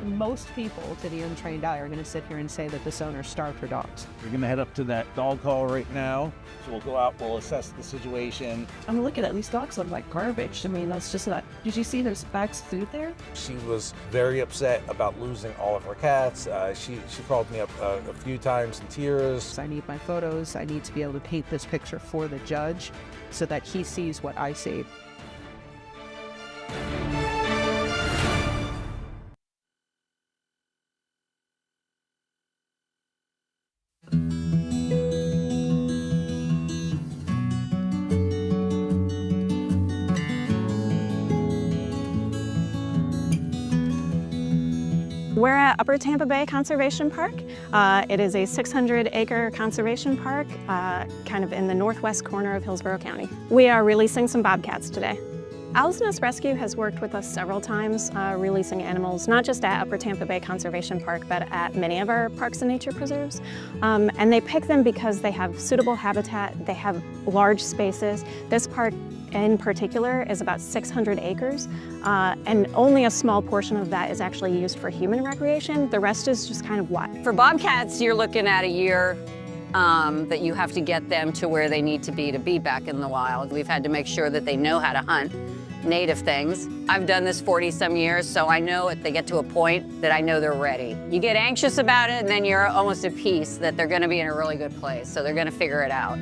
Most people, to the untrained eye, are going to sit here and say that this owner starved her dogs. We're going to head up to that dog hall right now. So we'll go out, we'll assess the situation. I mean, look at that. These dogs look like garbage. I mean, that's just not. Did you see there's bags of food there? She was very upset about losing all of her cats. She called me up a few times in tears. I need my photos. I need to be able to paint this picture for the judge so that he sees what I see. We're at Upper Tampa Bay Conservation Park. It is a 600-acre conservation park, kind of in the northwest corner of Hillsborough County. We are releasing some bobcats today. Owl's Nest Rescue has worked with us several times, releasing animals, not just at Upper Tampa Bay Conservation Park, but at many of our parks and nature preserves. And they pick them because they have suitable habitat, they have large spaces. This park in particular is about 600 acres, and only a small portion of that is actually used for human recreation. The rest is just kind of wild. For bobcats, you're looking at a year that you have to get them to where they need to be back in the wild. We've had to make sure that they know how to hunt native things. I've done this 40-some years, so I know if they get to a point that I know they're ready. You get anxious about it, and then you're almost at peace that they're gonna be in a really good place, so they're gonna figure it out.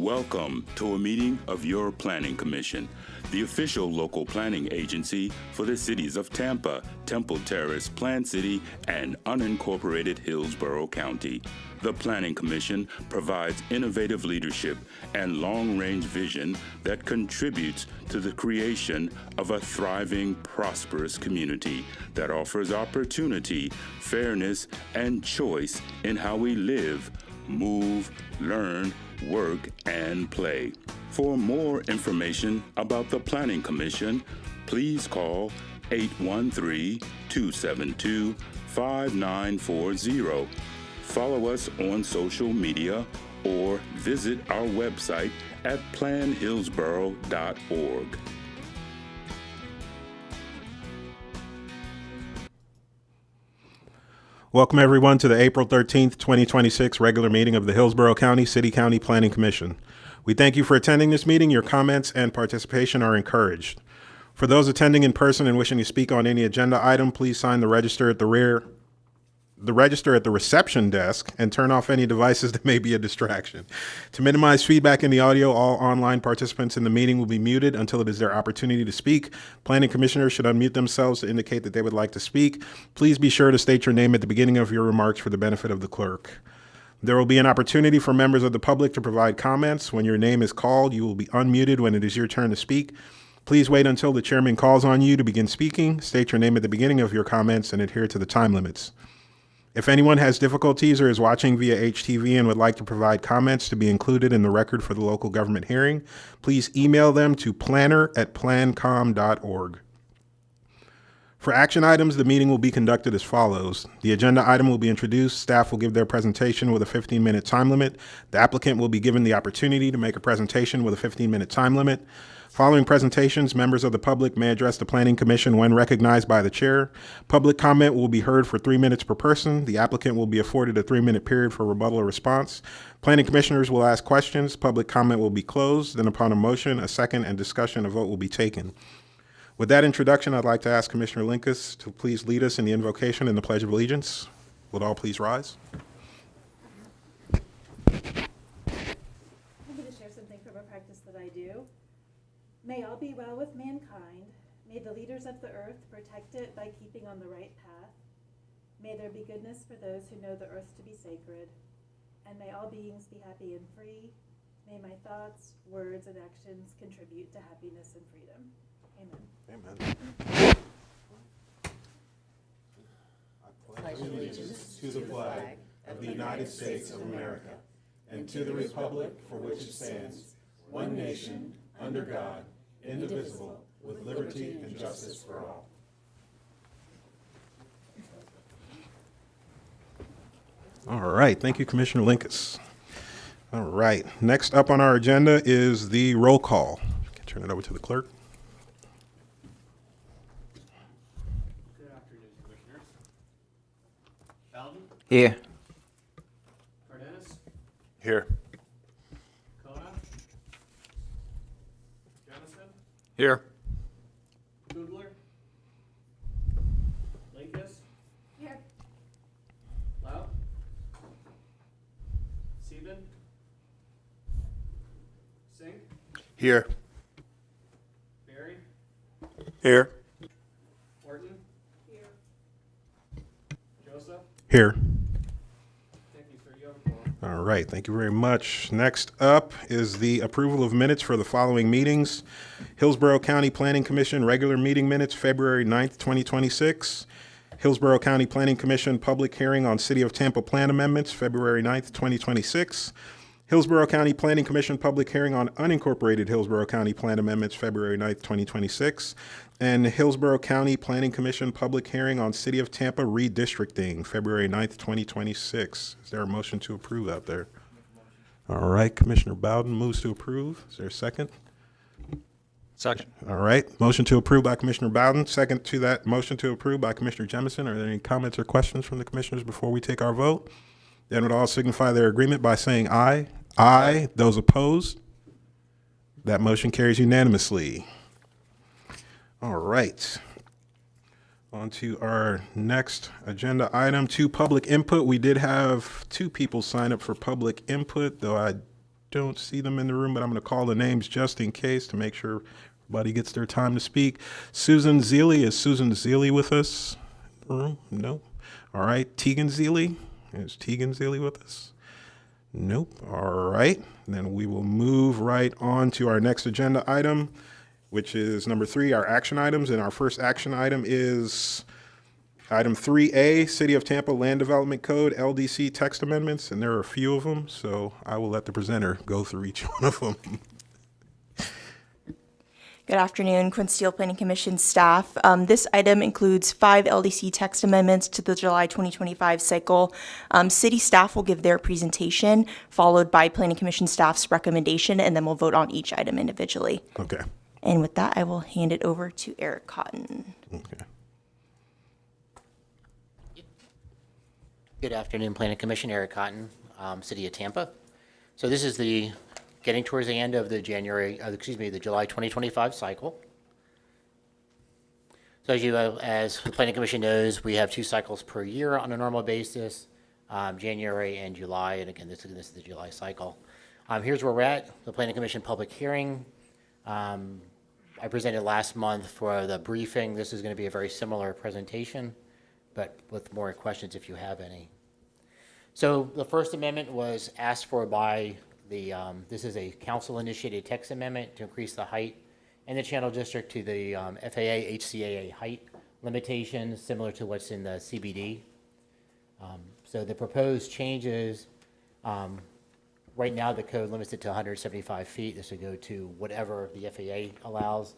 Welcome to a meeting of your Planning Commission, the official local planning agency for the cities of Tampa, Temple Terrace, Plant City, and unincorporated Hillsborough County. The Planning Commission provides innovative leadership and long-range vision that contributes to the creation of a thriving, prosperous community that offers opportunity, fairness, and choice in how we live, move, learn, work, and play. For more information about the Planning Commission, please call 813-272-5940. Follow us on social media or visit our website at planhillsborough.org. Welcome, everyone, to the April 13th, 2026 regular meeting of the Hillsborough County City-County Planning Commission. We thank you for attending this meeting. Your comments and participation are encouraged. For those attending in person and wishing to speak on any agenda item, please sign the register at the reception desk and turn off any devices that may be a distraction. To minimize feedback in the audio, all online participants in the meeting will be muted until it is their opportunity to speak. Planning commissioners should unmute themselves to indicate that they would like to speak. Please be sure to state your name at the beginning of your remarks for the benefit of the clerk. There will be an opportunity for members of the public to provide comments. When your name is called, you will be unmuted when it is your turn to speak. Please wait until the chairman calls on you to begin speaking. State your name at the beginning of your comments and adhere to the time limits. If anyone has difficulties or is watching via HTV and would like to provide comments to be included in the record for the local government hearing, please email them to planner@plancom.org. For action items, the meeting will be conducted as follows. The agenda item will be introduced. Staff will give their presentation with a 15-minute time limit. The applicant will be given the opportunity to make a presentation with a 15-minute time limit. Following presentations, members of the public may address the Planning Commission when recognized by the chair. Public comment will be heard for 3 minutes per person. The applicant will be afforded a 3-minute period for rebuttal or response. Planning commissioners will ask questions. Public comment will be closed. Then upon a motion, a second, and discussion, a vote will be taken. With that introduction, I'd like to ask Commissioner Linkus to please lead us in the invocation and the Pledge of Allegiance. Would all please rise? I'm going to share something from a practice that I do. May all be well with mankind. May the leaders of the earth protect it by keeping on the right path. May there be goodness for those who know the earth to be sacred. And may all beings be happy and free. May my thoughts, words, and actions contribute to happiness and freedom. Amen. Amen. I pledge allegiance to the flag of the United States of America and to the republic for which it stands, one nation, under God, indivisible, with liberty and justice for all. All right. Thank you, Commissioner Linkus. All right. Next up on our agenda is the roll call. I can turn it over to the clerk. Good afternoon, Commissioners. Bowden? Here. Cardenas? Here. Here. Kugler? Linkus? Here. Lau? Sieben? Singh? Here. Barry? Here. Horton? Here. Joseph? Here. Thank you, sir. You have a quorum. All right. Thank you very much. Next up is the approval of minutes for the following meetings. Hillsborough County Planning Commission regular meeting minutes, February 9th, 2026. Hillsborough County Planning Commission public hearing on City of Tampa plan amendments, February 9th, 2026. Hillsborough County Planning Commission public hearing on unincorporated Hillsborough County plan amendments, February 9th, 2026. And Hillsborough County Planning Commission public hearing on City of Tampa redistricting, February 9th, 2026. Is there a motion to approve out there? All right, Commissioner Bowden moves to approve. Is there a second? Second. All right, motion to approve by Commissioner Bowden. Second to that motion to approve by Commissioner Jemison. Are there any comments or questions from the commissioners before we take our vote? Then would all signify their agreement by saying aye. Aye. Those opposed? That motion carries unanimously. All right. On to our next agenda item, public input. We did have 2 people sign up for public input, though I don't see them in the room, but I'm going to call the names just in case to make sure everybody gets their time to speak. Susan Zeely, is Susan Zeely with us in the room? No. All right. Tegan Zeely, is Tegan Zeely with us? Nope. All right. Then we will move right on to our next agenda item, which is number 3, our action items. And our first action item is item 3A, City of Tampa Land Development Code, LDC text amendments, and there are a few of them, so I will let the presenter go through each one of them. Good afternoon, Quinn Steele, Planning Commission staff. This item includes 5 LDC text amendments to the July 2025 cycle. City staff will give their presentation, followed by Planning Commission staff's recommendation, and then we'll vote on each item individually. Okay. And with that, I will hand it over to Eric Cotton. Okay. Good afternoon, Planning Commission. Eric Cotton, City of Tampa. So this is the getting towards the end of the the July 2025 cycle. So as the Planning Commission knows, we have 2 cycles per year on a normal basis, January and July, and again, this is the July cycle. Here's where we're at, the Planning Commission public hearing. I presented last month for the briefing. This is going to be a very similar presentation, but with more questions if you have any. So the First Amendment was asked for by the, this is a council-initiated text amendment to increase the height in the Channel District to the FAA, HCAA height limitations, similar to what's in the CBD. So the proposed changes, right now the code limits it to 175 feet. This would go to whatever the FAA allows.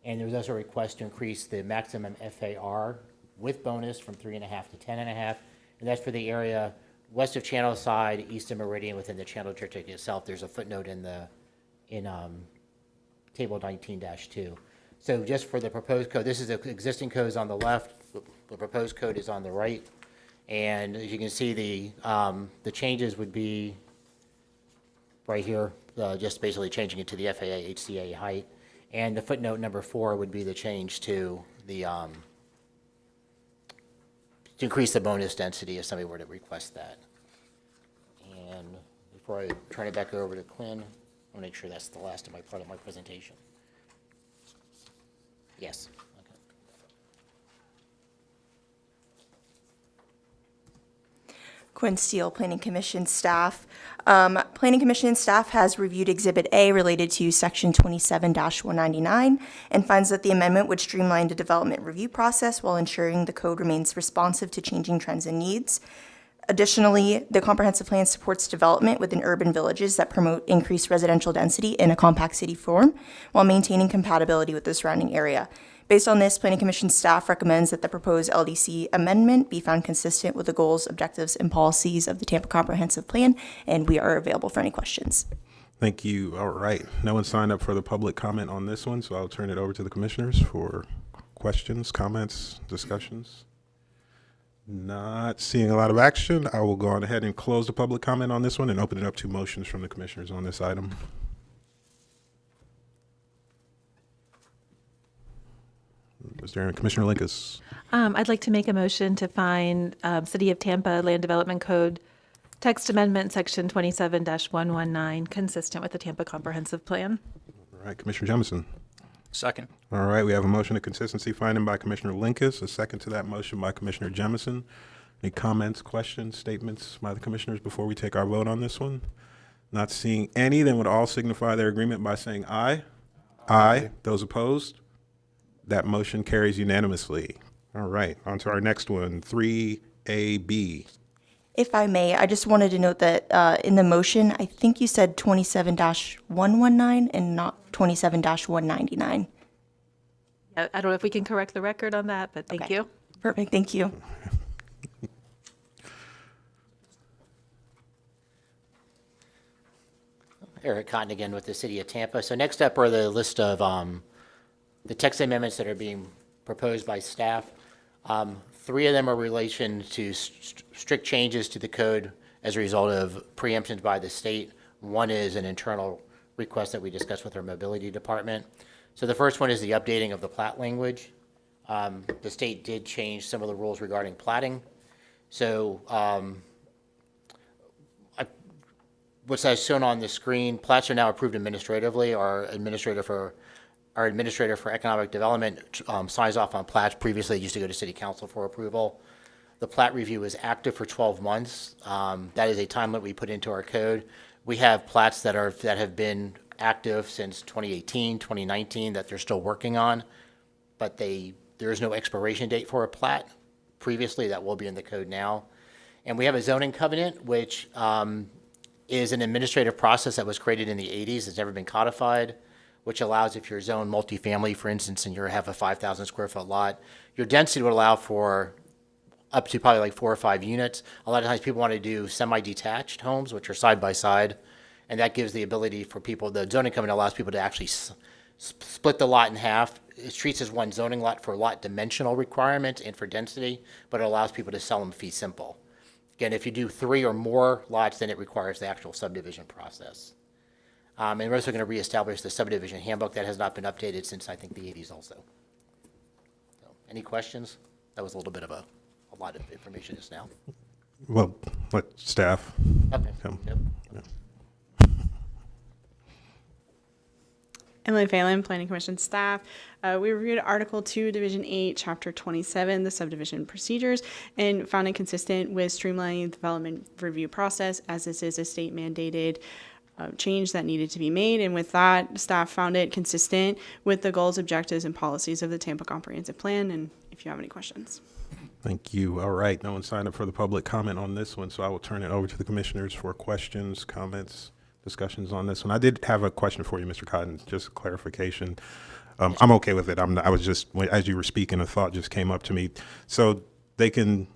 And there was also a request to increase the maximum FAR with bonus from 3.5 to 10.5. And that's for the area west of Channel Side, east of Meridian, within the Channel District itself. There's a footnote in table 19-2. So just for the proposed code, this is the existing codes on the left. The proposed code is on the right. And as you can see, the changes would be right here, just basically changing it to the FAA HCA height. And the footnote number 4 would be the change to the to increase the bonus density if somebody were to request that. And before I turn it back over to Quinn, I'll make sure that's the last of my part of my presentation. Yes. Quinn Steele, Planning Commission staff. Planning Commission staff has reviewed Exhibit A related to Section 27-199 and finds that the amendment would streamline the development review process while ensuring the code remains responsive to changing trends and needs. Additionally, the comprehensive plan supports development within urban villages that promote increased residential density in a compact city form while maintaining compatibility with the surrounding area. Based on this, Planning Commission staff recommends that the proposed LDC amendment be found consistent with the goals, objectives, and policies of the Tampa Comprehensive Plan, and we are available for any questions. Thank you. All right. No one signed up for the public comment on this one, so I'll turn it over to the commissioners for questions, comments, discussions. Not seeing a lot of action, I will go on ahead and close the public comment on this one and open it up to motions from the commissioners on this item. Is there Commissioner Linkus? I'd like to make a motion to find City of Tampa Land Development Code text amendment section 27-119 consistent with the Tampa Comprehensive Plan. All right, Commissioner Jemison. Second. All right, we have a motion of consistency finding by Commissioner Linkus, a second to that motion by Commissioner Jemison. Any comments, questions, statements by the commissioners before we take our vote on this one? Not seeing any, then would all signify their agreement by saying aye. Aye. Those opposed? That motion carries unanimously. All right, on to our next one, 3AB. If I may, I just wanted to note that in the motion, I think you said 27-119 and not 27-199. I don't know if we can correct the record on that, but thank you. Perfect, thank you. Eric Cotton again with the City of Tampa. So next up are the list of the text amendments that are being proposed by staff. 3 of them are in relation to strict changes to the code as a result of preemptions by the state. 1 is an internal request that we discussed with our mobility department. So the first one is the updating of the plat language. The state did change some of the rules regarding platting. So what's as shown on the screen, plats are now approved administratively. Our administrator for economic development signs off on plats. Previously, it used to go to city council for approval. The plat review is active for 12 months. That is a time limit we put into our code. We have plats that have been active since 2018, 2019 that they're still working on, but there is no expiration date for a plat. Previously, that will be in the code now. And we have a zoning covenant, which is an administrative process that was created in the 80s. It's never been codified, which allows, if you're zoned multifamily, for instance, and you have a 5,000 square foot lot, your density would allow for up to probably like 4 or 5 units. A lot of times people want to do semi-detached homes, which are side by side, and that gives the ability for people, the zoning covenant allows people to actually split the lot in half. It treats as one zoning lot for lot dimensional requirements and for density, but it allows people to sell them fee simple. Again, if you do 3 or more lots, then it requires the actual subdivision process. And we're also going to reestablish the subdivision handbook that has not been updated since, I think, the 80s also. So, any questions? That was a little bit of a lot of information just now. Well, let staff. Okay. Yep. Yeah. Emily Phelan, Planning Commission staff. We reviewed Article 2, Division 8, Chapter 27, the subdivision procedures, and found it consistent with streamlining the development review process, as this is a state mandated change that needed to be made. And with that, staff found it consistent with the goals, objectives, and policies of the Tampa Comprehensive Plan. And if you have any questions. Thank you. All right. No one signed up for the public comment on this one, so I will turn it over to the commissioners for questions, comments, discussions on this one. I did have a question for you, Mr. Cotton, just a clarification. I'm okay with it. I was just, as you were speaking, a thought just came up to me. So they can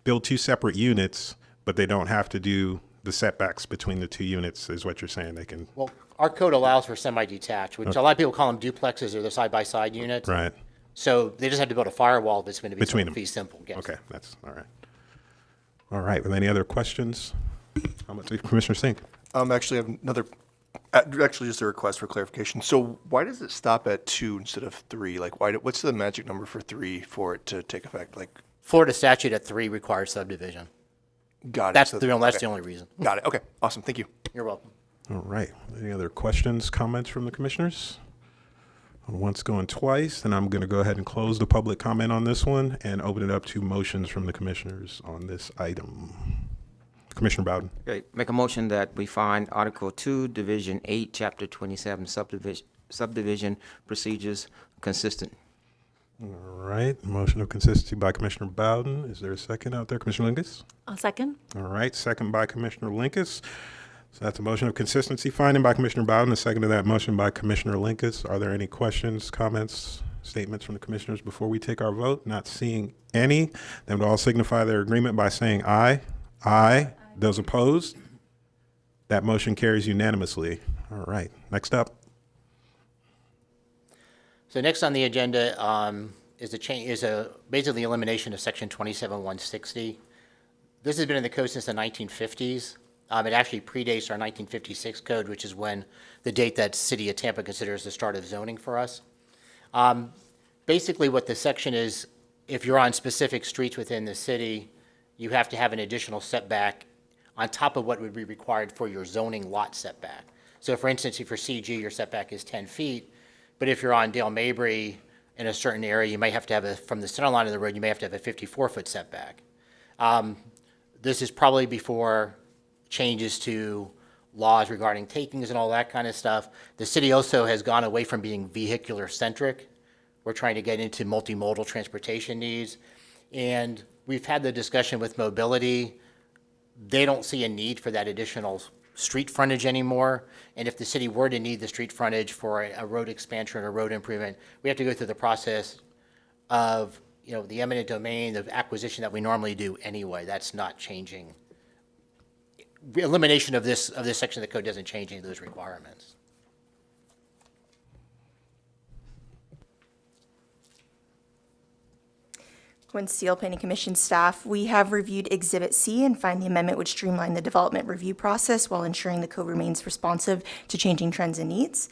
build 2 separate units, but they don't have to do the setbacks between the 2 units, is what you're saying. They can. Well, our code allows for semi-detached, which a lot of people call them duplexes or the side-by-side units. Right. So they just have to build a firewall that's going to be between them. Fee simple. Yes. Okay, that's all right. All right. With any other questions? Commissioner Sink. Actually, I have another. Actually, just a request for clarification. So, why does it stop at 2 instead of 3? Like, what's the magic number for 3 for it to take effect? Like, Florida statute at 3 requires subdivision. Got it. That's So, that's the only reason. Got it. Okay. Awesome. Thank you. You're welcome. All right. Any other questions, comments from the commissioners? Once going twice, then I'm going to go ahead and close the public comment on this one and open it up to motions from the commissioners on this item. Commissioner Bowden. Okay, make a motion that we find Article 2, Division 8, Chapter 27, subdivision procedures consistent. All right. Motion of consistency by Commissioner Bowden. Is there a second out there? Commissioner Linkus? I'll second. All right. Second by Commissioner Linkus. So that's a motion of consistency finding by Commissioner Bowden. A second to that motion by Commissioner Linkus. Are there any questions, comments, statements from the commissioners before we take our vote? Not seeing any. Then we'll all signify their agreement by saying aye. Aye. Those opposed? That motion carries unanimously. All right. Next up. So next on the agenda is basically the elimination of Section 27-160. This has been in the code since the 1950s. It actually predates our 1956 code, which is when the date that City of Tampa considers the start of zoning for us. Basically, what the section is, if you're on specific streets within the city, you have to have an additional setback on top of what would be required for your zoning lot setback. So for instance, if you're CG, your setback is 10 feet, but if you're on Dale Mabry in a certain area, you might have to have from the center line of the road, you may have to have a 54-foot setback. This is probably before changes to laws regarding takings and all that kind of stuff. The city also has gone away from being vehicular centric. We're trying to get into multimodal transportation needs. And we've had the discussion with mobility. They don't see a need for that additional street frontage anymore. And if the city were to need the street frontage for a road expansion or a road improvement, we have to go through the process of, the eminent domain, the acquisition that we normally do anyway. That's not changing. Elimination of this section of the code doesn't change any of those requirements. Quinn Steele, Planning Commission staff, we have reviewed Exhibit C and find the amendment would streamline the development review process while ensuring the code remains responsive to changing trends and needs.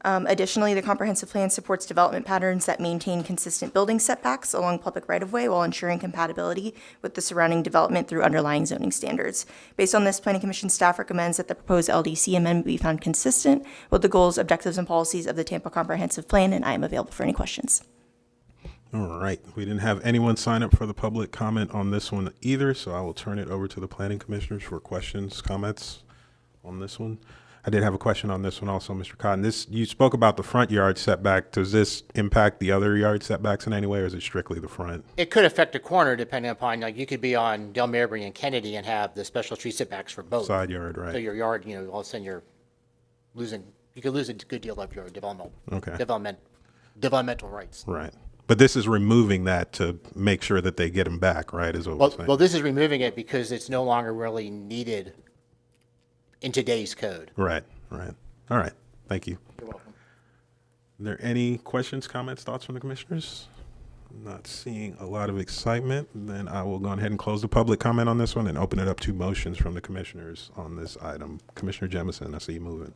Additionally, the comprehensive plan supports development patterns that maintain consistent building setbacks along public right-of-way while ensuring compatibility with the surrounding development through underlying zoning standards. Based on this, Planning Commission staff recommends that the proposed LDC amendment be found consistent with the goals, objectives, and policies of the Tampa Comprehensive Plan, and I am available for any questions. All right. We didn't have anyone sign up for the public comment on this one either, so I will turn it over to the planning commissioners for questions, comments on this one. I did have a question on this one also, Mr. Cotton. You spoke about the front yard setback. Does this impact the other yard setbacks in any way, or is it strictly the front? It could affect a corner depending upon, like, you could be on Del Mabry and Kennedy and have the special street setbacks for both. Side yard, right. So your yard, all of a sudden you could lose a good deal of your developmental rights. Right. But this is removing that to make sure that they get them back, right, is what we're saying. Well, this is removing it because it's no longer really needed in today's code. Right, right. All right. Thank you. You're welcome. Are there any questions, comments, thoughts from the commissioners? Not seeing a lot of excitement. Then I will go ahead and close the public comment on this one and open it up to motions from the commissioners on this item. Commissioner Jemison, I see you moving.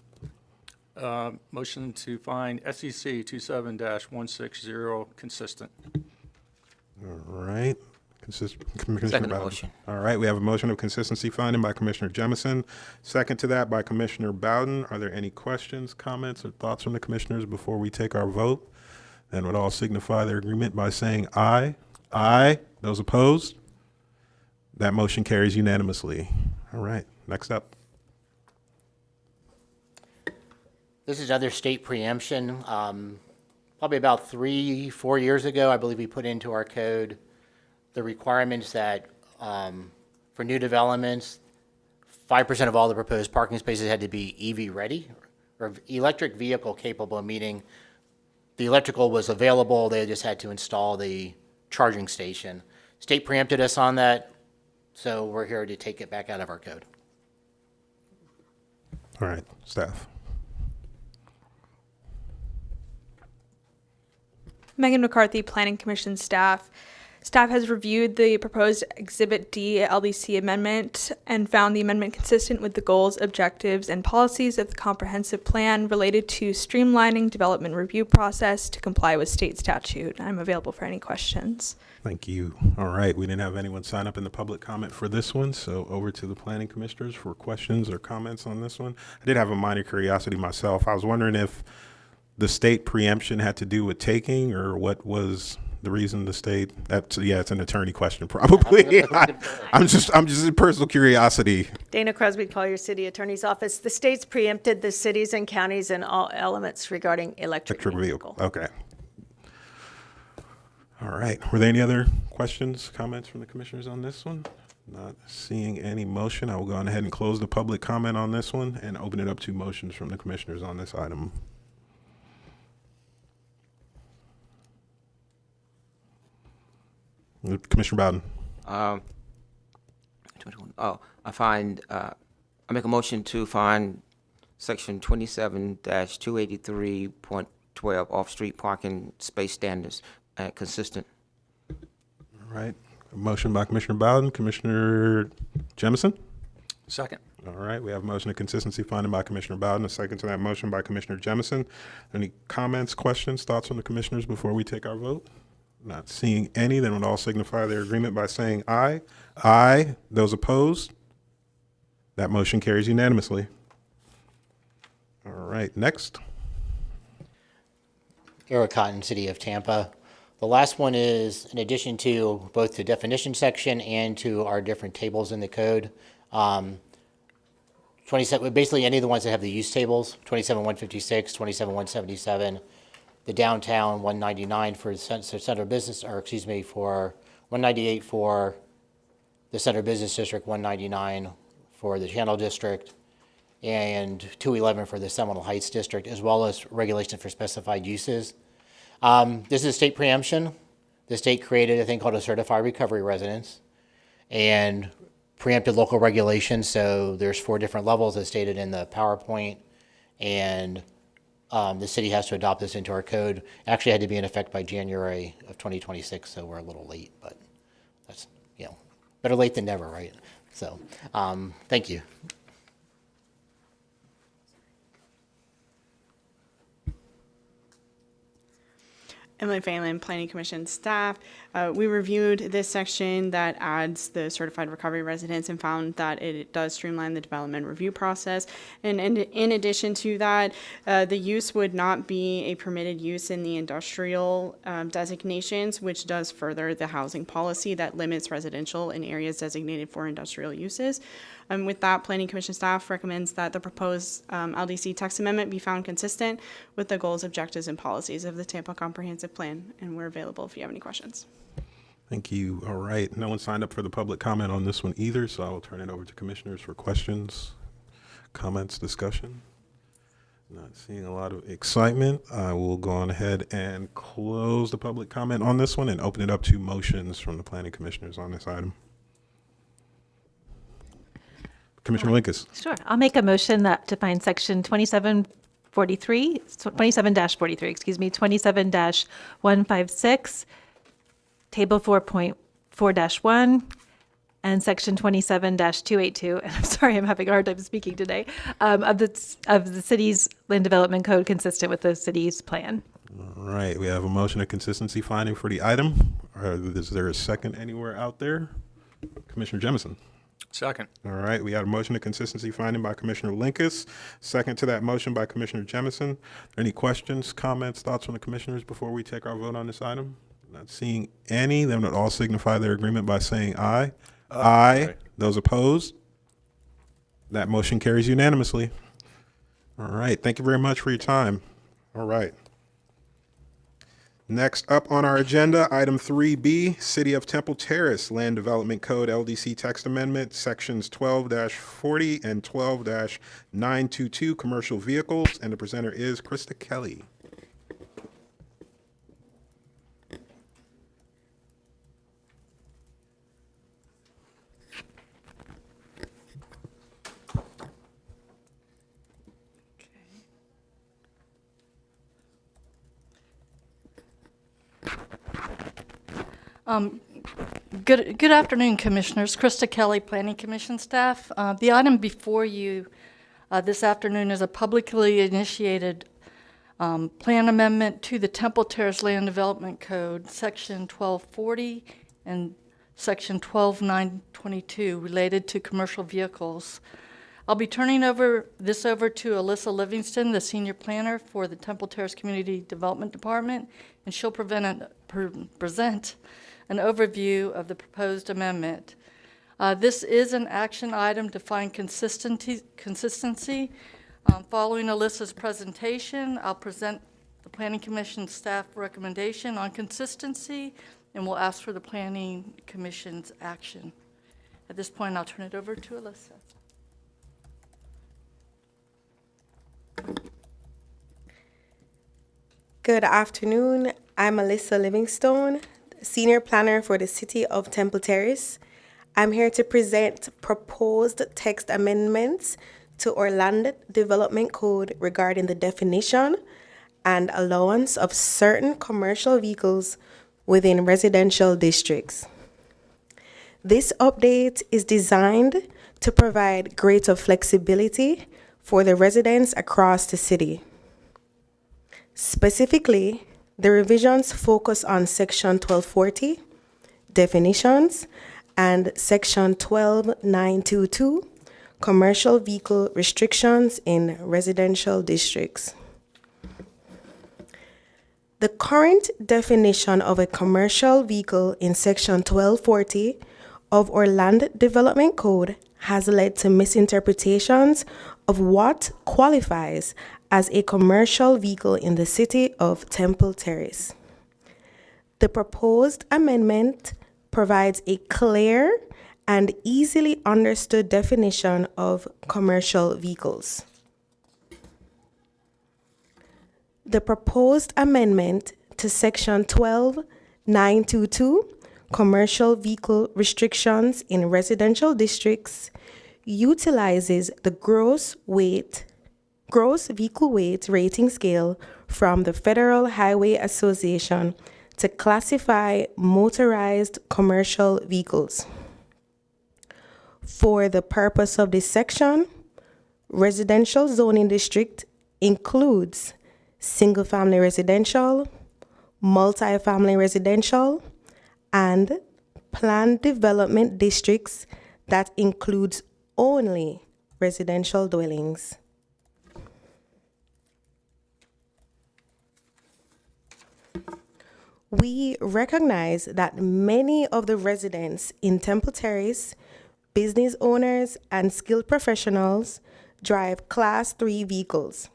Motion to find SEC 27-160 consistent. All right. Commissioner Second Bowden. motion. All right. We have a motion of consistency finding by Commissioner Jemison. Second to that by Commissioner Bowden. Are there any questions, comments, or thoughts from the commissioners before we take our vote? Then would all signify their agreement by saying aye. Aye. Those opposed? That motion carries unanimously. All right. Next up. This is other state preemption. Probably about 3-4 years ago, I believe we put into our code the requirements that for new developments, 5% of all the proposed parking spaces had to be EV ready or electric vehicle capable, meaning the electrical was available, they just had to install the charging station. State preempted us on that, so we're here to take it back out of our code. All right, staff. Megan McCarthy, Planning Commission staff. Staff has reviewed the proposed Exhibit D LDC amendment and found the amendment consistent with the goals, objectives, and policies of the comprehensive plan related to streamlining development review process to comply with state statute. I'm available for any questions. Thank you. All right, we didn't have anyone sign up in the public comment for this one, so over to the planning commissioners for questions or comments on this one. I did have a minor curiosity myself. I was wondering if the state preemption had to do with taking, or what was the reason the state? It's an attorney question probably. I'm just in personal curiosity. Dana Crosby, Collier City Attorney's Office. The states preempted the cities and counties in all elements regarding electric vehicle. Okay. All right. Were there any other questions, comments from the commissioners on this one? Not seeing any motion. I will go ahead and close the public comment on this one and open it up to motions from the commissioners on this item. Commissioner Bowden. I make a motion to find section 27-283.12 off-street parking space standards consistent. All right. A motion by Commissioner Bowden. Commissioner Jemison? Second. All right. We have a motion of consistency finding by Commissioner Bowden. A second to that motion by Commissioner Jemison. Any comments, questions, thoughts from the commissioners before we take our vote? Not seeing any, then would all signify their agreement by saying aye. Aye. Those opposed? That motion carries unanimously. All right, next. Eric Cotton, City of Tampa. The last one is in addition to both the definition section and to our different tables in the code. 27, basically any of the ones that have the use tables, 27-156, 27-177, the downtown 199 for the center business, or excuse me, for 198 for the center business district, 199 for the channel district, and 211 for the Seminole Heights district, as well as regulation for specified uses. This is state preemption. The state created a thing called a certified recovery residence and preempted local regulations. So there's 4 different levels as stated in the PowerPoint, and the city has to adopt this into our code. Actually had to be in effect by January of 2026, so we're a little late, but that's, better late than never, right? So, thank you. Emily Phelan, Planning Commission staff. We reviewed this section that adds the certified recovery residence and found that it does streamline the development review process. And in addition to that, the use would not be a permitted use in the industrial designations, which does further the housing policy that limits residential in areas designated for industrial uses. With that, Planning Commission staff recommends that the proposed LDC text amendment be found consistent with the goals, objectives, and policies of the Tampa Comprehensive Plan, and we're available if you have any questions. Thank you. All right. No one signed up for the public comment on this one either, so I will turn it over to commissioners for questions, comments, discussion. Not seeing a lot of excitement. I will go on ahead and close the public comment on this one and open it up to motions from the planning commissioners on this item. Commissioner Linkus. Sure. I'll make a motion that to find section 2743, 27-43, excuse me, 27-156, table 4.4-1, and section 27-282. And I'm sorry, I'm having a hard time speaking today, of the city's land development code consistent with the city's plan. All right. We have a motion of consistency finding for the item. Is there a second anywhere out there? Commissioner Jemison. Second. All right, we had a motion of consistency finding by Commissioner Linkus, second to that motion by Commissioner Jemison. Any questions, comments, thoughts from the commissioners before we take our vote on this item? Not seeing any, then would all signify their agreement by saying aye. Aye. Those opposed? That motion carries unanimously. All right, thank you very much for your time. All right. Next up on our agenda, item 3B, City of Temple Terrace Land Development Code LDC Text Amendment, sections 12-40 and 12-922 commercial vehicles, and the presenter is Krista Kelly. Good afternoon, Commissioners. Krista Kelly, Planning Commission staff. The item before you this afternoon is a publicly initiated plan amendment to the Temple Terrace Land Development Code, Section 1240 and Section 12922, related to commercial vehicles. I'll be turning this over to Alyssa Livingston, the Senior Planner for the Temple Terrace Community Development Department, and she'll present an overview of the proposed amendment. This is an action item to find consistency. Following Alyssa's presentation, I'll present the Planning Commission staff recommendation on consistency, and we'll ask for the Planning Commission's action. At this point, I'll turn it over to Alyssa. Good afternoon. I'm Alyssa Livingstone, Senior Planner for the City of Temple Terrace. I'm here to present proposed text amendments to our Land Development Code regarding the definition and allowance of certain commercial vehicles within residential districts. This update is designed to provide greater flexibility for the residents across the city. Specifically, the revisions focus on Section 1240, definitions, and Section 12922, commercial vehicle restrictions in residential districts. The current definition of a commercial vehicle in Section 1240 of our Land Development Code has led to misinterpretations of what qualifies as a commercial vehicle in the City of Temple Terrace. The proposed amendment provides a clear and easily understood definition of commercial vehicles. The proposed amendment to Section 12922, Commercial Vehicle Restrictions in Residential Districts, utilizes the gross vehicle weight rating scale from the Federal Highway Association to classify motorized commercial vehicles. For the purpose of this section, residential zoning district includes single-family residential, multifamily residential, and planned development districts that includes only residential dwellings. We recognize that many of the residents in Temple Terrace, business owners, and skilled professionals drive Class 3 vehicles,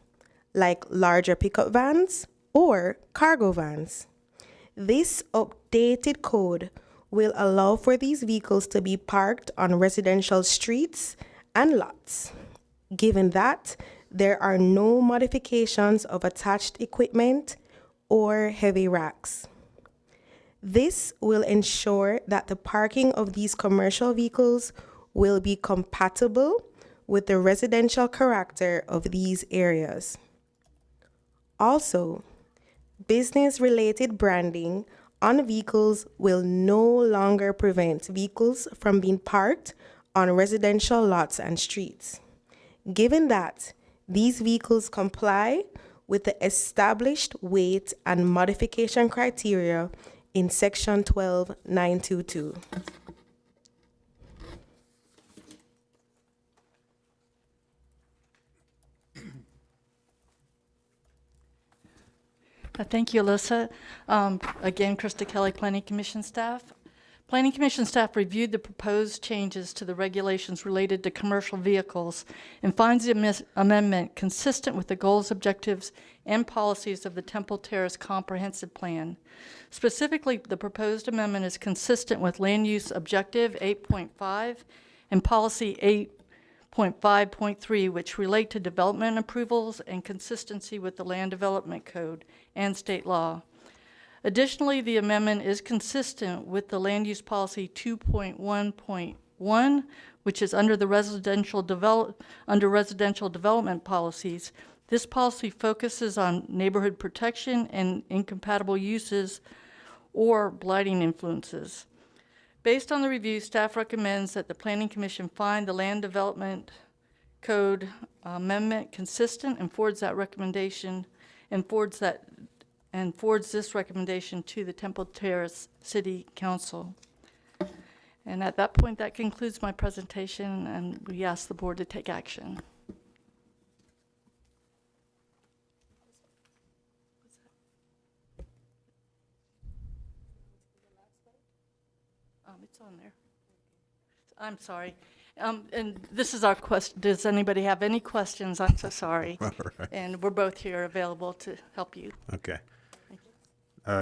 like larger pickup vans or cargo vans. This updated code will allow for these vehicles to be parked on residential streets and lots, given that there are no modifications of attached equipment or heavy racks. This will ensure that the parking of these commercial vehicles will be compatible with the residential character of these areas. Also, business-related branding on vehicles will no longer prevent vehicles from being parked on residential lots and streets, given that these vehicles comply with the established weight and modification criteria in Section 12.922. Thank you, Alyssa. Again, Krista Kelly, Planning Commission staff. Planning Commission staff reviewed the proposed changes to the regulations related to commercial vehicles and finds the amendment consistent with the goals, objectives, and policies of the Temple Terrace Comprehensive Plan. Specifically, the proposed amendment is consistent with Land Use Objective 8.5 and Policy 8.5.3, which relate to development approvals and consistency with the Land Development Code and state law. Additionally, the amendment is consistent with the Land Use Policy 2.1.1, which is under the residential development policies. This policy focuses on neighborhood protection and incompatible uses or blighting influences. Based on the review, staff recommends that the Planning Commission find the Land Development Code amendment consistent and forwards this recommendation to the Temple Terrace City Council. And at that point, that concludes my presentation, and we ask the board to take action. It's on there. I'm sorry. And this is our question. Does anybody have any questions? I'm so sorry. All right. And we're both here available to help you. Okay.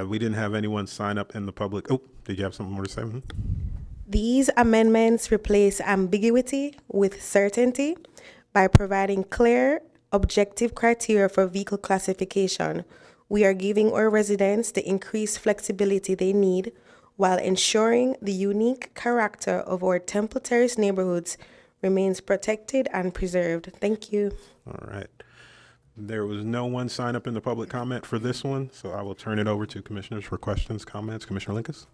We didn't have anyone sign up in the public. Oh, did you have something more to say? Mm-hmm. These amendments replace ambiguity with certainty by providing clear, objective criteria for vehicle classification. We are giving our residents the increased flexibility they need while ensuring the unique character of our Temple Terrace neighborhoods remains protected and preserved. Thank you. All right. There was no one sign up in the public comment for this one, so I will turn it over to commissioners for questions, comments. Commissioner Linkus?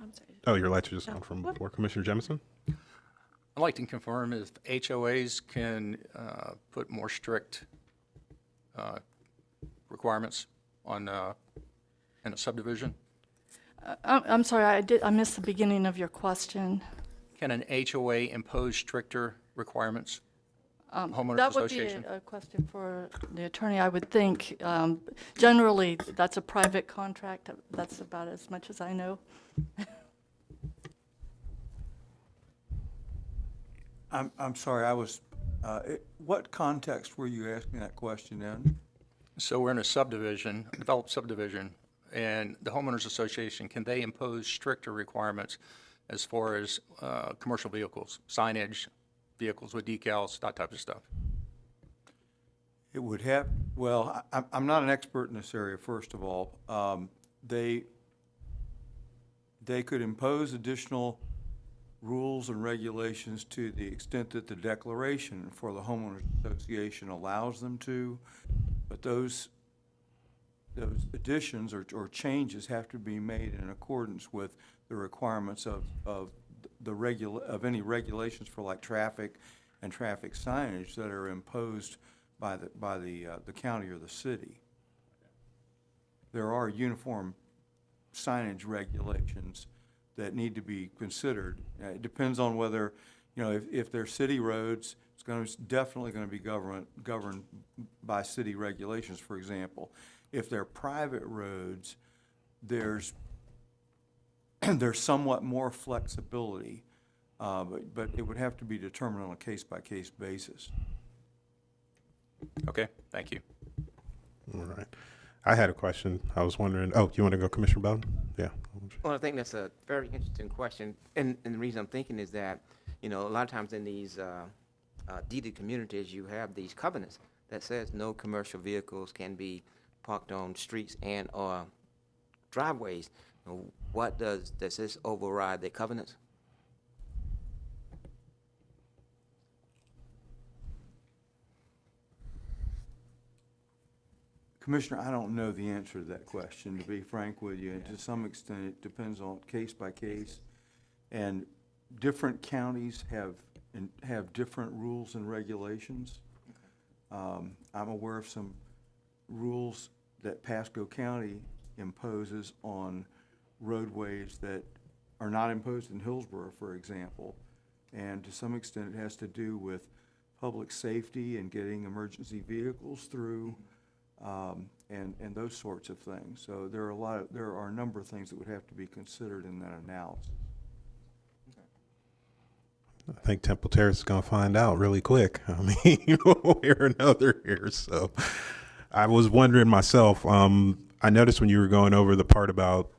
I'm sorry. Oh, your lights are just on from before. Commissioner Jemison? I'd like to confirm if HOAs can put more strict requirements on in a subdivision. I'm sorry, I missed the beginning of your question. Can an HOA impose stricter requirements? Homeowners That would Association? be a question for the attorney, I would think. Generally, that's a private contract. That's about as much as I know. I'm sorry, I was, what context were you asking that question in? So we're in a subdivision, developed subdivision, and the homeowners association, can they impose stricter requirements as far as commercial vehicles, signage, vehicles with decals, that type of stuff? It would have, well, I'm not an expert in this area, first of all. They could impose additional rules and regulations to the extent that the declaration for the homeowners association allows them to, but those additions or changes have to be made in accordance with the requirements of any regulations for like traffic and traffic signage that are imposed by the county or the city. there are uniform signage regulations that need to be considered. It depends on whether, you know, if they're city roads, it's definitely going to be governed by city regulations, for example. If they're private roads, there's somewhat more flexibility, but it would have to be determined on a case-by-case basis. Okay, thank you. All right. I had a question. I was wondering, oh, you want to go, Commissioner Bowden? Yeah. Well, I think that's a very interesting question. And the reason I'm thinking is that, you know, a lot of times in these deeded communities, you have these covenants that says no commercial vehicles can be parked on streets and or driveways. What does this override the covenants? Commissioner, I don't know the answer to that question, to be frank with you. And to some extent, it depends on case by case. And different counties have different rules and regulations. I'm aware of some rules that Pasco County imposes on roadways that are not imposed in Hillsborough, for example. And to some extent, it has to do with public safety and getting emergency vehicles through, and those sorts of things. So there are a number of things that would have to be considered in that analysis. I think Temple Terrace is going to find out really quick. I mean, one way or another here. So I was wondering myself, I noticed when you were going over the part about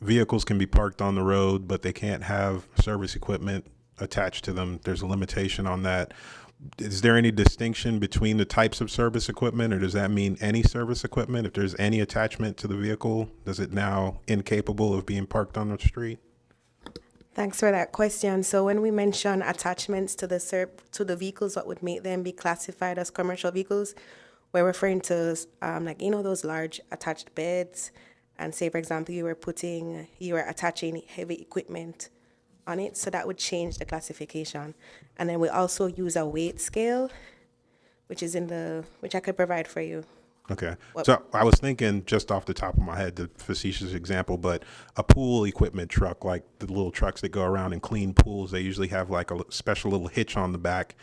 vehicles can be parked on the road, but they can't have service equipment attached to them. There's a limitation on that. Is there any distinction between the types of service equipment, or does that mean any service equipment? If there's any attachment to the vehicle, does it now incapable of being parked on the street? Thanks for that question. So when we mention attachments to the vehicles, what would make them be classified as commercial vehicles, we're referring to like, you know, those large attached beds, and say, for example, you were attaching heavy equipment on it, so that would change the classification. And then we also use a weight scale, which I could provide for you. Okay. So I was thinking, just off the top of my head, the facetious example, but a pool equipment truck, like the little trucks that go around and clean pools, they usually have like a special little hitch on the back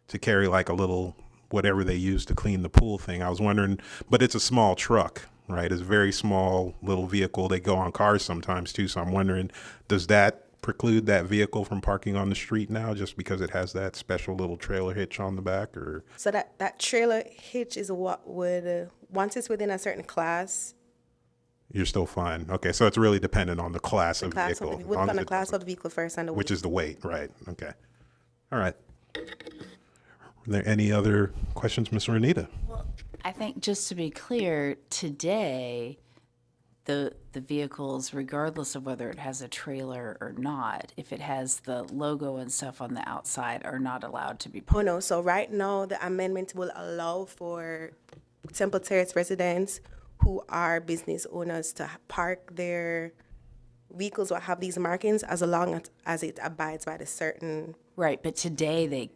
to carry like a little, whatever they use to clean the pool thing. I was wondering, but it's a small truck, right? It's a very small little vehicle. They go on cars sometimes too. So I'm wondering, does that preclude that vehicle from parking on the street now just because it has that special little trailer hitch on the back? Or so that trailer hitch is what would, once it's within a certain class, you're still fine. Okay, so it's really dependent on the class of vehicle. We'll look on the class of the vehicle first and the weight. Which is the weight, right? Okay. All right. Are there any other questions, Ms. Renita? Well, I think just to be clear, today, the vehicles, regardless of whether it has a trailer or not, if it has the logo and stuff on the outside, are not allowed to be parked. Oh, no. So right now, the amendment will allow for Temple Terrace residents who are business owners to park their vehicles or have these markings as long as it abides by the certain. Right, but today they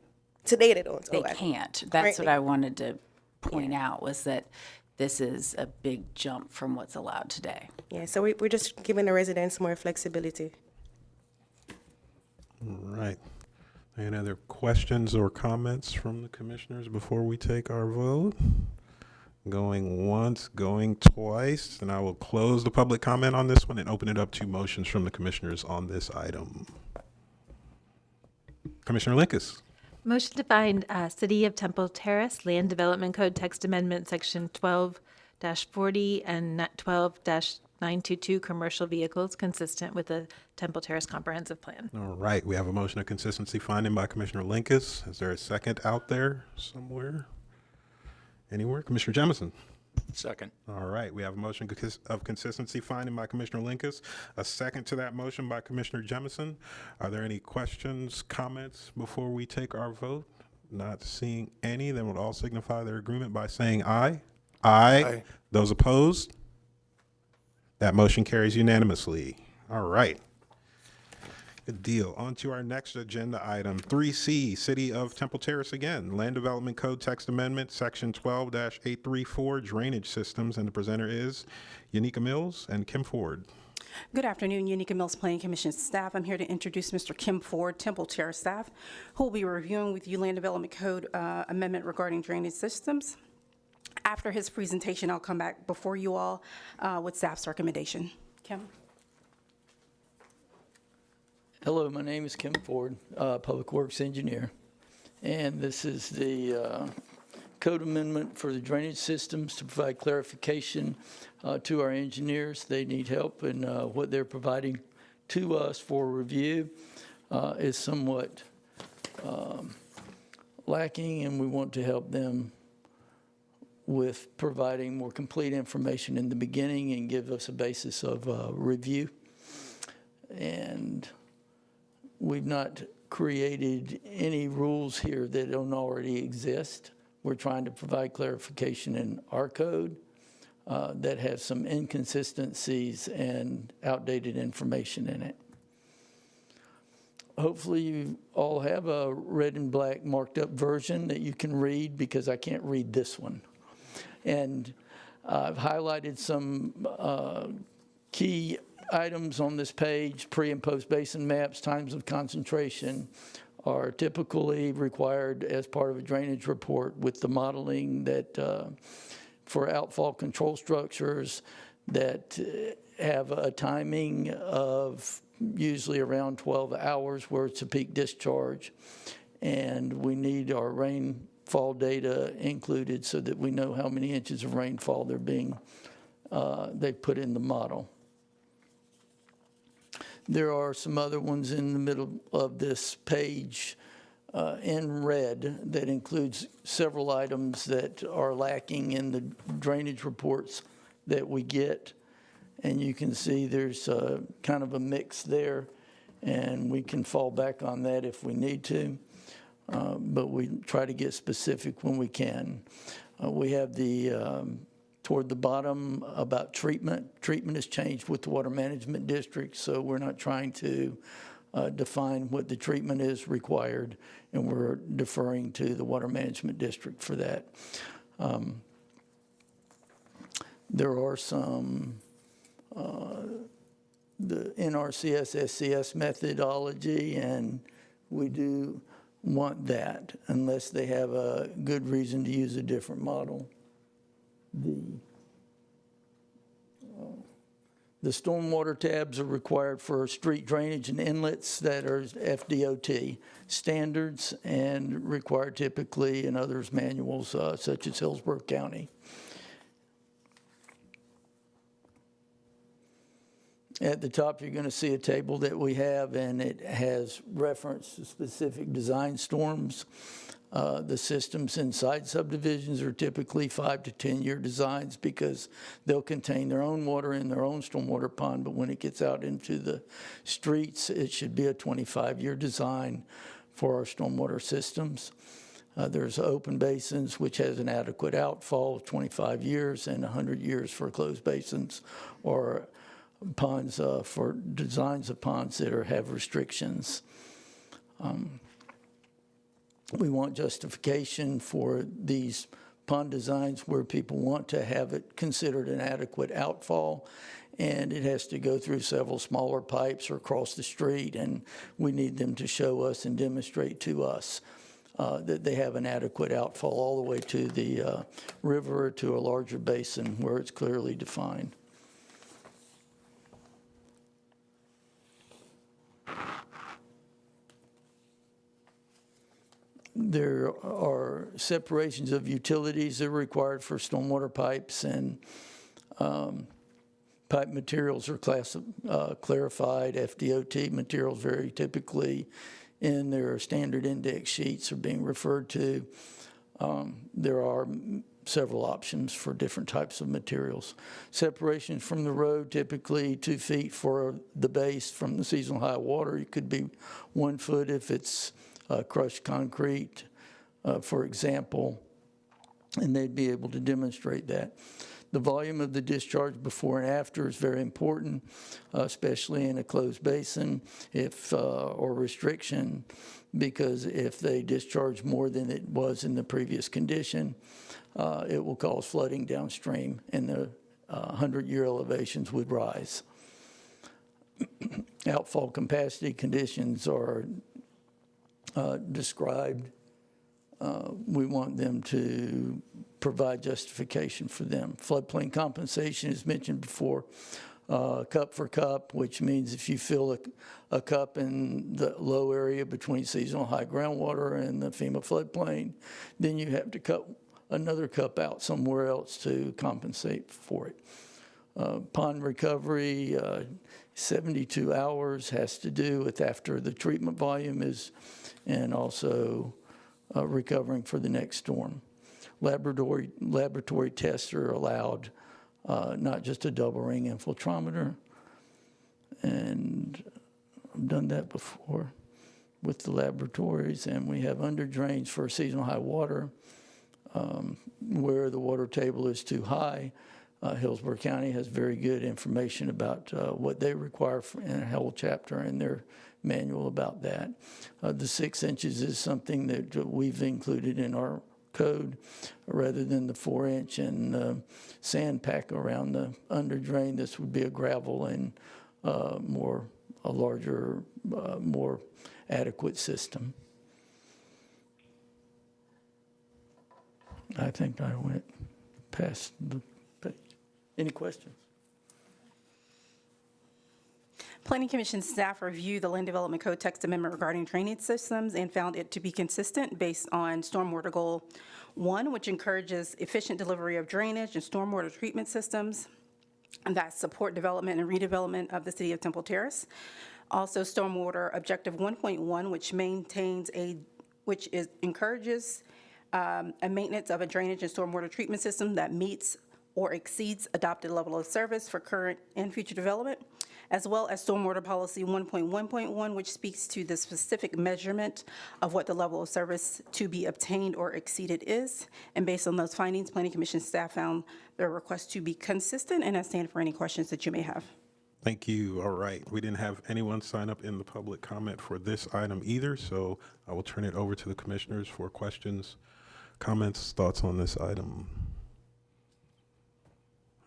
don't. They can't. That's what I wanted to point out, was that this is a big jump from what's allowed today. Yeah, so we're just giving the residents more flexibility. All right. Any other questions or comments from the commissioners before we take our vote? Going once, going twice, and I will close the public comment on this one and open it up to motions from the commissioners on this item. Commissioner Linkus. Motion to find City of Temple Terrace Land Development Code Text Amendment Section 12-40 and 12-922 commercial vehicles consistent with the Temple Terrace Comprehensive Plan. All right, we have a motion of consistency finding by Commissioner Linkus. Is there a second out there somewhere? Anywhere? Commissioner Jemison. Second. All right, we have a motion of consistency finding by Commissioner Linkus, a second to that motion by Commissioner Jemison. Are there any questions, comments before we take our vote? Not seeing any, then we'll all signify their agreement by saying aye. Aye. Aye. Those opposed? That motion carries unanimously. All right. Good deal. On to our next agenda item, 3C, City of Temple Terrace again. Land Development Code Text Amendment, Section 12-834, Drainage Systems. And the presenter is Yanika Mills and Kim Ford. Good afternoon, Yanika Mills, Planning Commission staff. I'm here to introduce Mr. Kim Ford, Temple Terrace staff, who will be reviewing with you Land Development Code amendment regarding drainage systems. After his presentation, I'll come back before you all with staff's recommendation. Kim. Hello, my name is Kim Ford, Public Works Engineer, and this is the code amendment for the drainage systems to provide clarification to our engineers. They need help, and what they're providing to us for review is somewhat lacking, and we want to help them with providing more complete information in the beginning and give us a basis of review. And we've not created any rules here that don't already exist. We're trying to provide clarification in our code that has some inconsistencies and outdated information in it. Hopefully you all have a red and black marked up version that you can read, because I can't read this one. And I've highlighted some key items on this page. Pre and post basin maps, times of concentration are typically required as part of a drainage report, with the modeling that for outfall control structures that have a timing of usually around 12 hours where it's a peak discharge. And we need our rainfall data included so that we know how many inches of rainfall they put in the model. There are some other ones in the middle of this page in red that includes several items that are lacking in the drainage reports that we get. And you can see there's kind of a mix there, and we can fall back on that if we need to. But we try to get specific when we can. We have the toward the bottom about treatment. Treatment has changed with the Water Management District, so we're not trying to define what the treatment is required, and we're deferring to the Water Management District for that. There are some, the NRCS SCS methodology, and we do want that unless they have a good reason to use a different model. The stormwater tabs are required for street drainage and inlets that are FDOT standards and required typically in others manuals such as Hillsborough County. At the top, you're going to see a table that we have, and it has reference to specific design storms. The systems inside subdivisions are typically 5 to 10 year designs because they'll contain their own water in their own stormwater pond, but when it gets out into the streets, it should be a 25-year design for our stormwater systems. There's open basins, which has an adequate outfall of 25 years and 100 years for closed basins, or ponds for designs of ponds that have restrictions. We want justification for these pond designs where people want to have it considered an adequate outfall, and it has to go through several smaller pipes or across the street, and we need them to show us and demonstrate to us that they have an adequate outfall all the way to the river or to a larger basin where it's clearly defined. There are separations of utilities that are required for stormwater pipes, and pipe materials are clarified. FDOT materials very typically in their standard index sheets are being referred to. There are several options for different types of materials. Separations from the road, typically 2 feet for the base from the seasonal high water. It could be 1 foot if it's crushed concrete, for example, and they'd be able to demonstrate that. The volume of the discharge before and after is very important, especially in a closed basin or restriction, because if they discharge more than it was in the previous condition, it will cause flooding downstream and the 100-year elevations would rise. Outfall capacity conditions are described. We want them to provide justification for them. Floodplain compensation is mentioned before. Cup for cup, which means if you fill a cup in the low area between seasonal high groundwater and the FEMA floodplain, then you have to cut another cup out somewhere else to compensate for it. Pond recovery, 72 hours, has to do with after the treatment volume is, and also recovering for the next storm. Laboratory tests are allowed, not just a double ring infiltrometer. And I've done that before with the laboratories. And we have under drains for seasonal high water where the water table is too high. Hillsborough County has very good information about what they require in a whole chapter in their manual about that. The 6 inches is something that we've included in our code rather than the 4-inch and sand pack around the under drain. This would be a gravel and a larger, more adequate system. I think I went past the page. Any questions? Planning Commission staff reviewed the Land Development Code text amendment regarding drainage systems and found it to be consistent based on Stormwater Goal 1, which encourages efficient delivery of drainage and stormwater treatment systems that support development and redevelopment of the city of Temple Terrace. Also, Stormwater Objective 1.1, which encourages a maintenance of a drainage and stormwater treatment system that meets or exceeds adopted level of service for current and future development, as well as Stormwater Policy 1.1.1, which speaks to the specific measurement of what the level of service to be obtained or exceeded is. And based on those findings, Planning Commission staff found their request to be consistent, and I stand for any questions that you may have. Thank you. All right. We didn't have anyone sign up in the public comment for this item either, so I will turn it over to the commissioners for questions, comments, thoughts on this item.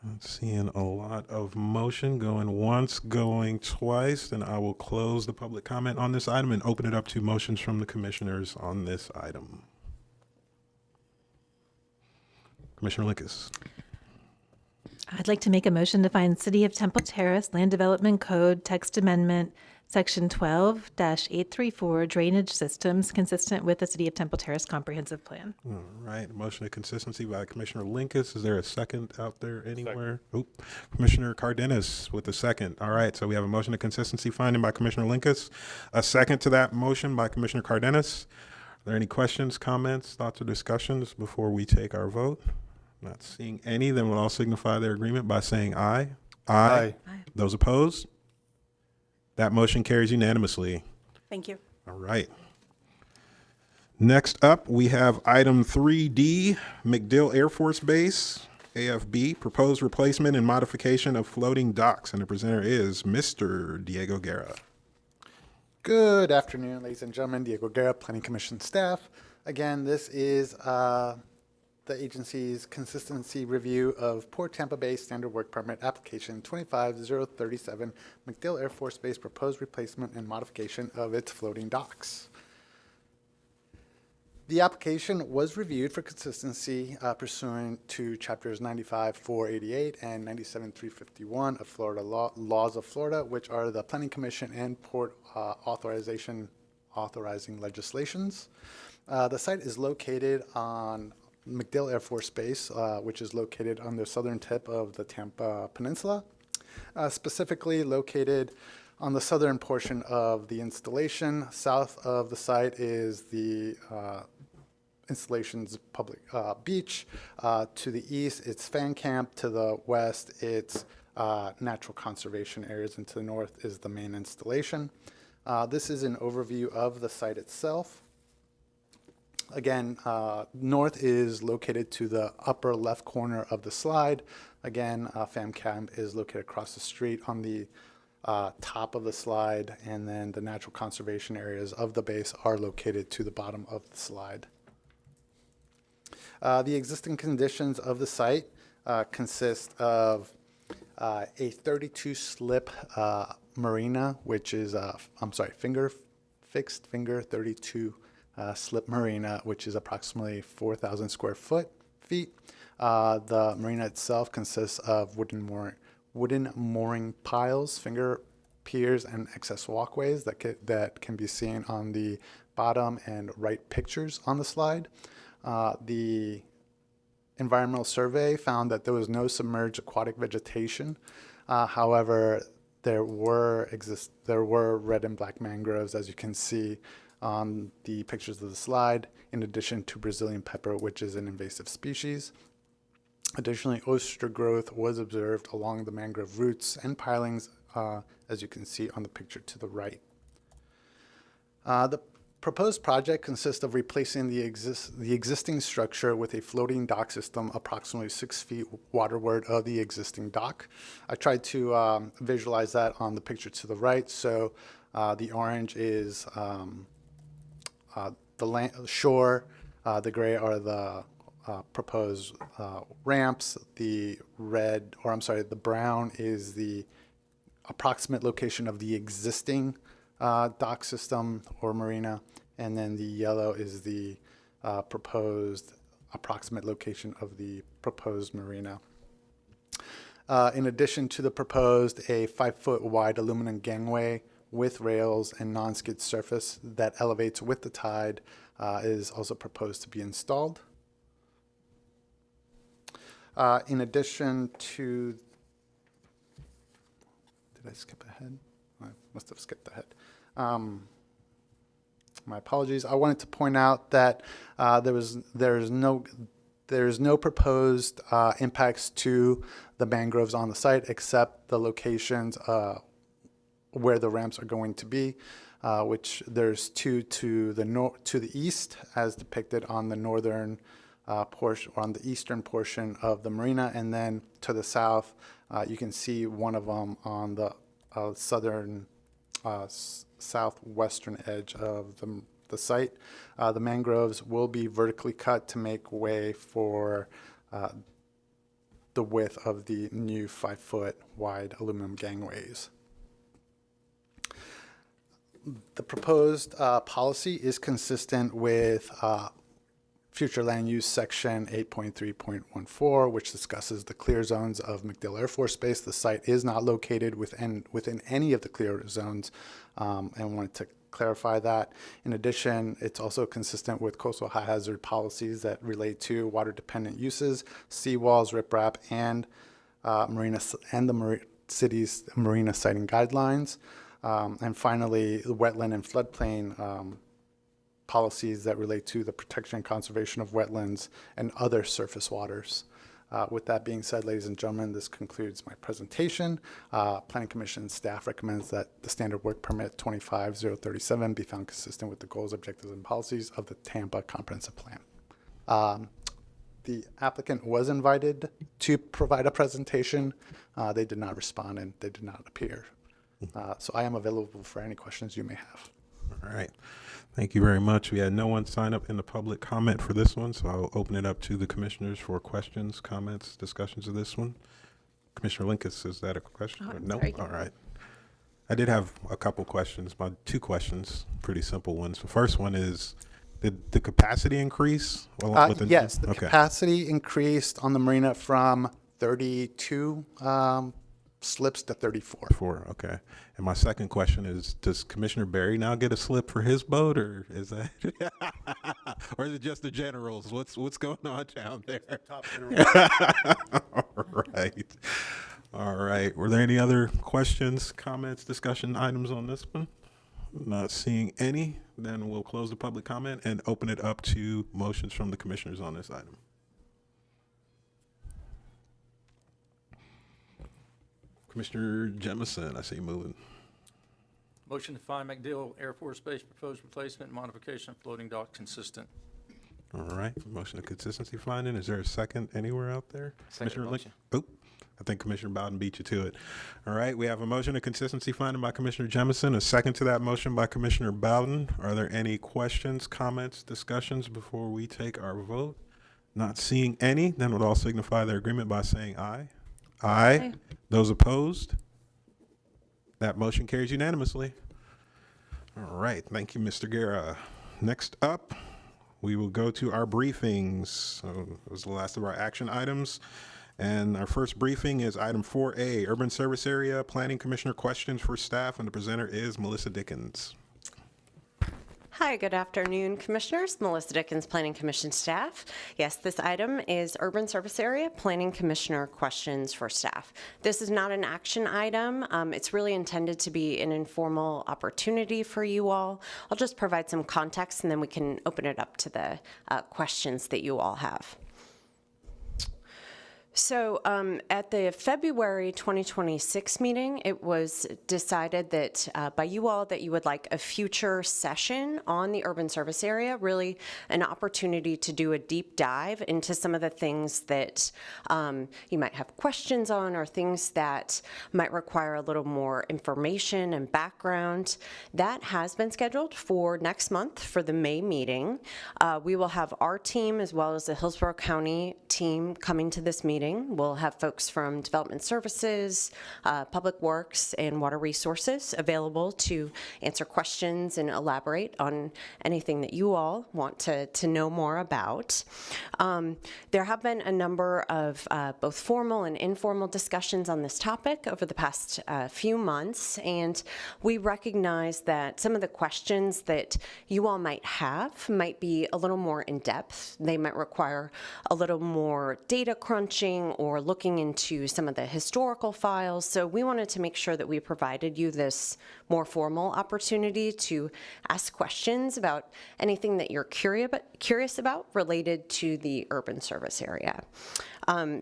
I'm seeing a lot of motion going once, going twice, and I will close the public comment on this item and open it up to motions from the commissioners on this item. Commissioner Lincas. I'd like to make a motion to find City of Temple Terrace Land Development Code text amendment Section 12-834 drainage systems consistent with the City of Temple Terrace comprehensive plan. All right, motion of consistency by Commissioner Lincas. Is there a second out there anywhere? Oop. Commissioner Cardenas with a second. All right, so we have a motion of consistency finding by Commissioner Lincas. A second to that motion by Commissioner Cardenas. Are there any questions, comments, thoughts, or discussions before we take our vote? Not seeing any, then we'll all signify their agreement by saying aye. Aye. Aye. Those opposed? That motion carries unanimously. Thank you. All right. Next up, we have item 3D, MacDill Air Force Base, AFB, proposed replacement and modification of floating docks. And the presenter is Mr. Diego Guerra. Good afternoon, ladies and gentlemen. Diego Guerra, Planning Commission staff. Again, this is the agency's consistency review of Port Tampa Bay Standard Work Permit application 25037, MacDill Air Force Base proposed replacement and modification of its floating docks. The application was reviewed for consistency pursuant to chapters 95-488 and 97-351 of Florida laws of Florida, which are the Planning Commission and Port authorizing legislations. The site is located on MacDill Air Force Base, which is located on the southern tip of the Tampa Peninsula, specifically located on the southern portion of the installation. South of the site is the installation's public beach. To the east, it's fan camp. To the west, it's natural conservation areas. And to the north is the main installation. This is an overview of the site itself. Again, north is located to the upper left corner of the slide. Again, FamCamp is located across the street on the top of the slide, and then the natural conservation areas of the base are located to the bottom of the slide. The existing conditions of the site consist of a 32 slip marina, which is, fixed finger 32 slip marina, which is approximately 4,000 square feet. The marina itself consists of wooden mooring piles, finger piers, and access walkways that can be seen on the bottom and right pictures on the slide. The environmental survey found that there was no submerged aquatic vegetation. However, there were red and black mangroves, as you can see on the pictures of the slide, in addition to Brazilian pepper, which is an invasive species. Additionally, oyster growth was observed along the mangrove roots and pilings, as you can see on the picture to the right. The proposed project consists of replacing the existing structure with a floating dock system approximately 6 feet waterward of the existing dock. I tried to visualize that on the picture to the right. So the orange is the shore, the gray are the proposed ramps, the brown is the approximate location of the existing dock system or marina, and then the yellow is the proposed approximate location of the proposed marina. In addition to the proposed, a 5-foot wide aluminum gangway with rails and non-skid surface that elevates with the tide is also proposed to be installed. In addition to, did I skip ahead? I must have skipped ahead. My apologies. I wanted to point out that there's no proposed impacts to the mangroves on the site except the locations where the ramps are going to be, which there's two to the east, as depicted on the northern portion, or on the eastern portion of the marina, and then to the south, you can see one of them on the southern southwestern edge of the site. The mangroves will be vertically cut to make way for the width of the new 5-foot wide aluminum gangways. The proposed policy is consistent with Future Land Use Section 8.3.14, which discusses the clear zones of MacDill Air Force Base. The site is not located within any of the clear zones, and wanted to clarify that. In addition, it's also consistent with coastal high hazard policies that relate to water-dependent uses, seawalls, riprap, and the city's marina siting guidelines. And finally, the wetland and floodplain policies that relate to the protection and conservation of wetlands and other surface waters. With that being said, ladies and gentlemen, this concludes my presentation. Planning Commission staff recommends that the standard work permit 25037 be found consistent with the goals, objectives, and policies of the Tampa Comprehensive Plan. The applicant was invited to provide a presentation. They did not respond and they did not appear. So I am available for any questions you may have. All right. Thank you very much. We had no one sign up in the public comment for this one, so I'll open it up to the commissioners for questions, comments, discussions of this one. Commissioner Linkus, is that a question? No? All right. I did have a couple questions, about 2 questions, pretty simple ones. The first one is, did the capacity increase? Yes, the capacity increased on the marina from 32 slips to 34. Okay. And my second question is, does Commissioner Berry now get a slip for his boat, or is that, or is it just the generals? What's going on down there? All right. Were there any other questions, comments, discussion items on this one? Not seeing any. Then we'll close the public comment and open it up to motions from the commissioners on this item. Commissioner Jemison, I see you moving. Motion to find MacDill Air Force Base proposed replacement and modification of floating dock consistent. All right. Motion of consistency finding. Is there a second anywhere out there? Second motion. I think Commissioner Bowden beat you to it. All right, we have a motion of consistency finding by Commissioner Jemison, a second to that motion by Commissioner Bowden. Are there any questions, comments, discussions before we take our vote? Not seeing any, then would all signify their agreement by saying aye. Aye. Those opposed? That motion carries unanimously. All right, thank you, Mr. Guerra. Next up, we will go to our briefings. So that was the last of our action items. And our first briefing is item 4A, Urban Service Area Planning Commissioner questions for staff, and the presenter is Melissa Dickens. Hi, good afternoon, Commissioners. Melissa Dickens, Planning Commission staff. Yes, this item is Urban Service Area Planning Commissioner questions for staff. This is not an action item. It's really intended to be an informal opportunity for you all. I'll just provide some context and then we can open it up to the questions that you all have. So at the February 2026 meeting, it was decided that by you all that you would like a future session on the urban service area, really an opportunity to do a deep dive into some of the things that you might have questions on or things that might require a little more information and background. That has been scheduled for next month for the May meeting. We will have our team as well as the Hillsborough County team coming to this meeting. We'll have folks from Development Services, Public Works, and Water Resources available to answer questions and elaborate on anything that you all want to know more about. There have been a number of both formal and informal discussions on this topic over the past few months, and we recognize that some of the questions that you all might have might be a little more in depth. They might require a little more data crunching or looking into some of the historical files. So we wanted to make sure that we provided you this more formal opportunity to ask questions about anything that you're curious about related to the urban service area.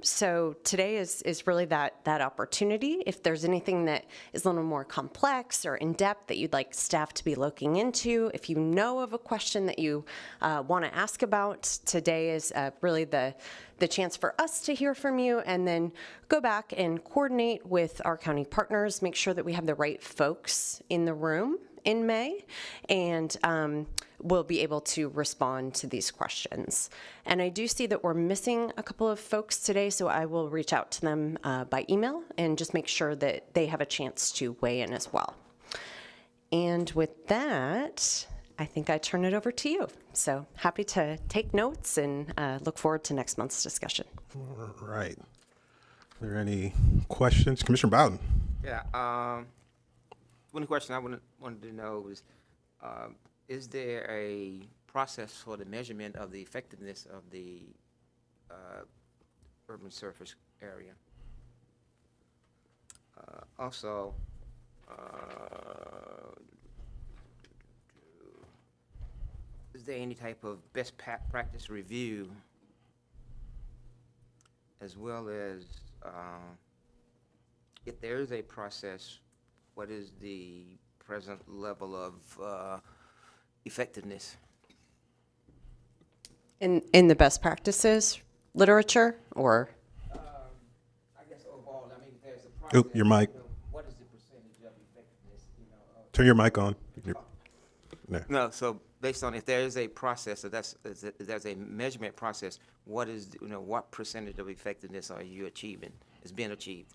So today is really that opportunity. If there's anything that is a little more complex or in depth that you'd like staff to be looking into, if you know of a question that you want to ask about, today is really the chance for us to hear from you and then go back and coordinate with our county partners, make sure that we have the right folks in the room in May, and we'll be able to respond to these questions. And I do see that we're missing a couple of folks today, so I will reach out to them by email and just make sure that they have a chance to weigh in as well. And with that, I think I turn it over to you. So happy to take notes and look forward to next month's discussion. All right. Are there any questions? Commissioner Bowden. Yeah. One question I wanted to know is there a process for the measurement of the effectiveness of the urban surface area? Also, is there any type of best practice review as well as if there is a process, what is the present level of effectiveness? In the best practices literature, or? I guess overall, I mean, if there's a process, your mic. What is the percentage of effectiveness? Turn your mic on. No, so based on if there is a process, if there's a measurement process, what is, what percentage of effectiveness are you achieving, is being achieved?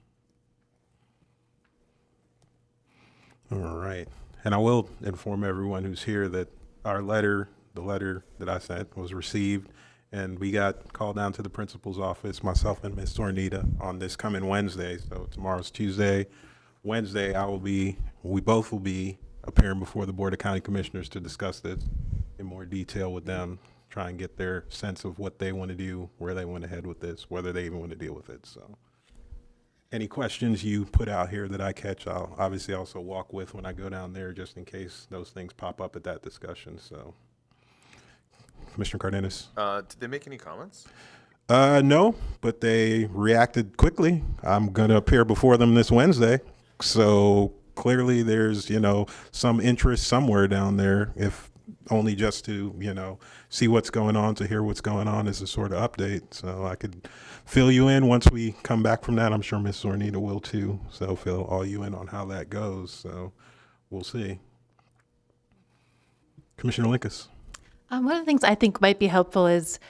All right. And I will inform everyone who's here that our letter, the letter that I sent, was received, and we got called down to the principal's office, myself and Ms. Tornita, on this coming Wednesday. So tomorrow's Tuesday. Wednesday, we both will be appearing before the Board of County Commissioners to discuss this in more detail with them, try and get their sense of what they want to do, where they want to head with this, whether they even want to deal with it. So any questions you put out here that I catch, I'll obviously also walk with when I go down there, just in case those things pop up at that discussion. So, Commissioner Cardenas. Did they make any comments? No, but they reacted quickly. I'm going to appear before them this Wednesday. So clearly there's, some interest somewhere down there. If only just to, see what's going on, to hear what's going on as a sort of update. So I could fill you in once we come back from that. I'm sure Ms. Zornita will too. So fill all you in on how that goes. So we'll see. Commissioner Linkus. One of the things I think might be helpful is,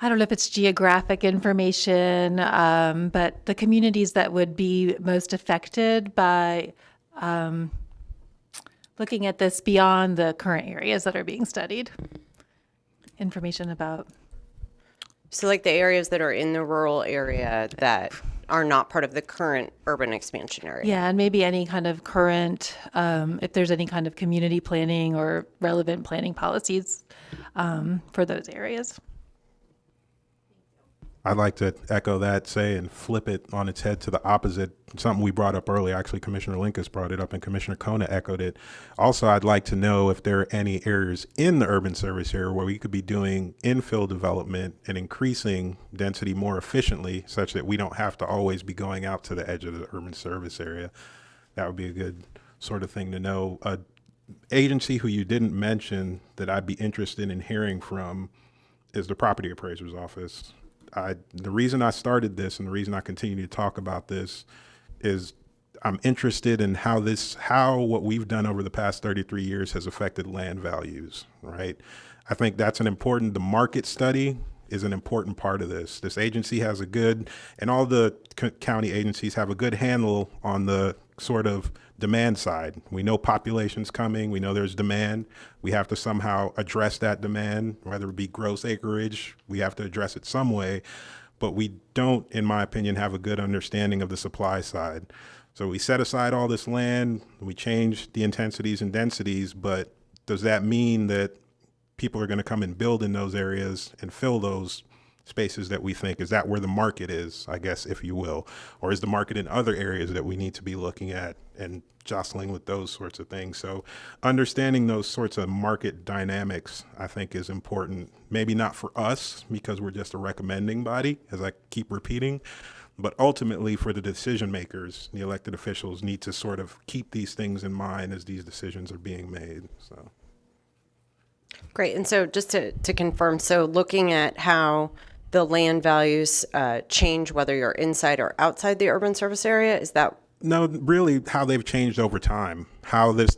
I don't know if it's geographic information, but the communities that would be most affected by looking at this beyond the current areas that are being studied. Information about. So like the areas that are in the rural area that are not part of the current urban expansion area. Yeah, and maybe any kind of current, if there's any kind of community planning or relevant planning policies for those areas. I'd like to echo that, and flip it on its head to the opposite. Something we brought up earlier, actually Commissioner Linkus brought it up and Commissioner Kona echoed it. Also, I'd like to know if there are any areas in the urban service area where we could be doing infill development and increasing density more efficiently, such that we don't have to always be going out to the edge of the urban service area. That would be a good sort of thing to know. Agency who you didn't mention that I'd be interested in hearing from is the property appraiser's office. The reason I started this and the reason I continue to talk about this is I'm interested in how what we've done over the past 33 years has affected land values, right? I think that's the market study is an important part of this. This agency has and all the county agencies have a good handle on the sort of demand side. We know population's coming. We know there's demand. We have to somehow address that demand, whether it be gross acreage. We have to address it some way, but we don't, in my opinion, have a good understanding of the supply side. So we set aside all this land, we change the intensities and densities, but does that mean that people are going to come and build in those areas and fill those spaces that we think? Is that where the market is, I guess, if you will? Or is the market in other areas that we need to be looking at and jostling with those sorts of things? So understanding those sorts of market dynamics, I think, is important. Maybe not for us because we're just a recommending body, as I keep repeating, but ultimately for the decision makers, the elected officials need to sort of keep these things in mind as these decisions are being made. So. Great. And so just to confirm, so looking at how the land values change whether you're inside or outside the urban service area, is that? No, really how they've changed over time, how this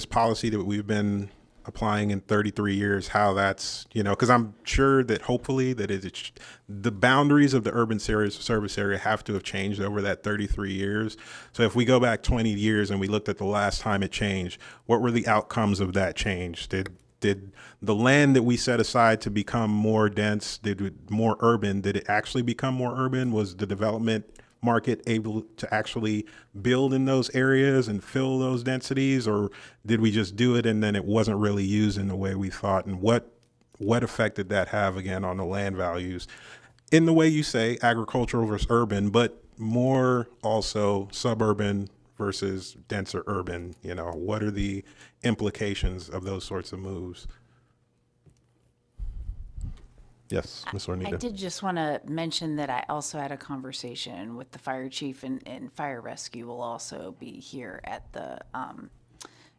policy that we've been applying in 33 years, how that's, because I'm sure that hopefully that the boundaries of the urban service area have to have changed over that 33 years. So if we go back 20 years and we looked at the last time it changed, what were the outcomes of that change? Did the land that we set aside to become more dense, more urban, did it actually become more urban? Was the development market able to actually build in those areas and fill those densities, or did we just do it and then it wasn't really used in the way we thought? And what effect did that have, again, on the land values? In the way you say, agricultural versus urban, but more also suburban versus denser urban, what are the implications of those sorts of moves? Yes, Ms. Ornita. I did just want to mention that I also had a conversation with the fire chief, and fire rescue will also be here at the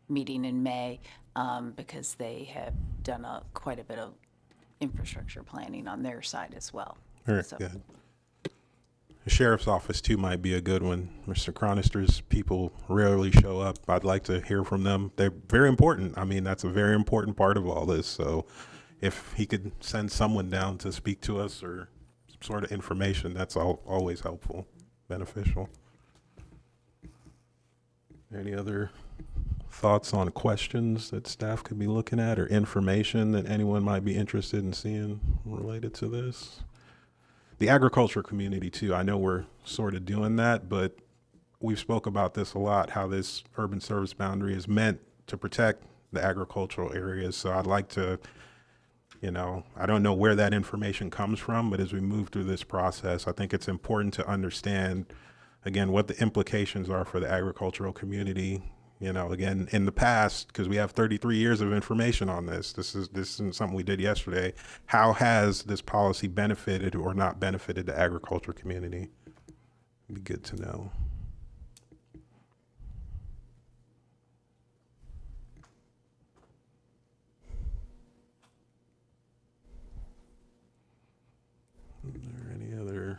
meeting in May because they have done quite a bit of infrastructure planning on their side as well. Very good. The sheriff's office too might be a good one. Mr. Chronister's people rarely show up. I'd like to hear from them. They're very important. I mean, that's a very important part of all this. So if he could send someone down to speak to us or some sort of information, that's always helpful, beneficial. Any other thoughts on questions that staff could be looking at or information that anyone might be interested in seeing related to this? The agriculture community too, I know we're sort of doing that, but we've spoke about this a lot, how this urban service boundary is meant to protect the agricultural areas. So I'd like to, I don't know where that information comes from, but as we move through this process, I think it's important to understand, again, what the implications are for the agricultural community. Again, in the past, because we have 33 years of information on this. This isn't something we did yesterday. How has this policy benefited or not benefited the agriculture community? It'd be good to know. there any other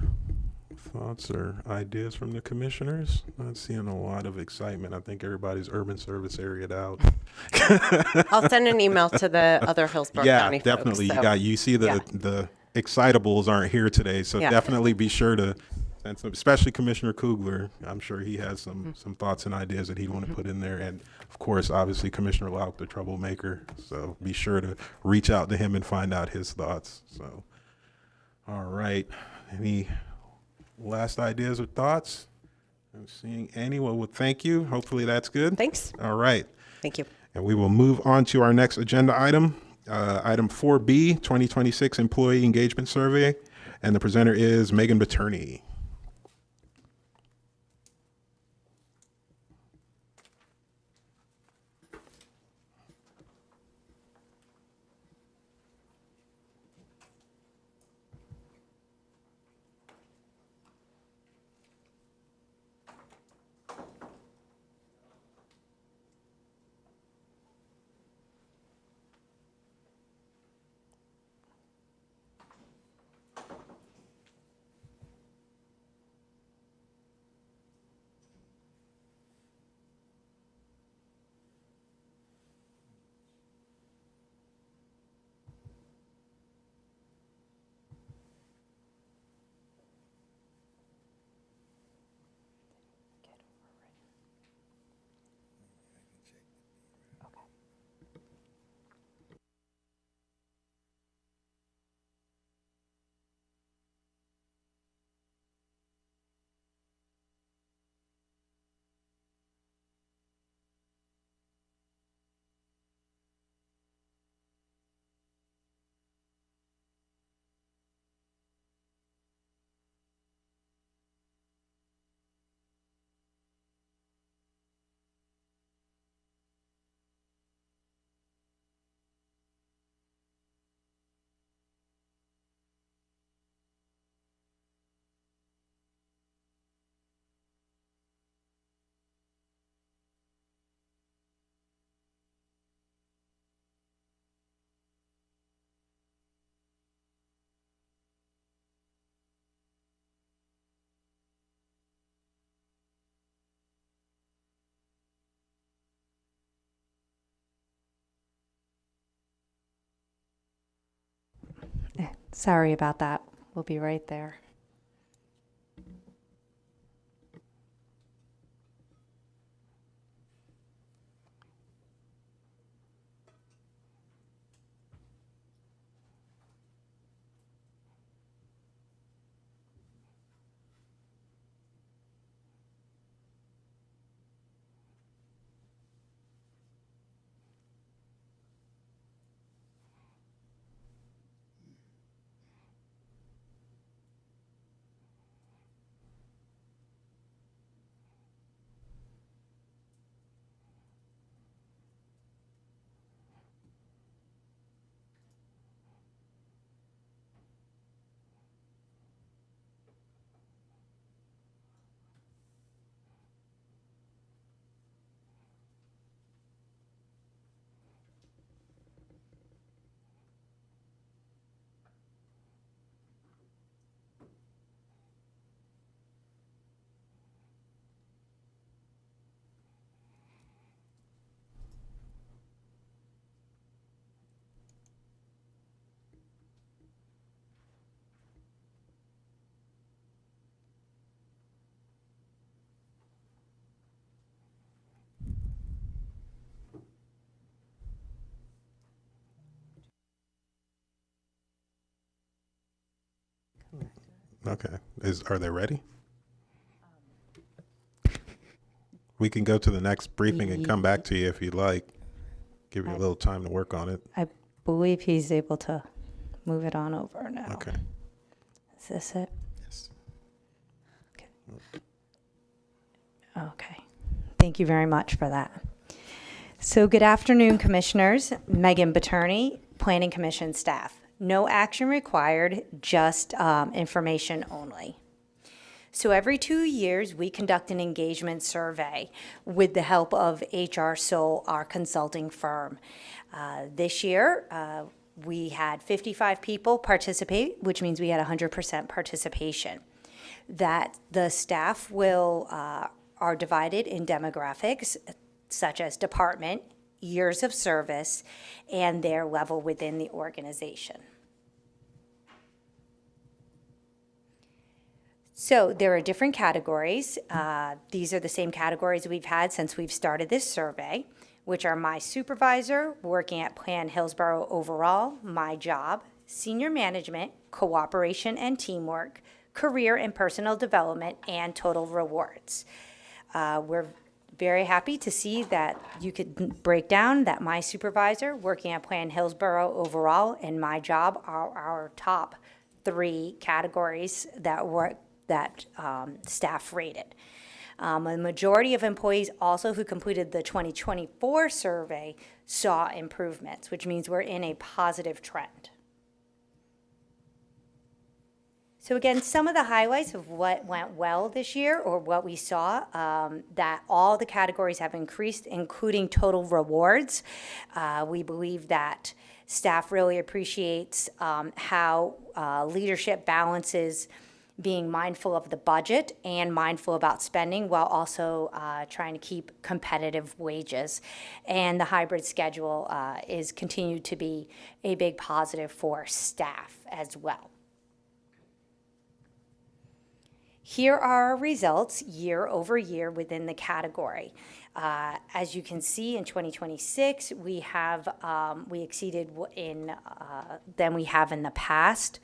thoughts or ideas from the commissioners? Not seeing a lot of excitement. I think everybody's urban service area'd out. I'll send an email to the other Hillsborough County folks. Definitely. So. You see the excitables aren't here today, so Yeah. definitely be sure to send some, especially Commissioner Kugler. I'm sure he has some thoughts and ideas that he'd want to put in there. And of course, obviously Commissioner Lauk, the troublemaker. So be sure to reach out to him and find out his thoughts. So, all right. Any last ideas or thoughts? I'm seeing any. Well, thank you. Hopefully that's good. Thanks. All right. Thank you. And we will move on to our next agenda item, item 4B, 2026 Employee Engagement Survey. And the presenter is Megan Boturney. Sorry about that. We'll be right there. Okay. Are they ready? We can go to the next briefing and come back to you if you'd like. Give you a little time to work on it. I believe he's able to move it on over now. Okay. Is this it? Yes. Okay. Thank you very much for that. So good afternoon, Commissioners. Megan Boturney, Planning Commission staff. No action required, just information only. So every 2 years, we conduct an engagement survey with the help of HR Soul, our consulting firm. This year, We had 55 people participate, which means we had 100% participation. That the staff are divided in demographics such as department, years of service, and their level within the organization. So there are different categories. These are the same categories we've had since we've started this survey, which are my supervisor, working at Plan Hillsborough overall, my job, senior management, cooperation and teamwork, career and personal development, and total rewards. We're very happy to see that you could break down that my supervisor, working at Plan Hillsborough overall, and my job are our top 3 categories that staff rated. A majority of employees also who completed the 2024 survey saw improvements, which means we're in a positive trend. So again, some of the highlights of what went well this year, or what we saw, that all the categories have increased, including total rewards. We believe that staff really appreciates how leadership balances being mindful of the budget and mindful about spending while also trying to keep competitive wages. And the hybrid schedule is continued to be a big positive for staff as well. Here are our results year over year within the category. As you can see, in 2026, we exceeded than we have in the past.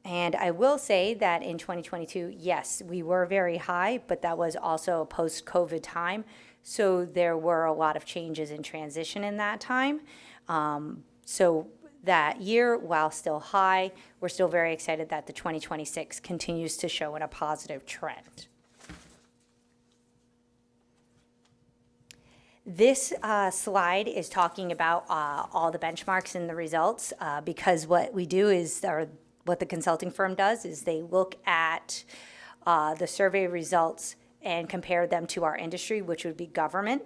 And I will say that in 2022, yes, we were very high, but that was also a post-COVID time. So there were a lot of changes in transition in that time. So that year, while still high, we're still very excited that the 2026 continues to show in a positive trend. This slide is talking about all the benchmarks and the results because what we do is, or what the consulting firm does, is they look at the survey results and compare them to our industry, which would be government.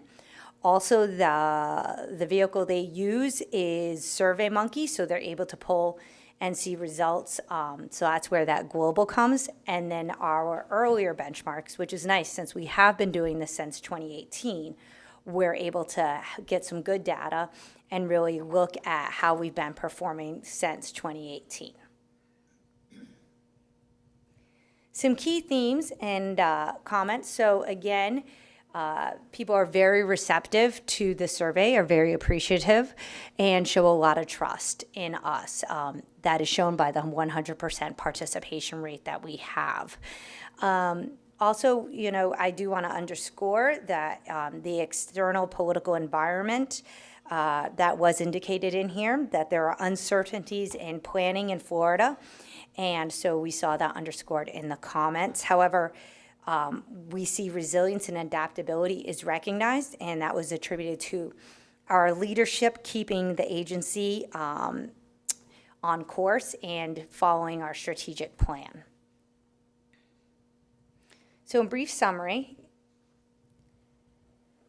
Also, the vehicle they use is SurveyMonkey, so they're able to pull and see results. So that's where that global comes. And then our earlier benchmarks, which is nice since we have been doing this since 2018, we're able to get some good data and really look at how we've been performing since 2018. Some key themes and comments. So again, people are very receptive to the survey, are very appreciative, and show a lot of trust in us. That is shown by the 100% participation rate that we have. Also, I do want to underscore that the external political environment that was indicated in here, that there are uncertainties in planning in Florida, and so we saw that underscored in the comments. However, we see resilience and adaptability is recognized, and that was attributed to our leadership keeping the agency on course and following our strategic plan. So in brief summary,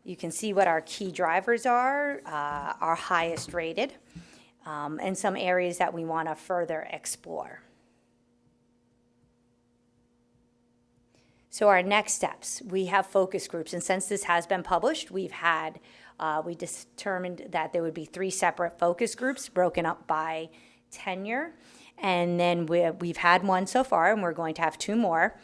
you can see what our key drivers are, our highest rated, and some areas that we want to further explore. So our next steps, we have focus groups, and since this has been published, we determined that there would be 3 separate focus groups broken up by tenure, and then we've had 1 so far, and we're going to have 2 more.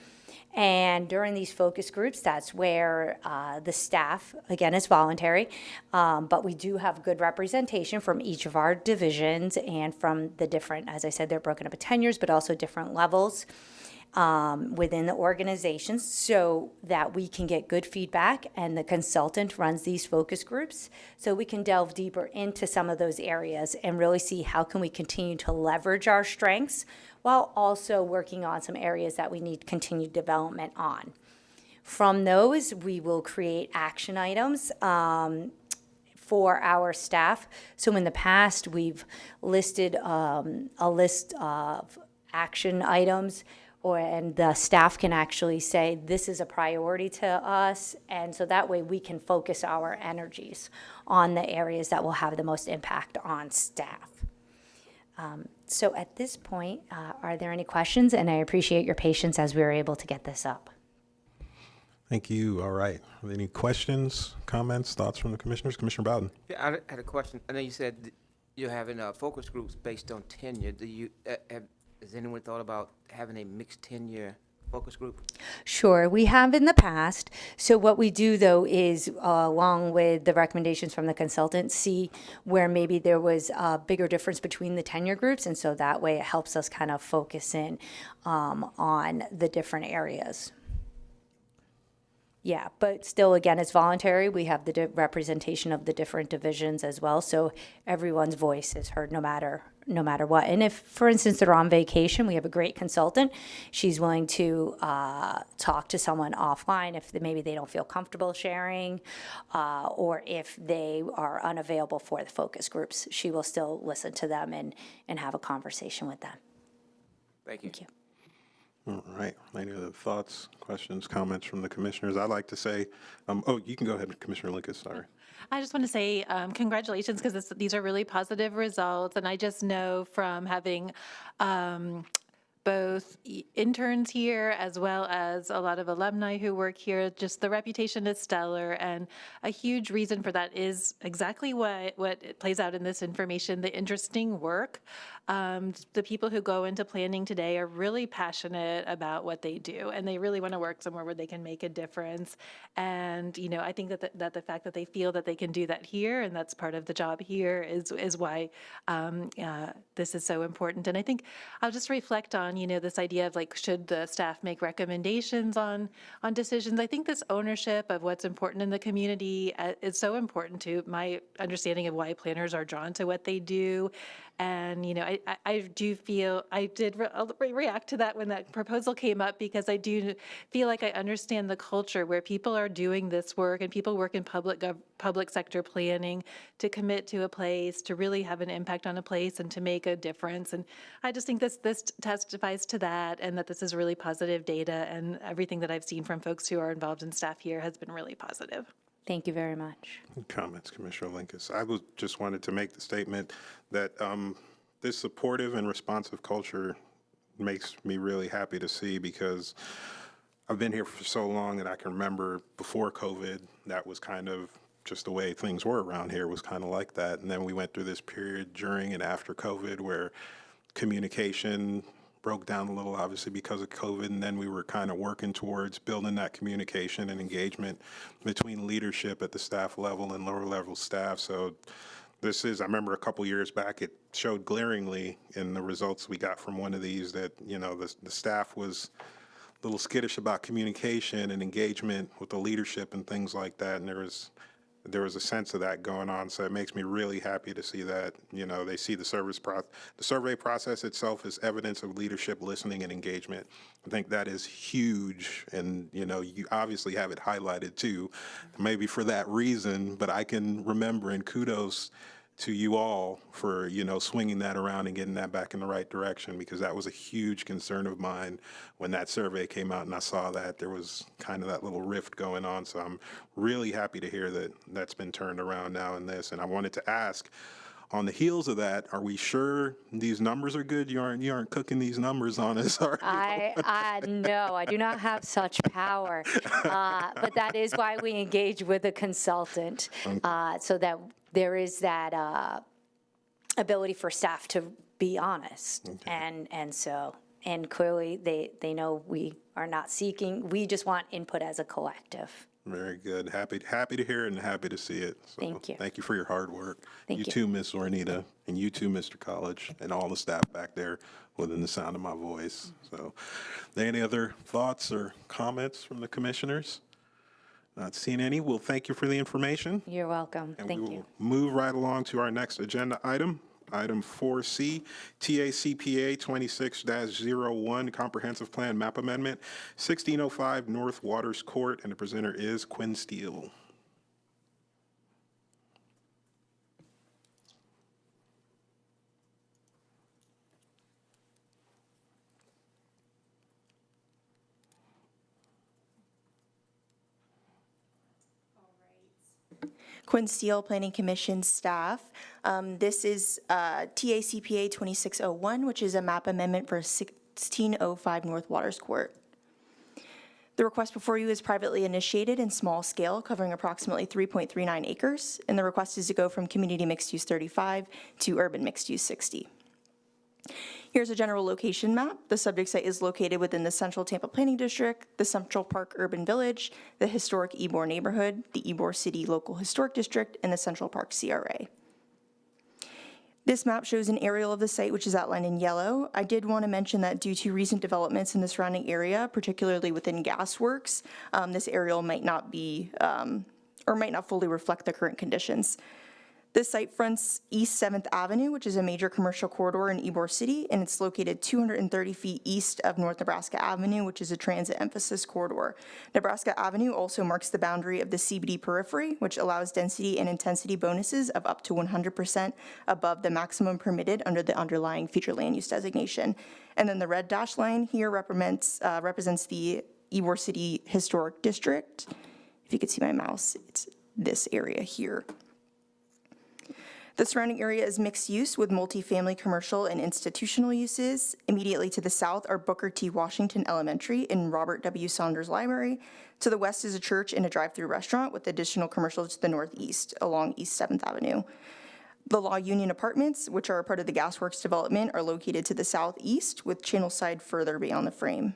And during these focus groups, that's where the staff, again, is voluntary, but we do have good representation from each of our divisions and from the different, as I said, they're broken up at tenures, but also different levels within the organizations, so that we can get good feedback, and the consultant runs these focus groups so we can delve deeper into some of those areas and really see how can we continue to leverage our strengths while also working on some areas that we need continued development on. From those, we will create action items for our staff. So in the past, we've listed a list of action items, and the staff can actually say, this is a priority to us, and so that way we can focus our energies on the areas that will have the most impact on staff. So at this point, are there any questions? And I appreciate your patience as we were able to get this up. Thank you. All right. Any questions, comments, thoughts from the commissioners? Commissioner Bowden. Yeah, I had a question. I know you said you're having focus groups based on tenure. Do you has anyone thought about having a mixed tenure focus group? Sure, we have in the past. So what we do, though, is along with the recommendations from the consultant, see where maybe there was a bigger difference between the tenure groups. And so that way it helps us kind of focus in on the different areas. Yeah, but still, again, it's voluntary. We have the representation of the different divisions as well, so everyone's voice is heard no matter what. And if, for instance, they're on vacation, we have a great consultant. She's willing to talk to someone offline if maybe they don't feel comfortable sharing, or if they are unavailable for the focus groups. She will still listen to them and have a conversation with them. Thank you. Thank you. All right. Any other thoughts, questions, comments from the commissioners? I'd like to say, you can go ahead, Commissioner Lincoln, sorry. I just want to say congratulations, because these are really positive results. And I just know from having both interns here as well as a lot of alumni who work here, just the reputation is stellar, and a huge reason for that is exactly what it plays out in this information, the interesting work. The people who go into planning today are really passionate about what they do, and they really want to work somewhere where they can make a difference. And, you know, I think that the fact that they feel that they can do that here, and that's part of the job here, is why this is so important. And I think I'll just reflect on, you know, this idea of like, should the staff make recommendations on decisions? I think this ownership of what's important in the community is so important to my understanding of why planners are drawn to what they do. And, you know, I do feel, I did react to that when that proposal came up, because I do feel like I understand the culture where people are doing this work and people work in public sector planning to commit to a place, to really have an impact on a place and to make a difference. And I just think this testifies to that, and that this is really positive data, and everything that I've seen from folks who are involved in staff here has been really positive. Thank you very much. Comments, Commissioner Linkus. I just wanted to make the statement that this supportive and responsive culture makes me really happy to see, because I've been here for so long that I can remember before COVID, that was kind of just the way things were around here, was kind of like that. And then we went through this period during and after COVID where communication broke down a little, obviously, because of COVID, and then we were kind of working towards building that communication and engagement between leadership at the staff level and lower level staff. So this is, I remember a couple years back, it showed glaringly in the results we got from one of these that, you know, the staff was a little skittish about communication and engagement with the leadership and things like that, and there was a sense of that going on. So it makes me really happy to see that, you know, they see the survey process itself as evidence of leadership, listening, and engagement. I think that is huge. And, you know, you obviously have it highlighted too, maybe for that reason, but I can remember, and kudos to you all for, you know, swinging that around and getting that back in the right direction, because that was a huge concern of mine when that survey came out and I saw that there was kind of that little rift going on. So I'm really happy to hear that that's been turned around now in this. And I wanted to ask, on the heels of that, are we sure these numbers are good? You aren't cooking these numbers on us, are you? No, I do not have such power. But that is why we engage with a consultant, so that there is that ability for staff to be honest. Okay. And clearly they know we are not seeking, we just want input as a collective. Very good. Happy to hear it and happy to see it. So thank you. Thank you for your hard work. Thank you. You too, Ms. Ornita, and you too, Mr. College, and all the staff back there within the sound of my voice. So, any other thoughts or comments from the commissioners? Not seeing any. We'll thank you for the information. You're welcome. And thank we will you. move right along to our next agenda item. Item 4C, TACPA 26-01, Comprehensive Plan Map Amendment, 1605 North Waters Court, and the presenter is Quinn Steele. Quinn Steele, Planning Commission staff. This is TACPA 2601, which is a map amendment for 1605 North Waters Court. The request before you is privately initiated in small scale, covering approximately 3.39 acres, and the request is to go from community mixed use 35 to urban mixed use 60. Here's a general location map. The subject site is located within the Central Tampa Planning District, the Central Park Urban Village, the historic Ybor neighborhood, the Ybor City Local Historic District, and the Central Park CRA. This map shows an aerial of the site, which is outlined in yellow. I did want to mention that due to recent developments in the surrounding area, particularly within gasworks, this aerial might not be, or might not fully reflect the current conditions. This site fronts East 7th Avenue, which is a major commercial corridor in Ybor City, and it's located 230 feet east of North Nebraska Avenue, which is a transit emphasis corridor. Nebraska Avenue also marks the boundary of the CBD periphery, which allows density and intensity bonuses of up to 100% above the maximum permitted under the underlying future land use designation. And then the red dashed line here represents the Ybor City Historic District. If you could see my mouse, it's this area here. The surrounding area is mixed use with multifamily, commercial, and institutional uses. Immediately to the south are Booker T. Washington Elementary and Robert W. Saunders Library. To the west is a church and a drive-through restaurant with additional commercials to the northeast along East 7th Avenue. The Law Union Apartments, which are a part of the Gasworks development, are located to the southeast with Channelside further beyond the frame.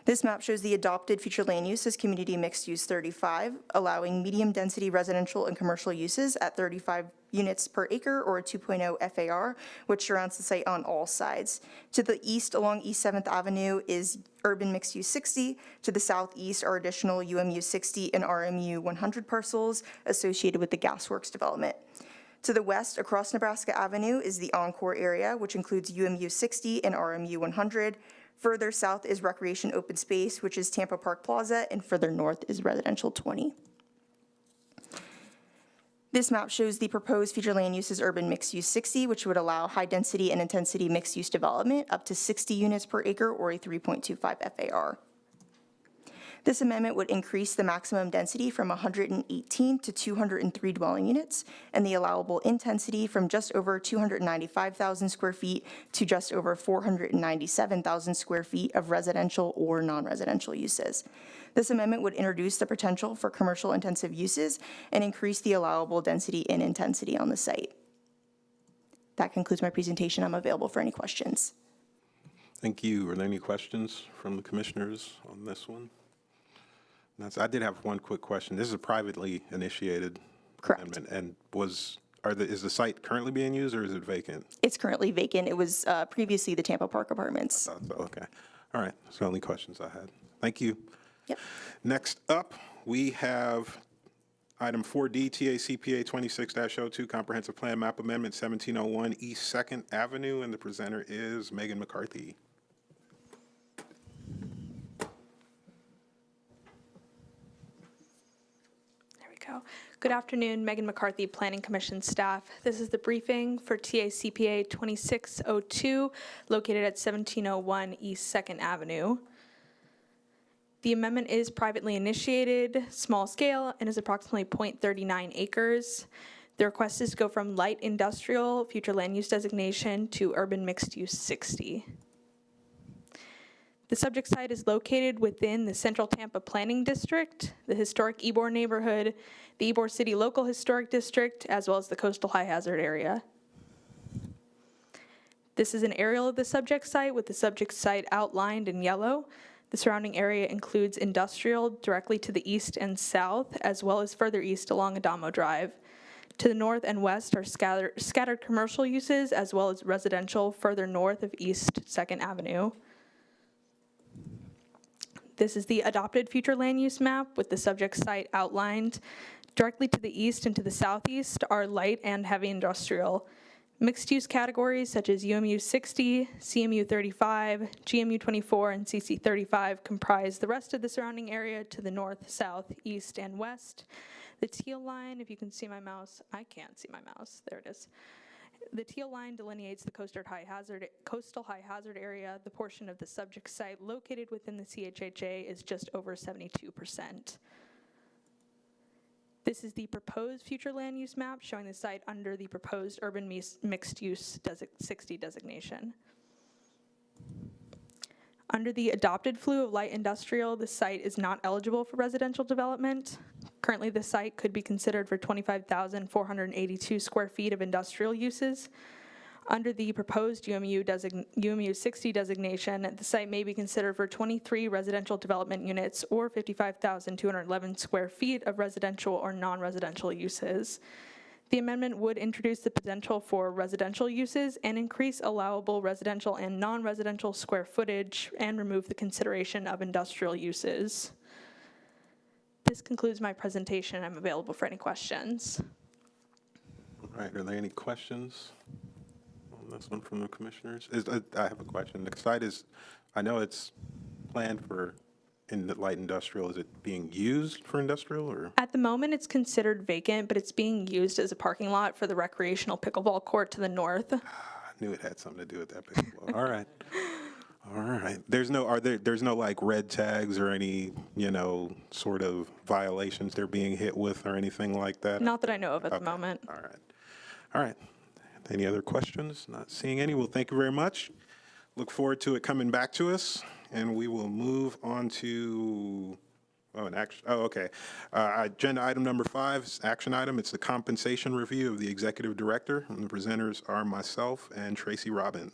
This map shows the adopted future land use as community mixed use 35, allowing medium density residential and commercial uses at 35 units per acre or a 2.0 FAR, which surrounds the site on all sides. To the east along East 7th Avenue is urban mixed use 60. To the southeast are additional UMU 60 and RMU 100 parcels associated with the Gasworks development. To the west, across Nebraska Avenue, is the Encore area, which includes UMU 60 and RMU 100. Further south is Recreation Open Space, which is Tampa Park Plaza, and further north is Residential 20. This map shows the proposed future land use as urban mixed use 60, which would allow high density and intensity mixed use development up to 60 units per acre or a 3.25 FAR. This amendment would increase the maximum density from 118 to 203 dwelling units and the allowable intensity from just over 295,000 square feet to just over 497,000 square feet of residential or non-residential uses. This amendment would introduce the potential for commercial intensive uses and increase the allowable density and intensity on the site. That concludes my presentation. I'm available for any questions. Thank you. Are there any questions from the commissioners on this one? I did have one quick question. This is a privately initiated amendment, and is the site currently being used or is it vacant? It's currently vacant. It was previously the Tampa Park Apartments. Okay. All right. That's the only questions I had. Thank you. Yep. Next up, we have item 4D, TACPA 26-02, Comprehensive Plan Map Amendment 1701 East 2nd Avenue, and the presenter is Megan McCarthy. Good afternoon, Megan McCarthy, Planning Commission staff. This is the briefing for TACPA 2602, located at 1701 East 2nd Avenue. The amendment is privately initiated, small scale, and is approximately 0.39 acres. The request is to go from light industrial future land use designation to urban mixed use 60. The subject site is located within the Central Tampa Planning District, the historic Ybor neighborhood, the Ybor City Local Historic District, as well as the coastal high hazard area. This is an aerial of the subject site with the subject site outlined in yellow. The surrounding area includes industrial directly to the east and south, as well as further east along Adamo Drive. To the north and west are scattered commercial uses, as well as residential further north of East 2nd Avenue. This is the adopted future land use map with the subject site outlined. Directly to the east and to the southeast are light and heavy industrial. Mixed use categories such as UMU 60, CMU 35, GMU 24, and CC 35 comprise the rest of the surrounding area to the north, south, east, and west. The teal line, if you can see my mouse, I can't see my mouse, there it is. The teal line delineates the coastal high hazard area. The portion of the subject site located within the CHHA is just over 72%. This is the proposed future land use map showing the site under the proposed urban mixed use 60 designation. Under the adopted flue of light industrial, the site is not eligible for residential development. Currently, the site could be considered for 25,482 square feet of industrial uses. Under the proposed UMU 60 designation, the site may be considered for 23 residential development units or 55,211 square feet of residential or non-residential uses. The amendment would introduce the potential for residential uses and increase allowable residential and non-residential square footage and remove the consideration of industrial uses. This concludes my presentation. I'm available for any questions. All right, are there any questions on this one from the commissioners? I have a question. The site is, I know it's planned for in the light industrial. Is it being used for industrial or? At the moment, it's considered vacant, but it's being used as a parking lot for the recreational pickleball court to the north. I knew it had something to do with that pickleball. All right. All right. There's no like red tags or any, sort of violations they're being hit with or anything like that? Not that I know of at the moment. All right. All right. Any other questions? Not seeing any. Well, thank you very much. Look forward to it coming back to us, and we will move on to, agenda item number 5, is action item. It's the compensation review of the executive director, and the presenters are myself and Tracy Robin.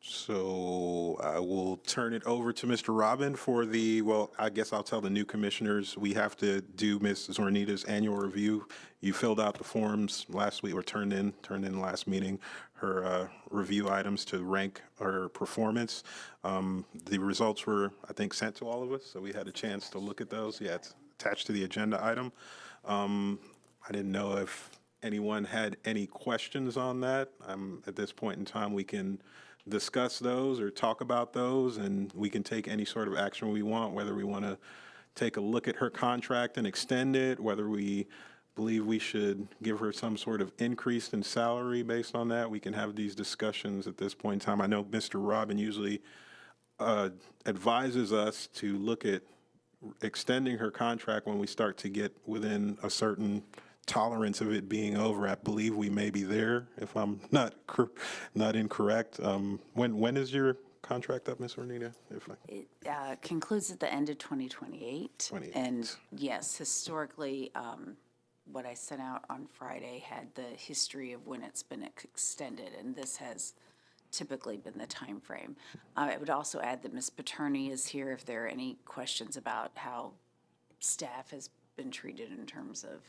So I will turn it over to Mr. Robin for I guess I'll tell the new commissioners, we have to do Ms. Zornita's annual review. You filled out the forms last week, or turned in last meeting, her review items to rank her performance. The results were, I think, sent to all of us, so we had a chance to look at those. Yeah, it's attached to the agenda item. I didn't know if anyone had any questions on that. At this point in time, we can discuss those or talk about those, and we can take any sort of action we want, whether we want to take a look at her contract and extend it, whether we believe we should give her some sort of increase in salary based on that. We can have these discussions at this point in time. I know Mr. Robin usually advises us to look at extending her contract when we start to get within a certain tolerance of it being over. I believe we may be there, if I'm not incorrect. When is your contract up, Ms. Ornita? It concludes at the end of 2028. And yes, historically, what I sent out on Friday had the history of when it's been extended, and this has typically been the time frame. I would also add that Ms. Paterni is here if there are any questions about how staff has been treated in terms of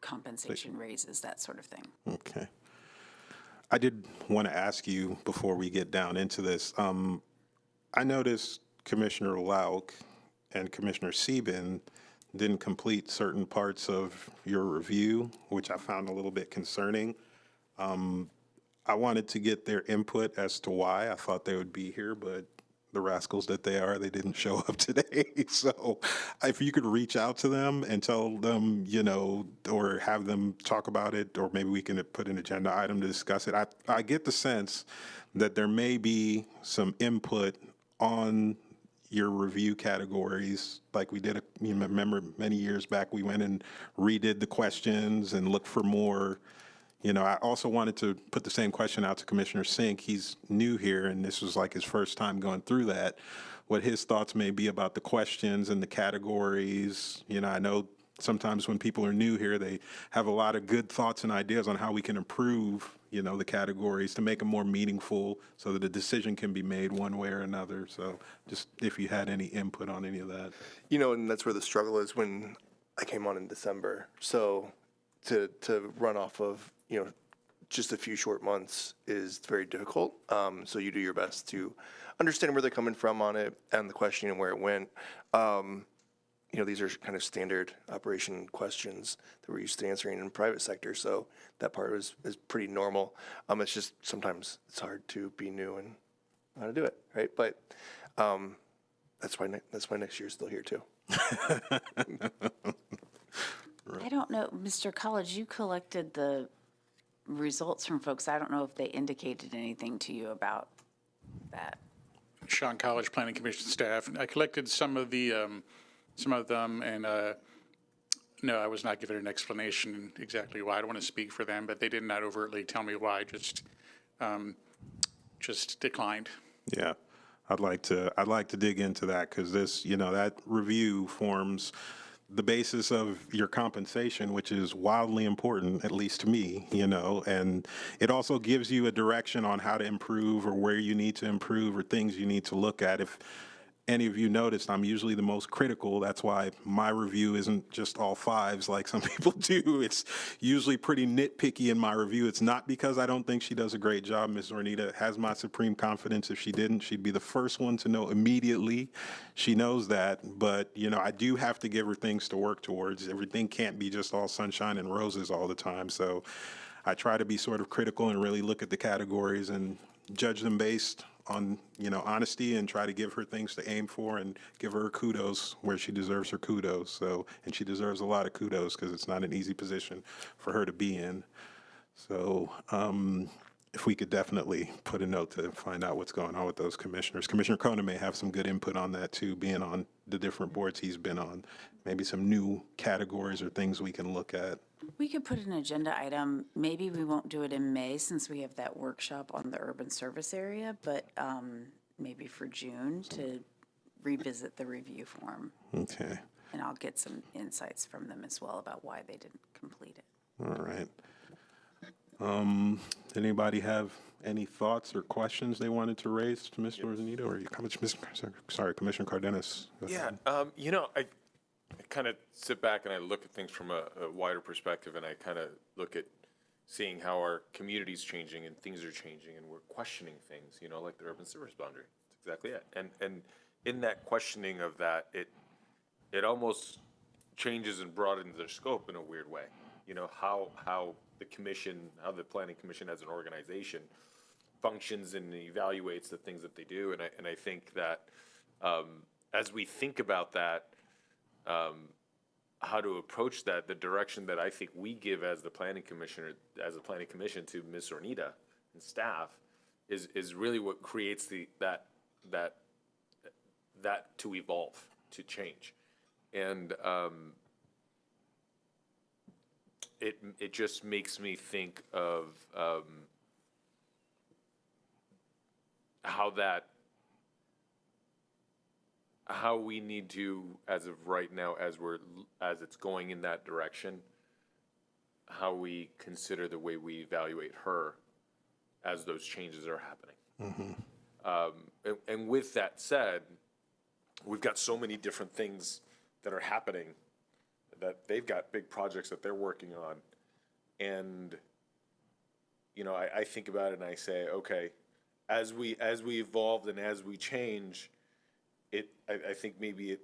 compensation raises, that sort of thing. Okay. I did want to ask you before we get down into this. I noticed Commissioner Lauk and Commissioner Sieben didn't complete certain parts of your review, which I found a little bit concerning. I wanted to get their input as to why. I thought they would be here, but the rascals that they are, they didn't show up today. So if you could reach out to them and tell them, or have them talk about it, or maybe we can put an agenda item to discuss it. I get the sense that there may be some input on your review categories, like we did, remember many years back, we went and redid the questions and looked for more. I also wanted to put the same question out to Commissioner Sink. He's new here, and this was like his first time going through that. What his thoughts may be about the questions and the categories. I know sometimes when people are new here, they have a lot of good thoughts and ideas on how we can improve, the categories to make them more meaningful so that a decision can be made one way or another. So just if you had any input on any of that. And that's where the struggle is when I came on in December. So to run off of, just a few short months is very difficult. So you do your best to understand where they're coming from on it and the question and where it went. These are kind of standard operation questions that we're used to answering in private sector. So that part is pretty normal. It's just sometimes it's hard to be new and know how to do it, right? But that's why next year's still here too. I don't know, Mr. College, you collected the results from folks. I don't know if they indicated anything to you about that. Sean College Planning Commission staff. I collected some of them, and no, I was not given an explanation exactly why. I don't want to speak for them, but they did not overtly tell me why. Just declined. Yeah, I'd like to dig into that, because this, that review forms the basis of your compensation, which is wildly important, at least to me, and it also gives you a direction on how to improve or where you need to improve or things you need to look at. If any of you noticed, I'm usually the most critical. That's why my review isn't just all fives like some people do. It's usually pretty nitpicky in my review. It's not because I don't think she does a great job. Ms. Zornita has my supreme confidence. If she didn't, she'd be the first one to know immediately. She knows that, but I do have to give her things to work towards. Everything can't be just all sunshine and roses all the time. So I try to be sort of critical and really look at the categories and judge them based on, honesty, and try to give her things to aim for and give her kudos where she deserves her kudos. So, and she deserves a lot of kudos, because it's not an easy position for her to be in. So, if we could definitely put a note to find out what's going on with those commissioners. Commissioner Kona may have some good input on that too, being on the different boards he's been on. Maybe some new categories or things we can look at. We could put an agenda item. Maybe we won't do it in May since we have that workshop on the urban service area, but maybe for June to revisit the review form. Okay. And I'll get some insights from them as well about why they didn't complete it. All right. Anybody have any thoughts or questions they wanted to raise to Ms. Zornita, or Commissioner Cardenas? Yeah, I kind of sit back and I look at things from a wider perspective, and I kind of look at seeing how our community's changing and things are changing, and we're questioning things, like the urban service boundary. That's exactly it. And in that questioning of that, it almost changes and broadens their scope in a weird way. How the commission, how the planning commission as an organization functions and evaluates the things that they do. And I think that as we think about that, how to approach that, the direction that I think we give as the planning commissioner, as a planning commission to Ms. Zornita and staff is really what creates that to evolve, to change. And it just makes me think of how we need to, as of right now, as it's going in that direction, how we consider the way we evaluate her as those changes are happening. Mm-hmm. And with that said, we've got so many different things that are happening, that they've got big projects that they're working on. And, I think about it and I say, okay, as we evolve and as we change, I think maybe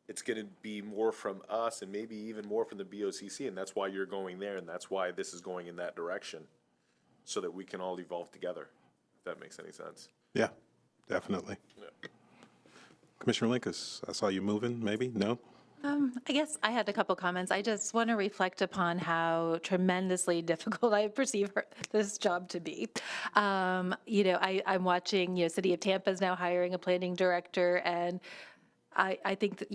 it's going to be more from us and maybe even more from the BOCC, and that's why you're going there, and that's why this is going in that direction, so that we can all evolve together, if that makes any sense. Yeah, definitely. Yeah. Commissioner Linkus, I saw you moving, maybe? No? I guess I had a couple comments. I just want to reflect upon how tremendously difficult I perceive this job to be. I'm watching, City of Tampa is now hiring a planning director, and I think that,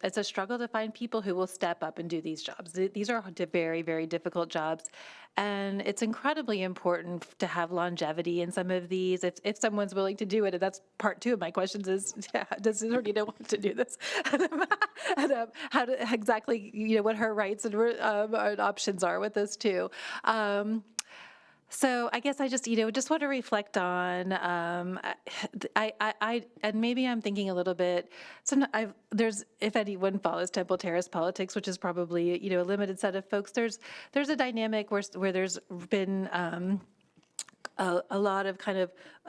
it's a struggle to find people who will step up and do these jobs. These are very, very difficult jobs. And it's incredibly important to have longevity in some of these, if someone's willing to do it. And that's part two of my questions is, does Zornita want to do this? And how to exactly, what her rights and options are with this too. So I guess I just, just want to reflect on, and maybe I'm thinking a little bit, if anyone follows Temple Terrace politics, which is probably, a limited set of folks, there's a dynamic where there's been, a lot of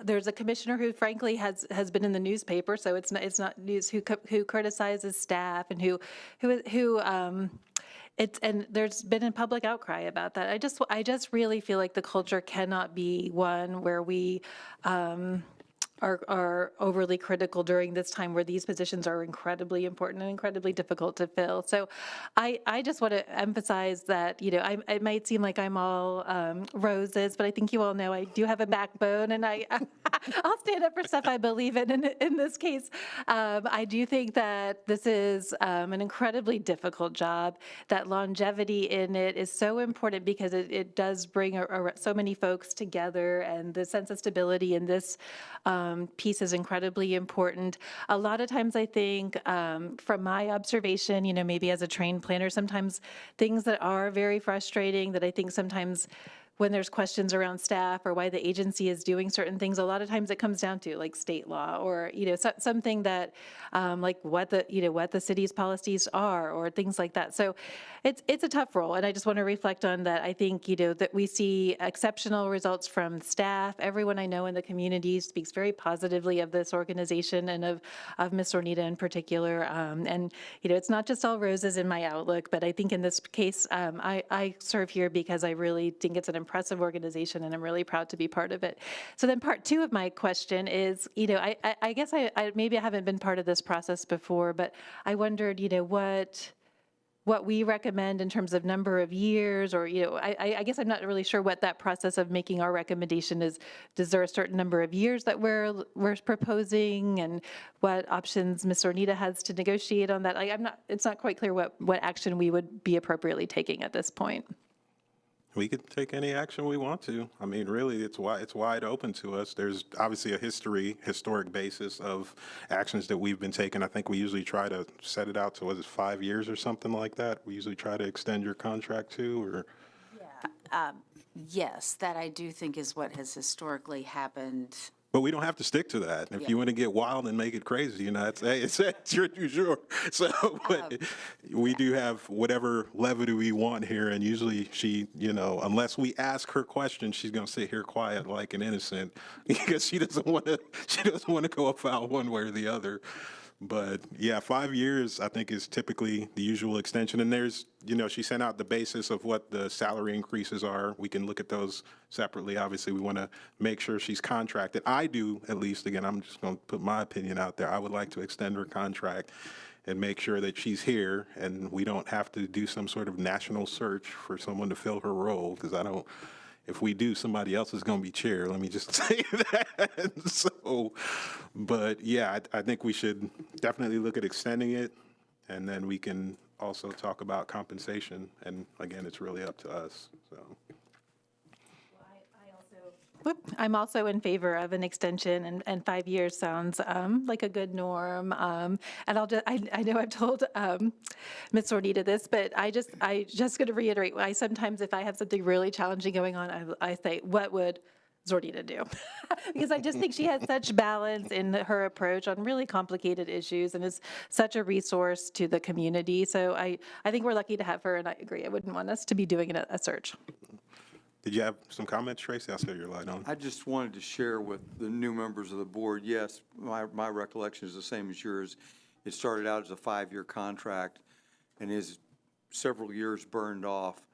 there's a commissioner who frankly has been in the newspaper, so it's not news, who criticizes staff and who and there's been a public outcry about that. I just really feel like the culture cannot be one where we are overly critical during this time where these positions are incredibly important and incredibly difficult to fill. So I just want to emphasize that, it might seem like I'm all roses, but I think you all know I do have a backbone, and I'll stand up for stuff I believe in this case. I do think that this is an incredibly difficult job, that longevity in it is so important because it does bring so many folks together, and the sense of stability in this piece is incredibly important. A lot of times I think from my observation, maybe as a trained planner, sometimes things that are very frustrating that I think sometimes when there's questions around staff or why the agency is doing certain things, a lot of times it comes down to like state law or, something that like what the city's policies are or things like that. So it's a tough role. And I just want to reflect on that. I think, that we see exceptional results from staff. Everyone I know in the community speaks very positively of this organization and of Ms. Zornita in particular. And, it's not just all roses in my outlook, but I think in this case, I serve here because I really think it's an impressive organization, and I'm really proud to be part of it. So then part two of my question is, I guess maybe I haven't been part of this process before, but I wondered, what we recommend in terms of number of years, or, I guess I'm not really sure what that process of making our recommendation is. Is there a certain number of years that we're proposing, and what options Ms. Zornita has to negotiate on that? It's not quite clear what action we would be appropriately taking at this point. We could take any action we want to. I mean, really, it's wide open to us. There's obviously a historic basis of actions that we've been taking. I think we usually try to set it out to, was it 5 years or something like that? We usually try to extend your contract to, or? Yeah. Yes, that I do think is what has historically happened. But we don't have to stick to that. If you want to get wild and make it crazy, it's your sure. So but we do have whatever levity we want here, and usually she, unless we ask her questions, she's going to sit here quiet like an innocent because she doesn't want to go afoul one way or the other. But yeah, 5 years I think is typically the usual extension. And there's, she sent out the basis of what the salary increases are. We can look at those separately. Obviously, we want to make sure she's contracted. I do, at least, again, I'm just going to put my opinion out there. I would like to extend her contract and make sure that she's here and we don't have to do some sort of national search for someone to fill her role, because if we do, somebody else is going to be chair. Let me just say that. So, but yeah, I think we should definitely look at extending it, and then we can also talk about compensation. And again, it's really up to us. So. I'm also in favor of an extension, and 5 years sounds like a good norm. And I know I've told Ms. Zornita this, but I just going to reiterate. Sometimes if I have something really challenging going on, I say, what would Zornita do? Because I just think she has such balance in her approach on really complicated issues, and is such a resource to the community. So I think we're lucky to have her, and I agree. I wouldn't want us to be doing a search. Did you have some comments, Tracy? I'll set your light on. I just wanted to share with the new members of the board, yes, my recollection is the same as yours. It started out as a 5-year contract and is several years burned off.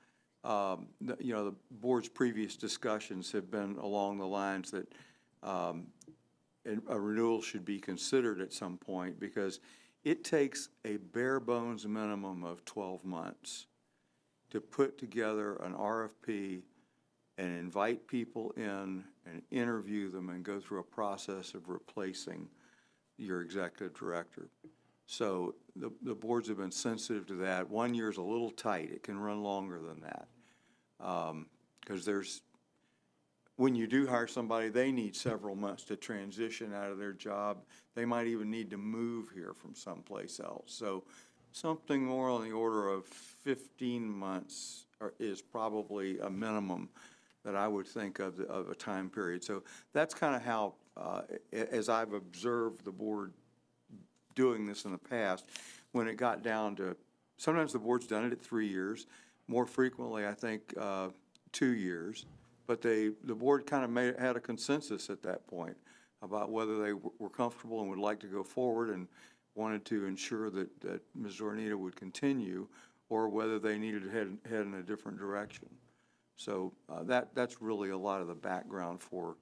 The board's previous discussions have been along the lines that a renewal should be considered at some point, because it takes a bare bones minimum of 12 months to put together an RFP and invite people in and interview them and go through a process of replacing your executive director. So the boards have been sensitive to that. 1 year is a little tight. It can run longer than that. Because when you do hire somebody, they need several months to transition out of their job. They might even need to move here from someplace else. So something more on the order of 15 months is probably a minimum that I would think of a time period. So that's kind of how, as I've observed the board doing this in the past, when it got down to, sometimes the board's done it at 3 years, more frequently I think 2 years, but the board kind of had a consensus at that point about whether they were comfortable and would like to go forward and wanted to ensure that Ms. Zornita would continue, or whether they needed to head in a different direction. So that's really a lot of the background for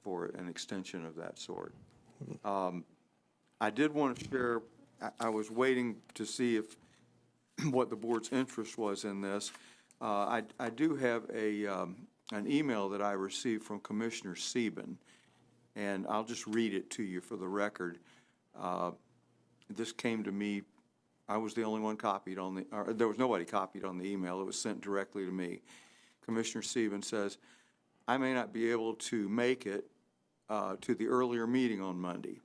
for an extension of that sort. I did want to share, I was waiting to see if, what the board's interest was in this. I do have an email that I received from Commissioner Sieben, and I'll just read it to you for the record. This came to me, I was the only one copied on the, or there was nobody copied on the email. It was sent directly to me. Commissioner Sieben says, I may not be able to make it to the earlier meeting on Monday.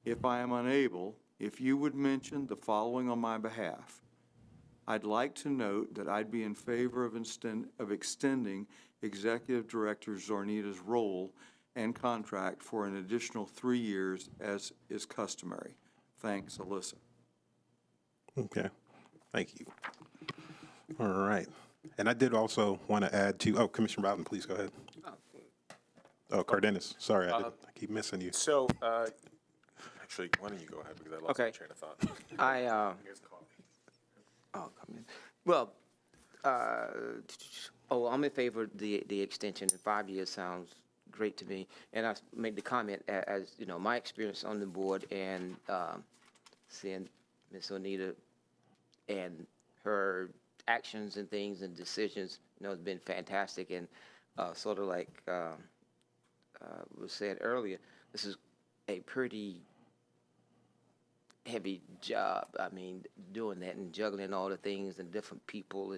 If I am unable, if you would mention the following on my behalf. I'd like to note that I'd be in favor of extending Executive Director Zornita's role and contract for an additional 3 years as is customary. Thanks, Alyssa. Okay, thank you. All right. And I did also want to add to, Commissioner Bowden, please go ahead. Oh, Cardenas, sorry, I keep missing you. So, actually, why don't you go ahead, because I lost my train of thought. Well, I'm in favor of the extension. 5 years sounds great to me. And I made the comment as, you know, my experience on the board and seeing Ms. Zornita and her actions and things and decisions, you know, has been fantastic. And sort of like was said earlier, this is a pretty heavy job. I mean, doing that and juggling all the things and different people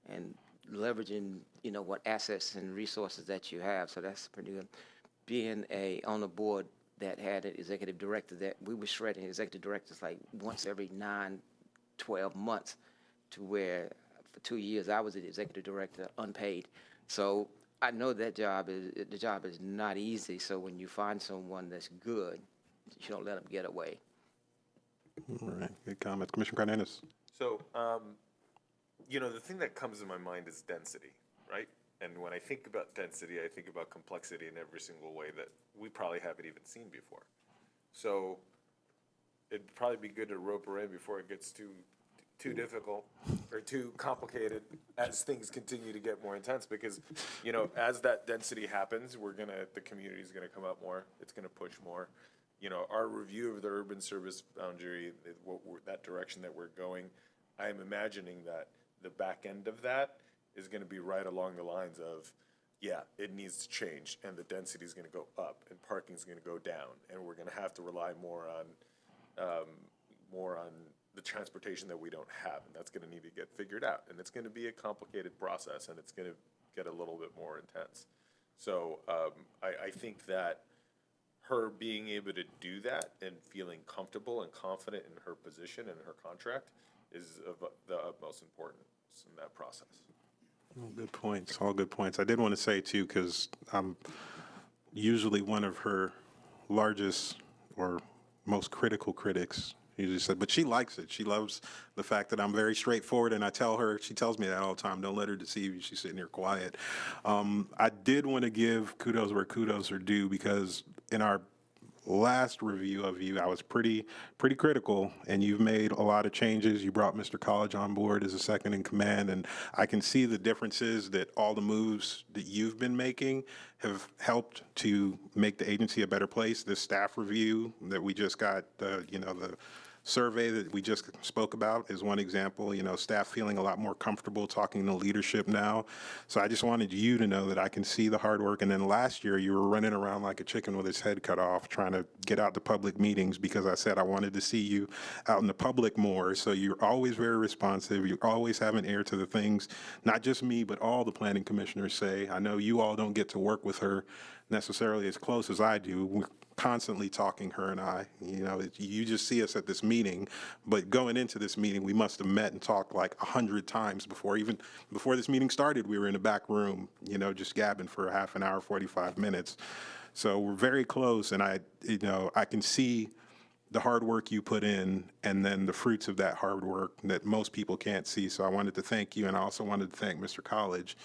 and leveraging, you know, what assets and resources that you have. So that's pretty good. Being on a board that had an executive director that we were shredding executive directors like once every 9-12 months, to where for 2 years I was the executive director unpaid. So I know that the job is not easy. So when you find someone that's good, you don't let them get away. All right, good comments. Commissioner Cardenas. So, you know, the thing that comes to my mind is density, right? And when I think about density, I think about complexity in every single way that we probably haven't even seen before. So it'd probably be good to rope her in before it gets too difficult or too complicated as things continue to get more intense, because, you know, as that density happens, the community's gonna come up more, it's gonna push more. You know, our review of the urban service boundary, that direction that we're going, I am imagining that the back end of that is going to be right along the lines of, yeah, it needs to change, and the density is going to go up, and parking is going to go down, and we're going to have to rely more on the transportation that we don't have, and that's going to need to get figured out, and it's going to be a complicated process, and it's going to get a little bit more intense. So I think that her being able to do that and feeling comfortable and confident in her position and her contract is of the utmost importance in that process. Well, good points, all good points. I did want to say too, because I'm usually one of her largest or most critical critics. Usually said, but she likes it. She loves the fact that I'm very straightforward, and I tell her, she tells me that all the time, don't let her deceive you. She's sitting here quiet. I did want to give kudos where kudos are due, because in our last review of you, I was pretty critical, and you've made a lot of changes. You brought Mr. College on board as a second in command, and I can see the differences that all the moves that you've been making have helped to make the agency a better place. This staff review that we just got, the survey that we just spoke about is one example. You know, staff feeling a lot more comfortable talking to leadership now. So I just wanted you to know that I can see the hard work. And then last year you were running around like a chicken with its head cut off, trying to get out to public meetings, because I said I wanted to see you out in the public more. So you're always very responsive. You always have an ear to the things, not just me, but all the planning commissioners say. I know you all don't get to work with her necessarily as close as I do. We're constantly talking, her and I. You know, you just see us at this meeting, but going into this meeting, we must have met and talked like 100 times before this meeting started. We were in the back room, you know, just gabbing for a half an hour, 45 minutes. So we're very close, and I can see the hard work you put in, and then the fruits of that hard work that most people can't see. So I wanted to thank you, and I also wanted to thank Mr. College,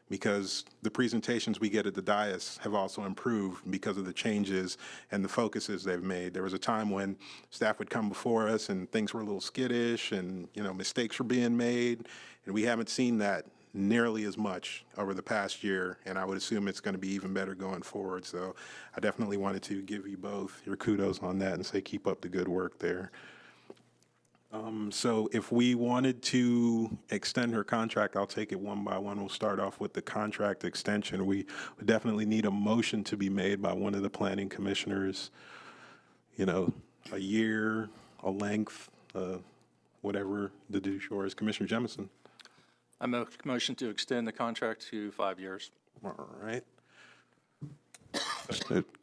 because the presentations we get at the dais have also improved because of the changes and the focuses they've made. There was a time when staff would come before us and things were a little skittish, and, you know, mistakes were being made, and we haven't seen that nearly as much over the past year, and I would assume it's going to be even better going forward. So I definitely wanted to give you both your kudos on that and say keep up the good work there. So if we wanted to extend her contract, I'll take it one by one. We'll start off with the contract extension. We would definitely need a motion to be made by one of the planning commissioners, you know, a year, a length, whatever the du jour is. Commissioner Jemison. I motion to extend the contract to 5 years. All right.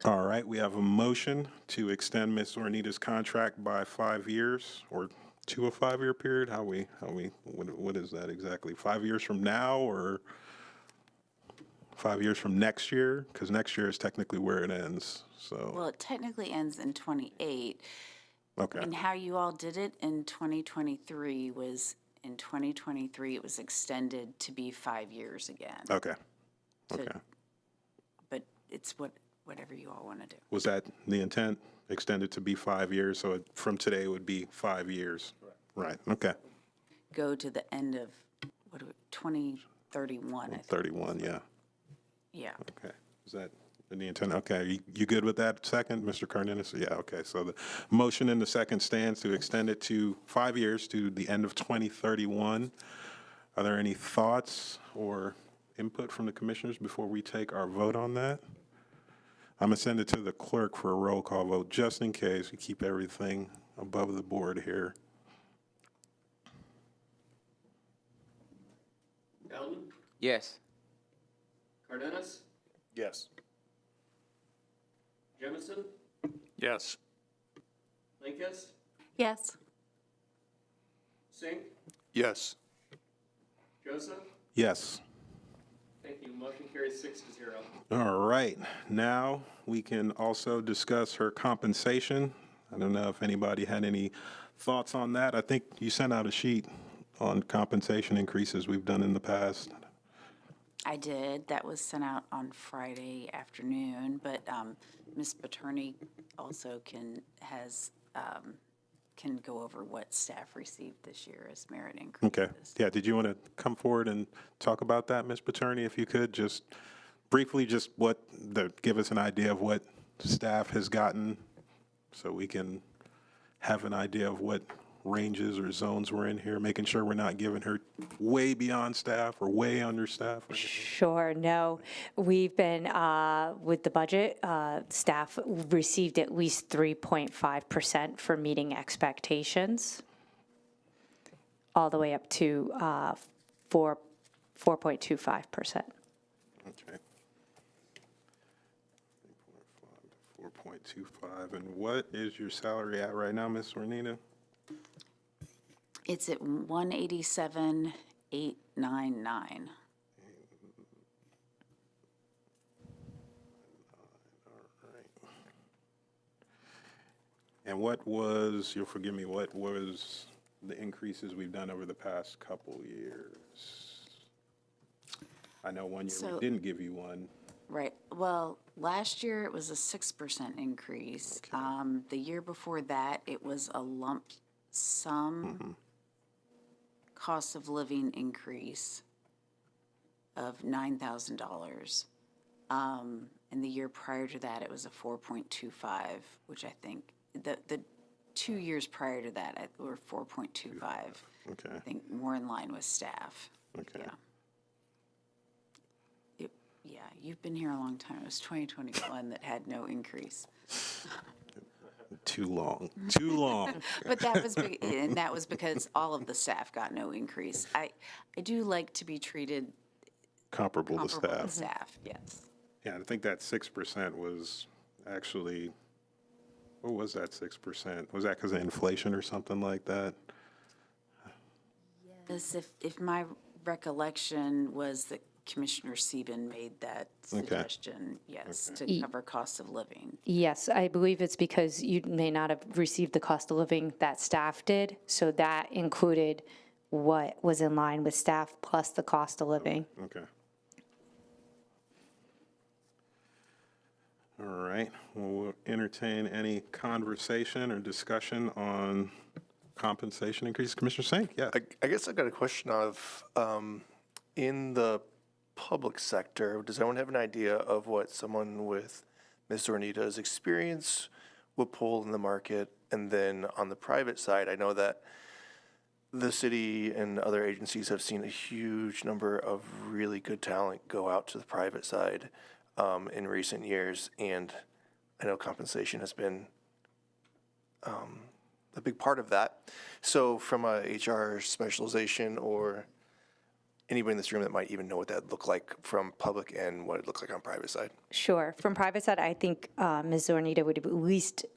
All right, we have a motion to extend Ms. Zornita's contract by 5 years, or to a 5-year period? What is that exactly? 5 years from now, or 5 years from next year? Because next year is technically where it ends, so. Well, it technically ends in '28. Okay. And how you all did it in 2023 was, in 2023, it was extended to be 5 years again. Okay. So- Okay. But it's whatever you all want to do. Was that the intent? Extended to be 5 years, so from today it would be 5 years? Right, okay. Go to the end of, 2031, I think. 31, yeah. Yeah. Okay. Is that the intent? Okay, you good with that second, Mr. Cardenas? Yeah, okay. So the motion in the second stands to extend it to 5 years to the end of 2031. Are there any thoughts or input from the commissioners before we take our vote on that? I'm going to send it to the clerk for a roll call vote, just in case we keep everything above the board here. Eldon? Yes. Cardenas? Yes. Jemison? Yes. Linkous? Yes. Singh? Yes. Joseph? Yes. Thank you. Motion carries 6-0. All right, now we can also discuss her compensation. I don't know if anybody had any thoughts on that. I think you sent out a sheet on compensation increases we've done in the past. I did. That was sent out on Friday afternoon, but Ms. Paterni also can go over what staff received this year as merit increases. Okay, yeah, did you want to come forward and talk about that, Ms. Paterni, if you could? Just briefly, just give us an idea of what staff has gotten so we can have an idea of what ranges or zones we're in here, making sure we're not giving her way beyond staff or way under staff. Sure, no. We've been, with the budget, staff received at least 3.5% for meeting expectations, all the way up to 4.25%. Okay. 4.25. And what is your salary at right now, Ms. Zornita? It's at 187,899. And what was, you'll forgive me, what was the increases we've done over the past couple years? I know one year we didn't give you one. Right. Well, last year it was a 6% increase. The year before that, it was a lump sum cost of living increase of $9,000. And the year prior to that, it was a 4.25, which I think the 2 years prior to that were 4.25. Okay. I think more in line with staff. Okay. Yeah. Yeah, you've been here a long time. It was 2021 that had no increase. Too long. Too long. But that was because all of the staff got no increase. I do like to be treated Comparable to staff. staff, yes. Yeah, I think that 6% was actually, what was that 6%? Was that because of inflation or something like that? Yes, if my recollection was that Commissioner Sieben made that suggestion, yes, to cover cost of living. Yes, I believe it's because you may not have received the cost of living that staff did, so that included what was in line with staff plus the cost of living. Okay. All right, well, we'll entertain any conversation or discussion on compensation increase. Commissioner Sink, yeah. I guess I got a question of, In the public sector, does anyone have an idea of what someone with Ms. Zornita's experience would pull in the market? And then on the private side, I know that the city and other agencies have seen a huge number of really good talent go out to the private side in recent years, and I know compensation has been a big part of that. So from a HR specialization or anybody in this room that might even know what that looked like from public and what it looks like on private side? Sure. From private side, I think Ms. Zornita would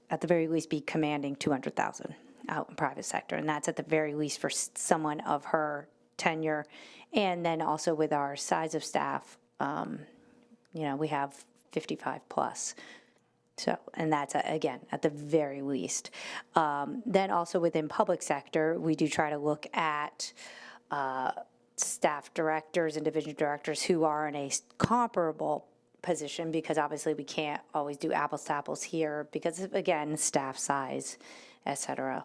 at the very least, be commanding $200,000 out in private sector, and that's at the very least for someone of her tenure. And then also with our size of staff, we have 55 plus. So, and that's, again, at the very least. Then also within public sector, we do try to look at staff directors and division directors who are in a comparable position, because obviously we can't always do apples to apples here because of, again, staff size, et cetera.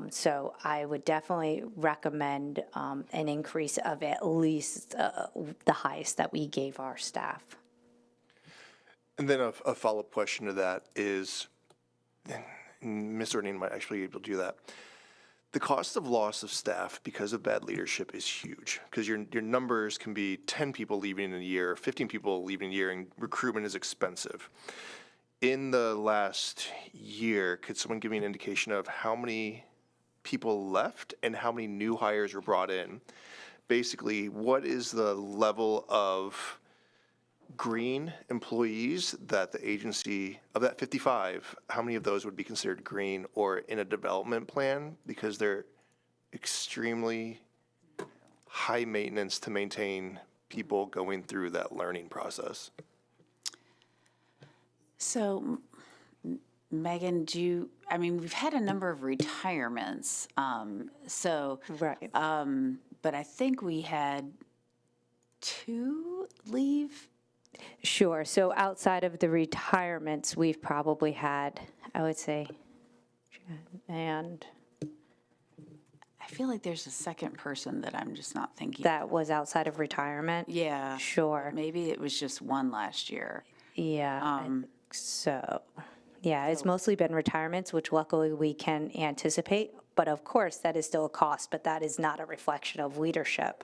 So I would definitely recommend an increase of at least the highest that we gave our staff. And then a follow-up question to that is, and Ms. Ornine might actually be able to do that, the cost of loss of staff because of bad leadership is huge, because your numbers can be 10 people leaving in a year, 15 people leaving a year, and recruitment is expensive. In the last year, could someone give me an indication of how many people left and how many new hires were brought in? Basically, what is the level of green employees that the agency, of that 55, how many of those would be considered green or in a development plan, because they're extremely high maintenance to maintain people going through that learning process? So, Megan, we've had a number of retirements, right. But I think we had 2 leave. Sure. So outside of the retirements, we've probably had, I would say, and I feel like there's a second person that I'm just not thinking. that was outside of retirement? Yeah. Sure. Maybe it was just 1 last year. Yeah. I think so, yeah, it's mostly been retirements, which luckily we can anticipate. But of course, that is still a cost, but that is not a reflection of leadership.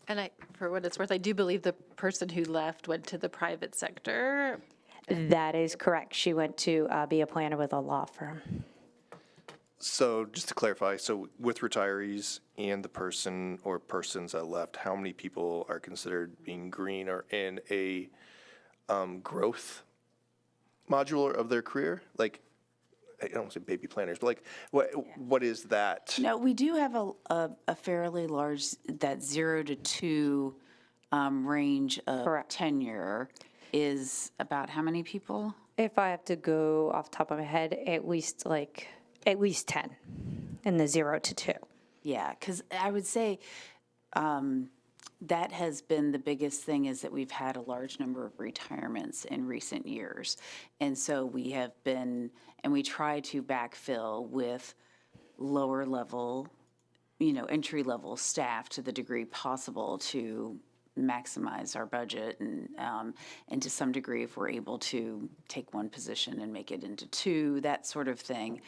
And for what it's worth, I do believe the person who left went to the private sector. That is correct. She went to be a planner with a law firm. So just to clarify, so with retirees and the person or persons that left, how many people are considered being green or in a growth module of their career? Like, I don't want to say baby planners, but like, what is that? No, we do have a fairly large, that 0 to 2 range of tenure is about how many people? If I have to go off the top of my head, at least 10 in the 0 to 2. Yeah, because I would say that has been the biggest thing, is that we've had a large number of retirements in recent years. And so we have been, and we try to backfill with lower level, entry level staff to the degree possible to maximize our budget, and to some degree, if we're able to take 1 position and make it into 2, that sort of thing.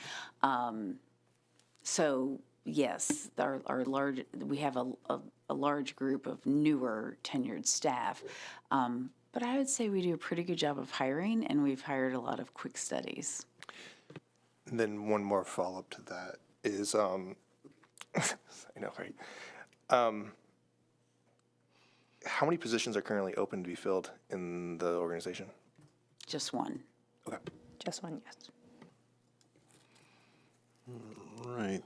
So yes, we have a large group of newer tenured staff. But I would say we do a pretty good job of hiring, and we've hired a lot of quick studies. And then one more follow-up to that is, I know, right? How many positions are currently open to be filled in the organization? Just 1. Okay. Just 1, yes. All right.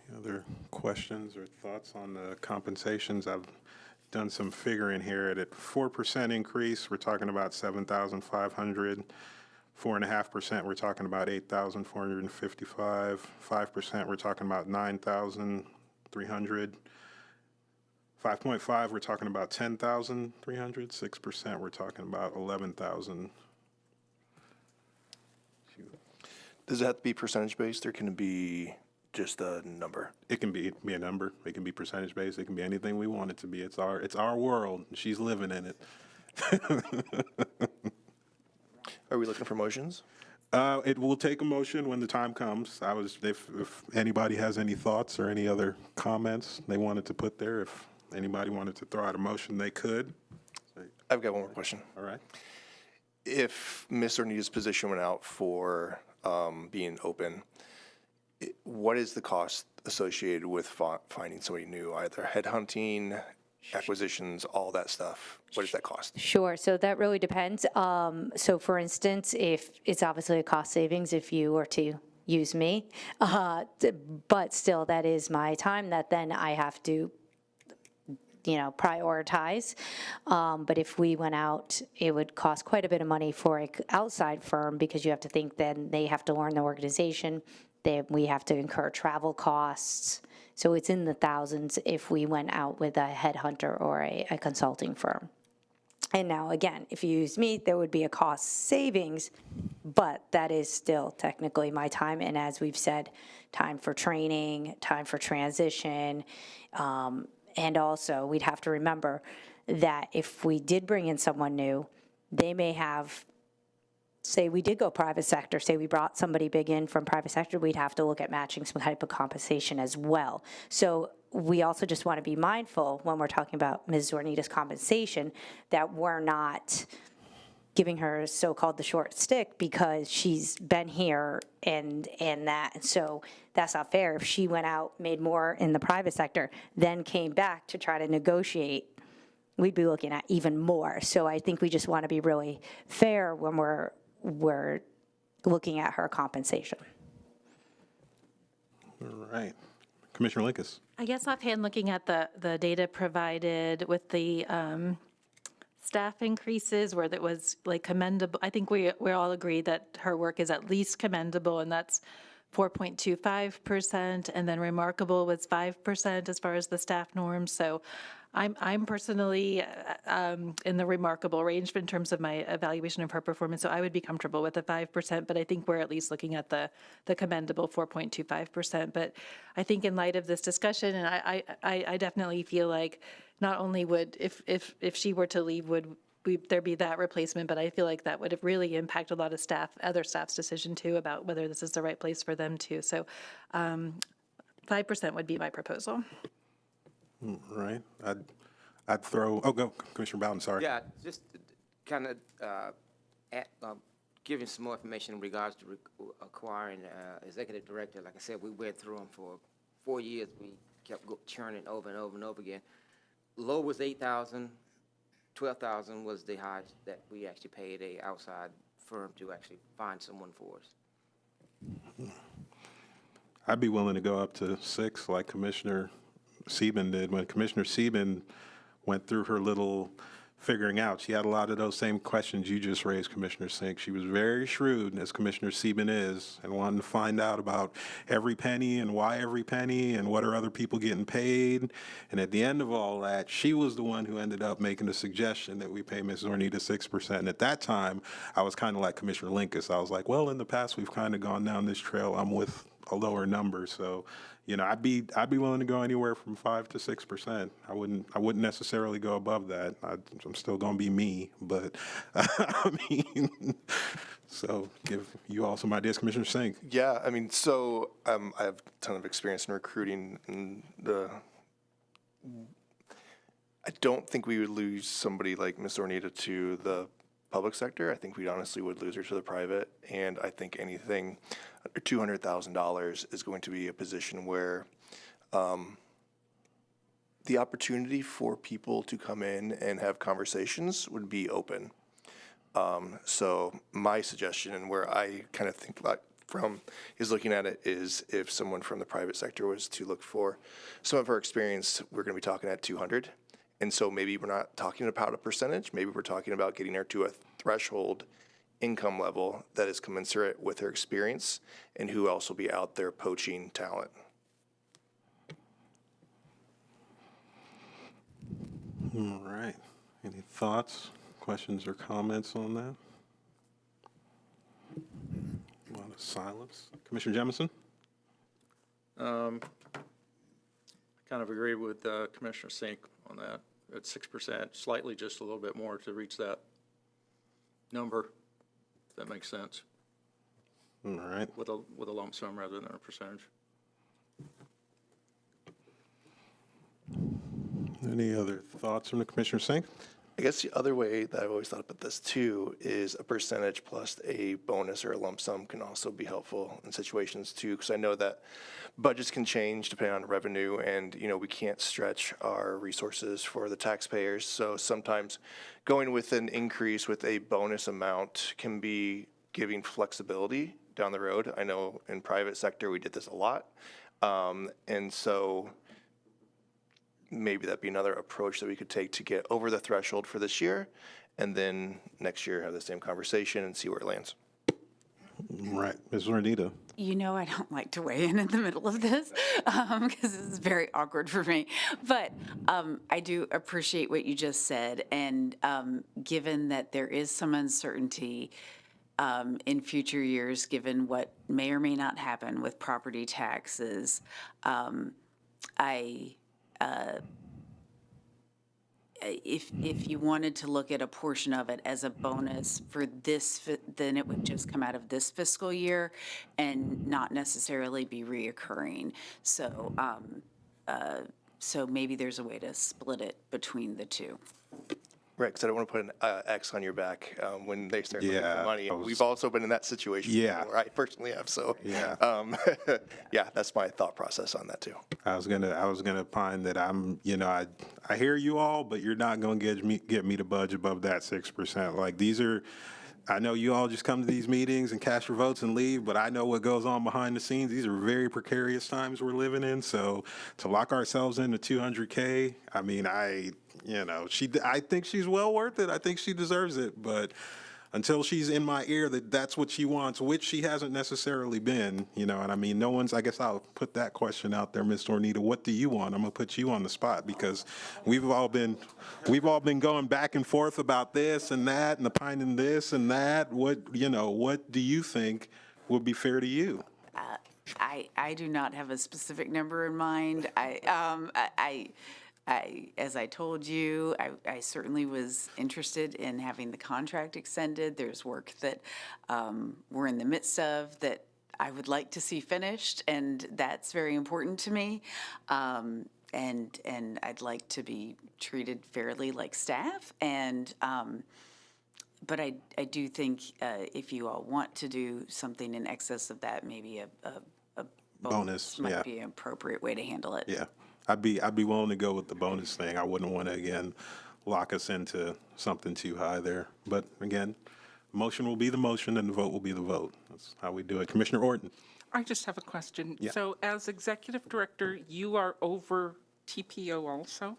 Any other questions or thoughts on the compensations? I've done some figuring here. At 4% increase, we're talking about $7,500. 4.5%, we're talking about $8,455. 5%, we're talking about $9,300. 5.5, we're talking about $10,300. 6%, we're talking about $11,000. Does it have to be percentage based, or can it be just a number? It can be a number. It can be percentage based. It can be anything we want it to be. It's our world. And she's living in it. Are we looking for motions? It will take a motion when the time comes. If anybody has any thoughts or any other comments they wanted to put there, if anybody wanted to throw out a motion, they could. I've got one more question. All right. If Ms. Ornita's position went out for being open, what is the cost associated with finding somebody new, either headhunting, acquisitions, all that stuff? What does that cost? Sure. So that really depends. So for instance, if it's obviously a cost savings if you were to use me, but still that is my time that then I have to prioritize. But if we went out, it would cost quite a bit of money for an outside firm because you have to think then they have to learn the organization. We have to incur travel costs. So it's in the thousands if we went out with a headhunter or a consulting firm. And now, again, if you use me, there would be a cost savings, but that is still technically my time. And as we've said, time for training, time for transition. And also, we'd have to remember that if we did bring in someone new, they may have, say we did go private sector, say we brought somebody big in from private sector, we'd have to look at matching some type of compensation as well. So we also just want to be mindful when we're talking about Ms. Zornita's compensation that we're not giving her so-called the short stick because she's been here and that. And so that's not fair. If she went out, made more in the private sector, then came back to try to negotiate, we'd be looking at even more. So I think we just want to be really fair when we're looking at her compensation. All right. Commissioner Linkus. I guess offhand, looking at the data provided with the staff increases where that was like commendable, I think we all agree that her work is at least commendable, and that's 4.25%, and then remarkable was 5% as far as the staff norms. So I'm personally in the remarkable range in terms of my evaluation of her performance, so I would be comfortable with the 5%, but I think we're at least looking at the commendable 4.25%. But I think in light of this discussion, and I definitely feel like not only would, if she were to leave, would there be that replacement, but I feel like that would have really impacted a lot of other staff's decision too about whether this is the right place for them too. So 5% would be my proposal. All right. I'd throw, go, Commissioner Bowden, sorry. Yeah, just kind of giving some more information in regards to acquiring executive director. Like I said, we went through them for 4 years. We kept churning over and over and over again. Low was 8,000. 12,000 was the highest that we actually paid a outside firm to actually find someone for us. I'd be willing to go up to 6 like Commissioner Sieben did. When Commissioner Sieben went through her little figuring out, she had a lot of those same questions you just raised, Commissioner Sink. She was very shrewd, as Commissioner Sieben is, and wanted to find out about every penny and why every penny and what are other people getting paid. And at the end of all that, she was the one who ended up making the suggestion that we pay Ms. Zornita 6%. And at that time, I was kind of like Commissioner Linkus. I was like, well, in the past, we've kind of gone down this trail. I'm with a lower number. So, I'd be willing to go anywhere from 5 to 6%. I wouldn't necessarily go above that. I'm still going to be me, but I mean, so give you all some ideas, Commissioner Sink. Yeah, I mean, so I have a ton of experience in recruiting, and I don't think we would lose somebody like Ms. Ornita to the public sector. I think we honestly would lose her to the private, and I think anything under $200,000 is going to be a position where the opportunity for people to come in and have conversations would be open. So my suggestion, and where I kind of think from is looking at it, is if someone from the private sector was to look for some of her experience, we're going to be talking at 200. And so maybe we're not talking about a percentage. Maybe we're talking about getting her to a threshold income level that is commensurate with her experience and who else will be out there poaching talent. All right. Any thoughts, questions, or comments on that? A lot of silence. Commissioner Jemison? I kind of agree with Commissioner Sink on that. At 6%, slightly just a little bit more to reach that number, if that makes sense, All right. with a lump sum rather than a percentage. Any other thoughts from the Commissioner Sink? I guess the other way that I've always thought about this too is a percentage plus a bonus or a lump sum can also be helpful in situations too, because I know that budgets can change depending on revenue, and we can't stretch our resources for the taxpayers. So sometimes going with an increase with a bonus amount can be giving flexibility down the road. I know in private sector we did this a lot, and so maybe that'd be another approach that we could take to get over the threshold for this year, and then next year have the same conversation and see where it lands. Right. Ms. Renita. I don't like to weigh in the middle of this because it's very awkward for me. But I do appreciate what you just said. And given that there is some uncertainty in future years, given what may or may not happen with property taxes, if you wanted to look at a portion of it as a bonus for this, then it would just come out of this fiscal year and not necessarily be reoccurring. So, so maybe there's a way to split it between the two. Right, because I don't want to put an X on your back when they start looking Yeah, for money. I was- We've also been in that situation before. I personally have, so Yeah. yeah, that's my thought process on that too. I was gonna pine that I hear you all, but you're not gonna get me to budge above that 6%. Like I know you all just come to these meetings and cast your votes and leave, but I know what goes on behind the scenes. These are very precarious times we're living in. So to lock ourselves into 200K, I mean, I think she's well worth it. I think she deserves it, but until she's in my ear that's what she wants, which she hasn't necessarily been, and I mean, I guess I'll put that question out there, Ms. Tornita. What do you want? I'm gonna put you on the spot because we've all been going back and forth about this and that and opining this and that. What do you think would be fair to you? I do not have a specific number in mind. As I told you, I certainly was interested in having the contract extended. There's work that we're in the midst of that I would like to see finished, and that's very important to me. And I'd like to be treated fairly like staff. But I do think if you all want to do something in excess of that, maybe a bonus might be an appropriate way to handle it. Yeah. I'd be willing to go with the bonus thing. I wouldn't want to, again, lock us into something too high there. But again, motion will be the motion and the vote will be the vote. That's how we do it. Commissioner Orton. I just have a question. Yeah. So as executive director, you are over TPO also,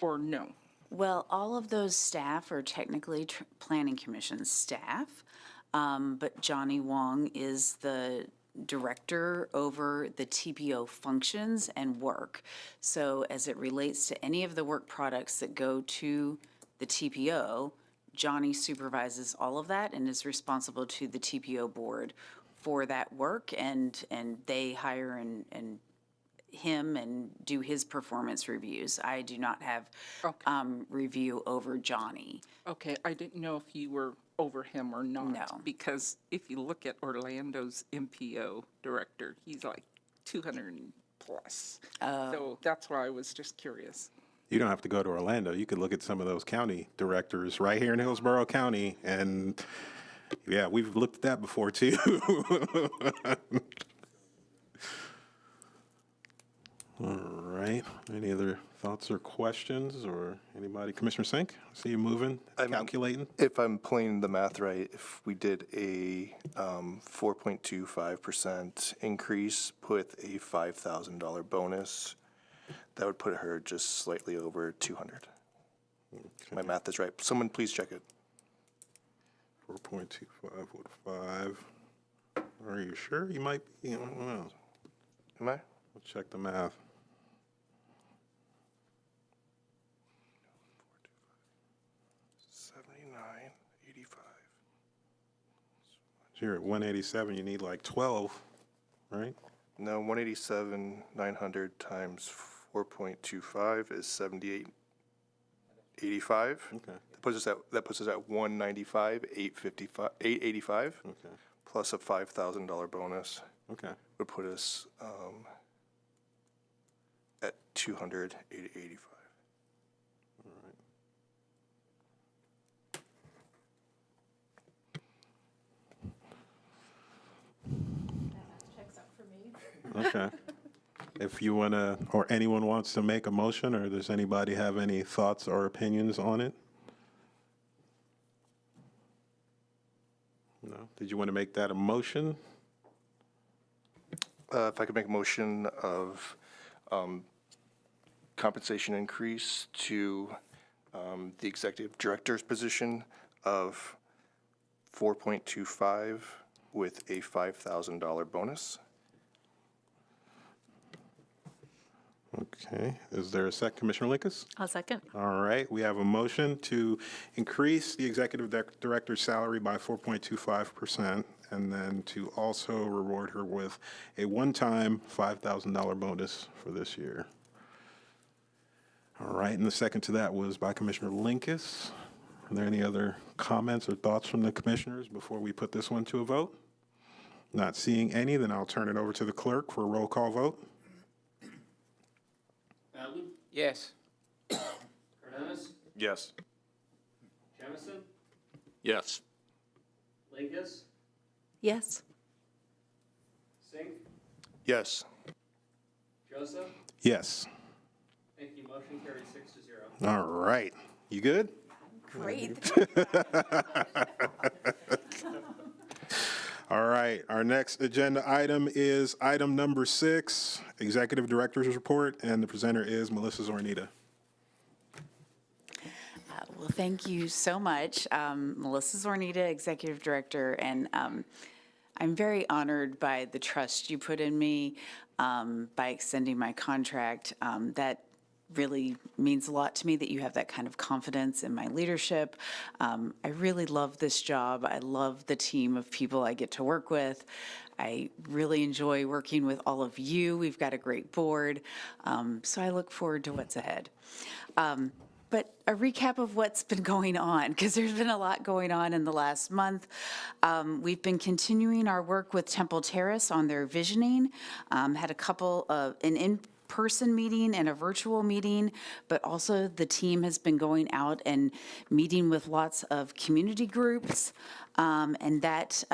or no? Well, all of those staff are technically Planning Commission staff, but Johnny Wong is the director over the TPO functions and work. So as it relates to any of the work products that go to the TPO, Johnny supervises all of that and is responsible to the TPO board for that work, and they hire and him and do his performance reviews. I do not have review over Johnny. Okay, I didn't know if you were over him or not. No. Because if you look at Orlando's MPO director, he's like 200 plus. So that's why I was just curious. You don't have to go to Orlando. You could look at some of those county directors right here in Hillsborough County, and yeah, we've looked at that before too. All right. Any other thoughts or questions, or anybody? Commissioner Sink, I see you moving, calculating. If I'm playing the math right, if we did a 4.25% increase with a $5,000 bonus, that would put her just slightly over 200. Okay. My math is right. Someone please check it. 4.25 with 5. Are you sure? You might be. I don't know. Am I? We'll check the math. So you're at 187. You need like 12, right? No, 187,900 times 4.25 is 78.85. Okay. That puts us at 195,885. Okay. Plus a $5,000 bonus. Okay. Would put us at 200,885. All right. Okay. If you want to, or anyone wants to make a motion, or does anybody have any thoughts or opinions on it? No? Did you want to make that a motion? If I could make a motion of compensation increase to the executive director's position of 4.25 with a $5,000 bonus. Okay. Is there a second, Commissioner Linkus? I'll second. All right. We have a motion to increase the executive director's salary by 4.25%, and then to also reward her with a one-time $5,000 bonus for this year. All right. And the second to that was by Commissioner Linkus. Are there any other comments or thoughts from the commissioners before we put this one to a vote? Not seeing any, then I'll turn it over to the clerk for a roll call vote. Bowden? Yes. Cardenas? Yes. Jemison? Yes. Linkus? Yes. Sink? Yes. Joseph? Yes. Thank you. Motion carries 6-0. All right. You good? Great. All right, our next agenda item is item number 6, Executive Director's Report, and the presenter is Melissa Zornita. Well, thank you so much. Melissa Zornita, Executive Director, and I'm very honored by the trust you put in me by extending my contract. That really means a lot to me that you have that kind of confidence in my leadership. I really love this job. I love the team of people I get to work with. I really enjoy working with all of you. We've got a great board. So I look forward to what's ahead. But a recap of what's been going on, because there's been a lot going on in the last month. We've been continuing our work with Temple Terrace on their visioning. Had a couple of an in-person meeting and a virtual meeting, but also the team has been going out and meeting with lots of community groups, and that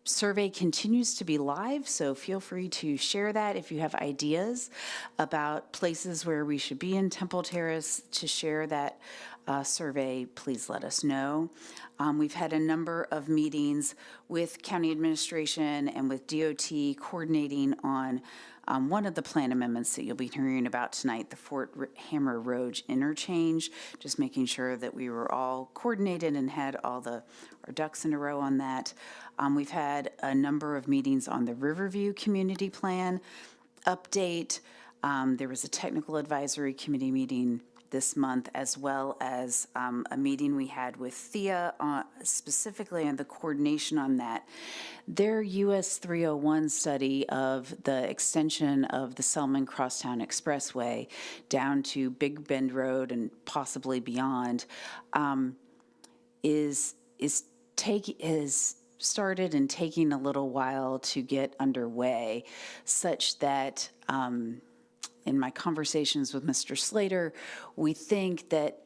survey continues to be live, so feel free to share that if you have ideas about places where we should be in Temple Terrace. To share that survey, please let us know. We've had a number of meetings with county administration and with DOT coordinating on one of the plan amendments that you'll be hearing about tonight, the Fort Hammer Road interchange, just making sure that we were all coordinated and had all our ducks in a row on that. We've had a number of meetings on the Riverview Community Plan update. There was a technical advisory committee meeting this month, as well as a meeting we had with Thea specifically on the coordination on that. Their US 301 study of the extension of the Selman Crosstown Expressway down to Big Bend Road and possibly beyond is started and taking a little while to get underway, such that in my conversations with Mr. Slater, we think that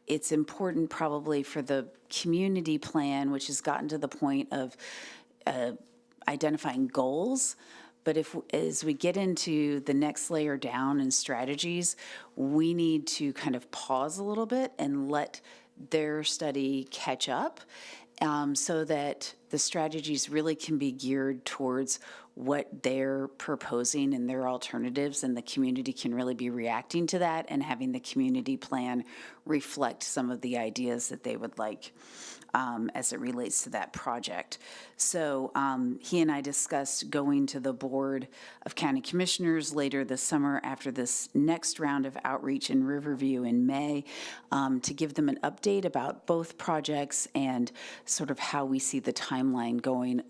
it's important probably for the community plan, which has gotten to the point of identifying goals. But as we get into the next layer down in strategies, we need to kind of pause a little bit and let their study catch up, so that the strategies really can be geared towards what they're proposing and their alternatives, and the community can really be reacting to that and having the community plan reflect some of the ideas that they would like as it relates to that project. So he and I discussed going to the Board of County Commissioners later this summer after this next round of outreach in Riverview in May to give them an update about both projects and sort of how we see the timeline going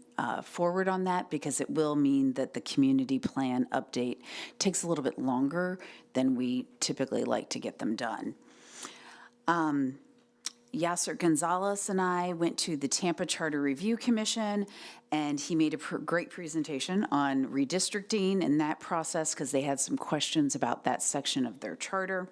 forward on that, because it will mean that the community plan update takes a little bit longer than we typically like to get them done. Yasser Gonzalez and I went to the Tampa Charter Review Commission, and he made a great presentation on redistricting and that process because they had some questions about that section of their charter.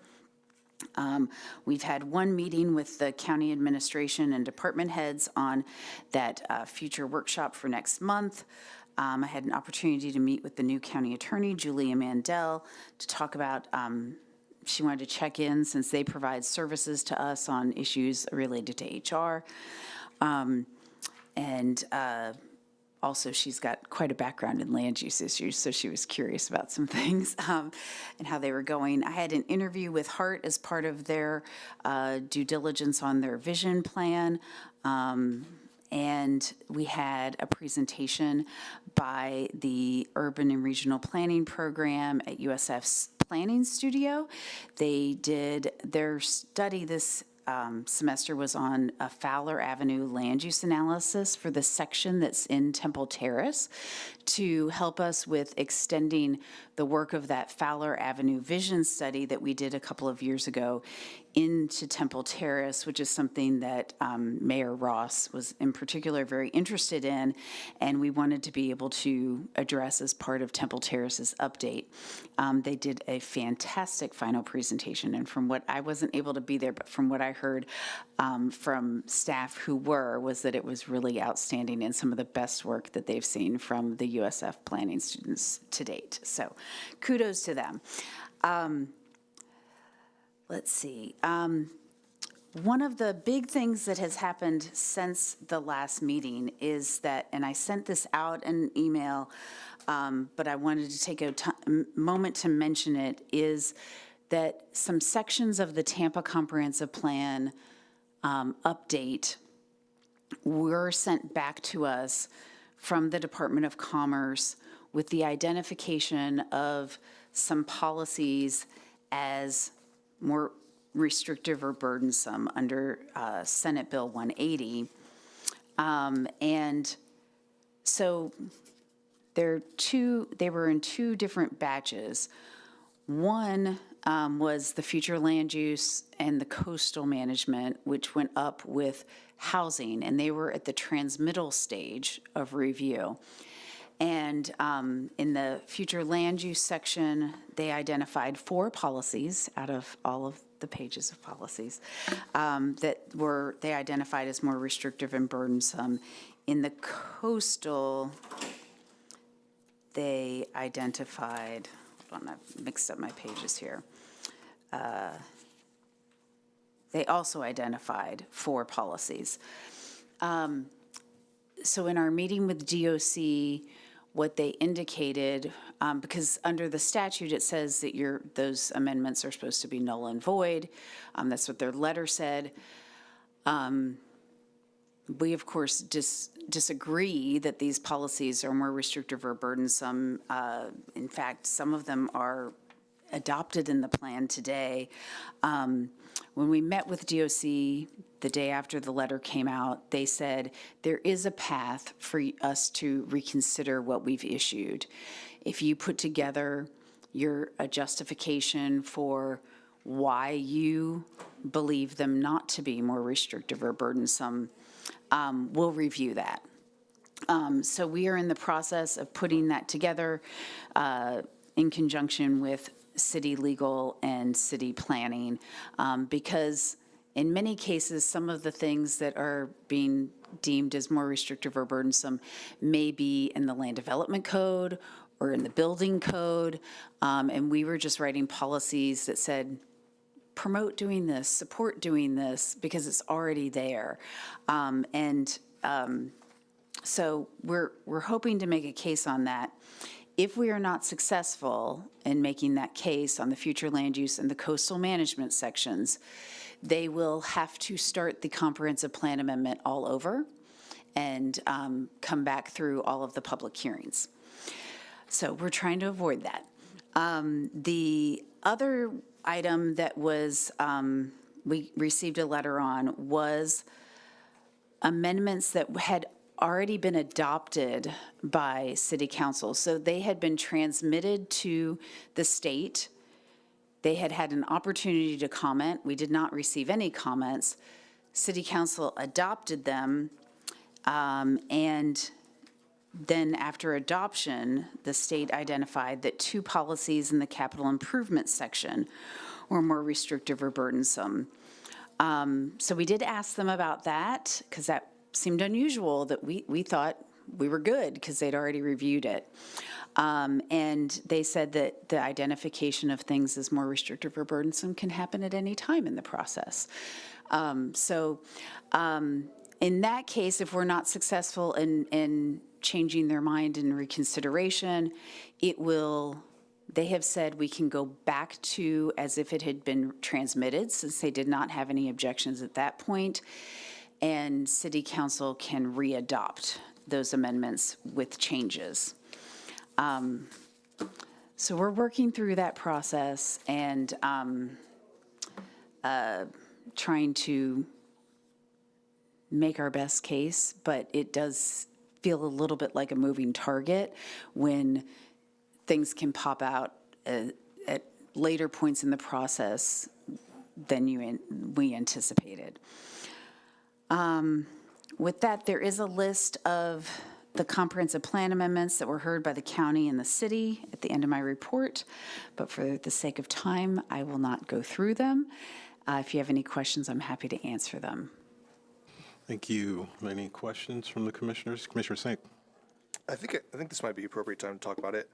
We've had one meeting with the county administration and department heads on that future workshop for next month. I had an opportunity to meet with the new county attorney, Julia Mandel, to talk about she wanted to check in since they provide services to us on issues related to HR. Also, she's got quite a background in land use issues, so she was curious about some things and how they were going. I had an interview with Hart as part of their due diligence on their vision plan. And we had a presentation by the Urban and Regional Planning Program at USF's Planning Studio. They did their study this semester was on a Fowler Avenue land use analysis for the section that's in Temple Terrace to help us with extending the work of that Fowler Avenue vision study that we did a couple of years ago into Temple Terrace, which is something that Mayor Ross was in particular very interested in, and we wanted to be able to address as part of Temple Terrace's update. They did a fantastic final presentation, and from what I wasn't able to be there, but from what I heard from staff who were, was that it was really outstanding and some of the best work that they've seen from the USF planning students to date. So kudos to them. Let's see. One of the big things that has happened since the last meeting is that, and I sent this out in an email, but I wanted to take a moment to mention it, is that some sections of the Tampa Comprehensive Plan update were sent back to us from the Department of Commerce with the identification of some policies as more restrictive or burdensome under Senate Bill 180. And so they were in two different batches. One was the future land use and the coastal management, which went up with housing, and they were at the transmittal stage of review. And in the future land use section, they identified 4 policies out of all of the pages of policies they identified as more restrictive and burdensome. In the coastal, they identified, hold on, I've mixed up my pages here. They also identified 4 policies. So in our meeting with DOC, what they indicated, because under the statute it says that those amendments are supposed to be null and void. That's what their letter said. We, of course, disagree that these policies are more restrictive or burdensome. In fact, some of them are adopted in the plan today. When we met with DOC the day after the letter came out, they said there is a path for us to reconsider what we've issued. If you put together a justification for why you believe them not to be more restrictive or burdensome, we'll review that. So we are in the process of putting that together in conjunction with city legal and city planning, because in many cases, some of the things that are being deemed as more restrictive or burdensome may be in the land development code or in the building code, and we were just writing policies that said, promote doing this, support doing this, because it's already there. So we're hoping to make a case on that. If we are not successful in making that case on the future land use and the coastal management sections, they will have to start the comprehensive plan amendment all over and come back through all of the public hearings. So we're trying to avoid that. The other item that was, we received a letter on was amendments that had already been adopted by City Council. So they had been transmitted to the state. They had had an opportunity to comment. We did not receive any comments. City Council adopted them, and then after adoption, the state identified that 2 policies in the capital improvement section were more restrictive or burdensome. So we did ask them about that, because that seemed unusual, that we thought we were good because they'd already reviewed it. And they said that the identification of things as more restrictive or burdensome can happen at any time in the process. In that case, if we're not successful in changing their mind in reconsideration, they have said we can go back to as if it had been transmitted, since they did not have any objections at that point, and City Council can re-adopt those amendments with changes. So we're working through that process and trying to make our best case, but it does feel a little bit like a moving target when things can pop out at later points in the process than we anticipated. With that, there is a list of the comprehensive plan amendments that were heard by the county and the city at the end of my report, but for the sake of time, I will not go through them. If you have any questions, I'm happy to answer them. Thank you. Any questions from the commissioners? Commissioner Sink. I think this might be appropriate time to talk about it.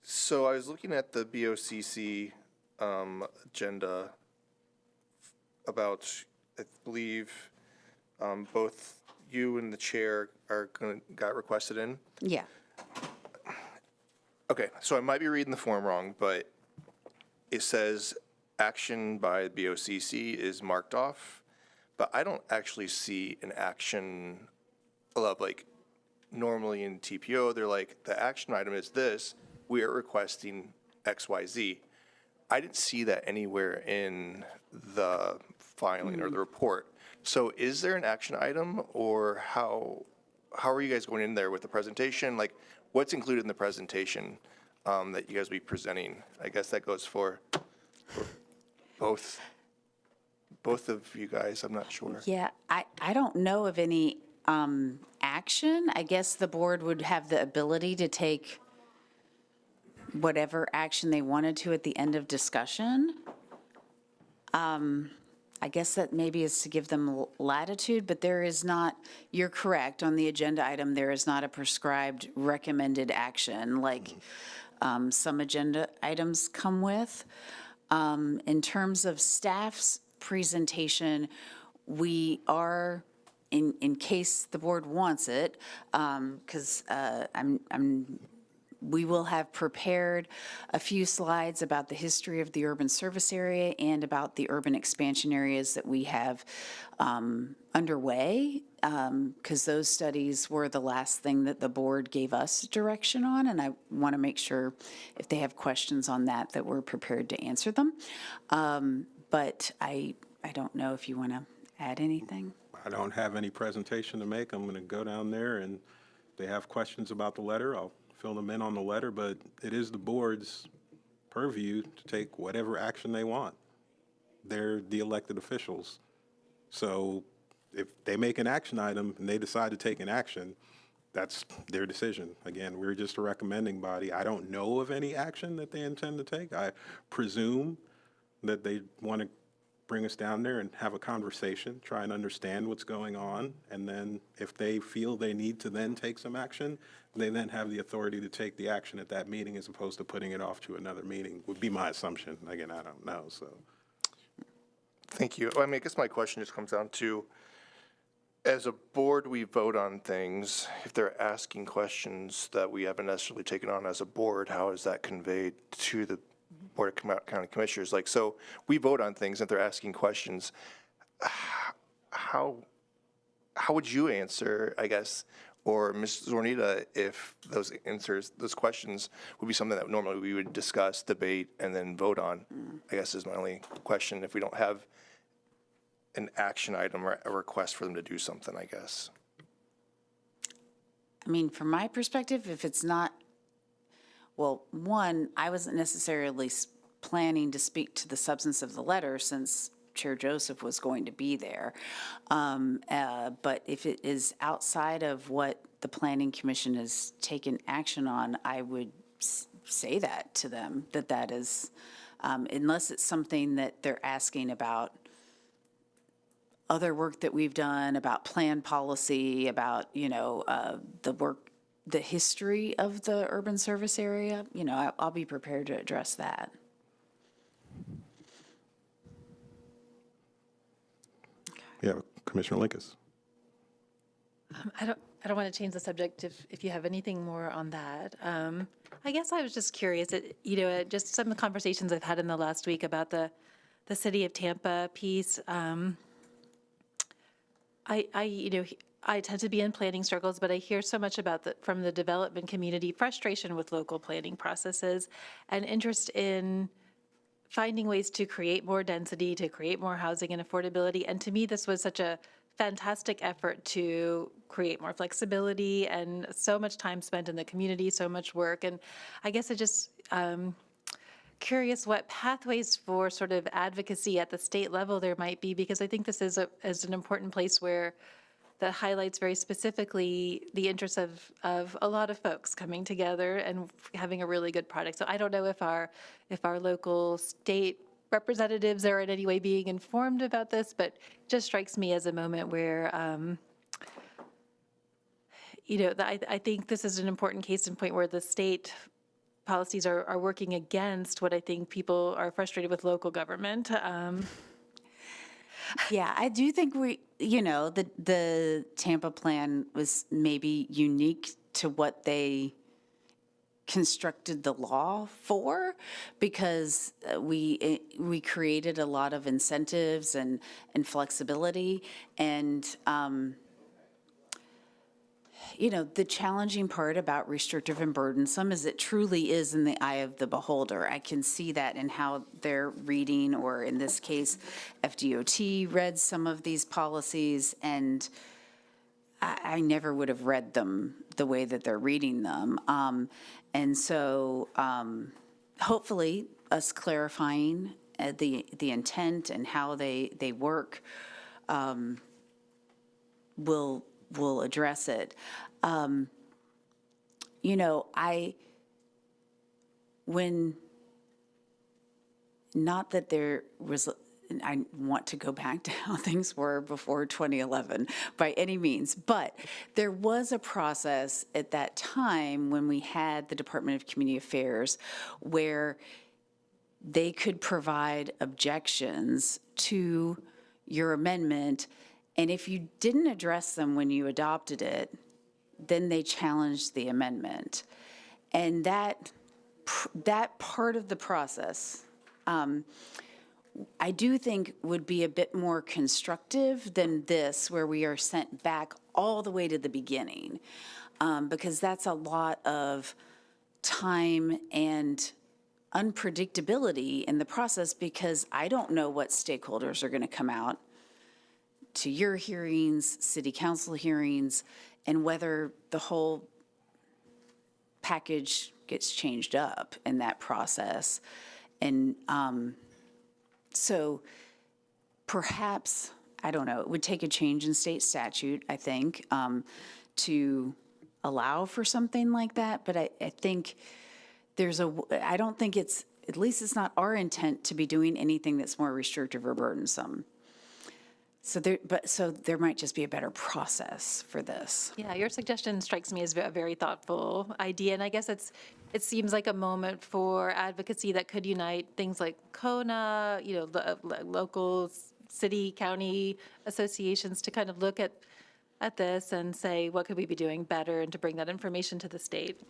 So I was looking at the BOCC agenda about, I believe, both you and the chair got requested in. Yeah. Okay, so I might be reading the form wrong, but it says action by BOCC is marked off, but I don't actually see an action of, like, normally in TPO, they're like, the action item is this, we are requesting XYZ. I didn't see that anywhere in the filing or the report. So is there an action item, or how are you guys going in there with the presentation? Like, what's included in the presentation that you guys will be presenting? I guess that goes for both of you guys, I'm not sure. Yeah, I don't know of any action. I guess the board would have the ability to take whatever action they wanted to at the end of discussion. I guess that maybe is to give them latitude, but there is not, you're correct, on the agenda item, there is not a prescribed recommended action like some agenda items come with. In terms of staff's presentation, we are, in case the board wants it, because we will have prepared a few slides about the history of the urban service area and about the urban expansion areas that we have underway, because those studies were the last thing that the board gave us direction on, and I want to make sure if they have questions on that, that we're prepared to answer them. But I don't know if you want to add anything. I don't have any presentation to make. I'm going to go down there, and if they have questions about the letter, I'll fill them in on the letter, but it is the board's purview to take whatever action they want. They're the elected officials. So if they make an action item and they decide to take an action, that's their decision. Again, we're just a recommending body. I don't know of any action that they intend to take. I presume that they want to bring us down there and have a conversation, try and understand what's going on, and then if they feel they need to then take some action, they then have the authority to take the action at that meeting as opposed to putting it off to another meeting, would be my assumption. Again, I don't know, so. Thank you. I mean, I guess my question just comes down to, as a board, we vote on things. If they're asking questions that we haven't necessarily taken on as a board, how is that conveyed to Board of County Commissioners. Like, so we vote on things and they're asking questions. How would you answer, I guess, or Ms. Zornita, if those answers, those questions would be something that normally we would discuss, debate, and then vote on? I guess is my only question, if we don't have an action item or a request for them to do something, I guess. I mean, from my perspective, if it's not, well, one, I wasn't necessarily planning to speak to the substance of the letter since Chair Joseph was going to be there. But if it is outside of what the Planning Commission has taken action on, I would say that to them, that is, unless it's something that they're asking about other work that we've done, about plan policy, about, the work, the history of the urban service area, I'll be prepared to address that. Yeah, Commissioner Linkus. I don't want to change the subject if you have anything more on that. I guess I was just curious, just some of the conversations I've had in the last week about the City of Tampa piece. I tend to be in planning circles, but I hear so much from the development community, frustration with local planning processes and interest in finding ways to create more density, to create more housing and affordability. And to me, this was such a fantastic effort to create more flexibility, and so much time spent in the community, so much work. And I guess I just curious what pathways for sort of advocacy at the state level there might be, because I think this is an important place where that highlights very specifically the interests of a lot of folks coming together and having a really good product. So I don't know if our local state representatives are in any way being informed about this, but it just strikes me as a moment where, I think this is an important case in point where the state policies are working against what I think people are frustrated with local government. Yeah, I do think the Tampa plan was maybe unique to what they constructed the law for, because we created a lot of incentives and flexibility, and the challenging part about restrictive and burdensome is it truly is in the eye of the beholder. I can see that in how they're reading, or in this case, FDOT read some of these policies, and I never would have read them the way that they're reading them. And so hopefully us clarifying the intent and how they work will address it. Not that there was, I want to go back to how things were before 2011 by any means, but there was a process at that time when we had the Department of Community Affairs where they could provide objections to your amendment, and if you didn't address them when you adopted it, then they challenged the amendment. And that part of the process, I do think would be a bit more constructive than this, where we are sent back all the way to the beginning, because that's a lot of time and unpredictability in the process, because I don't know what stakeholders are going to come out to your hearings, city council hearings, and whether the whole package gets changed up in that process. And so perhaps, I don't know, it would take a change in state statute, I think, to allow for something like that. But I think I don't think it's, at least it's not our intent to be doing anything that's more restrictive or burdensome. So there might just be a better process for this. Yeah, your suggestion strikes me as a very thoughtful idea, and I guess it seems like a moment for advocacy that could unite things like KONA, local city, county associations to kind of look at this and say, what could we be doing better, and to bring that information to the state.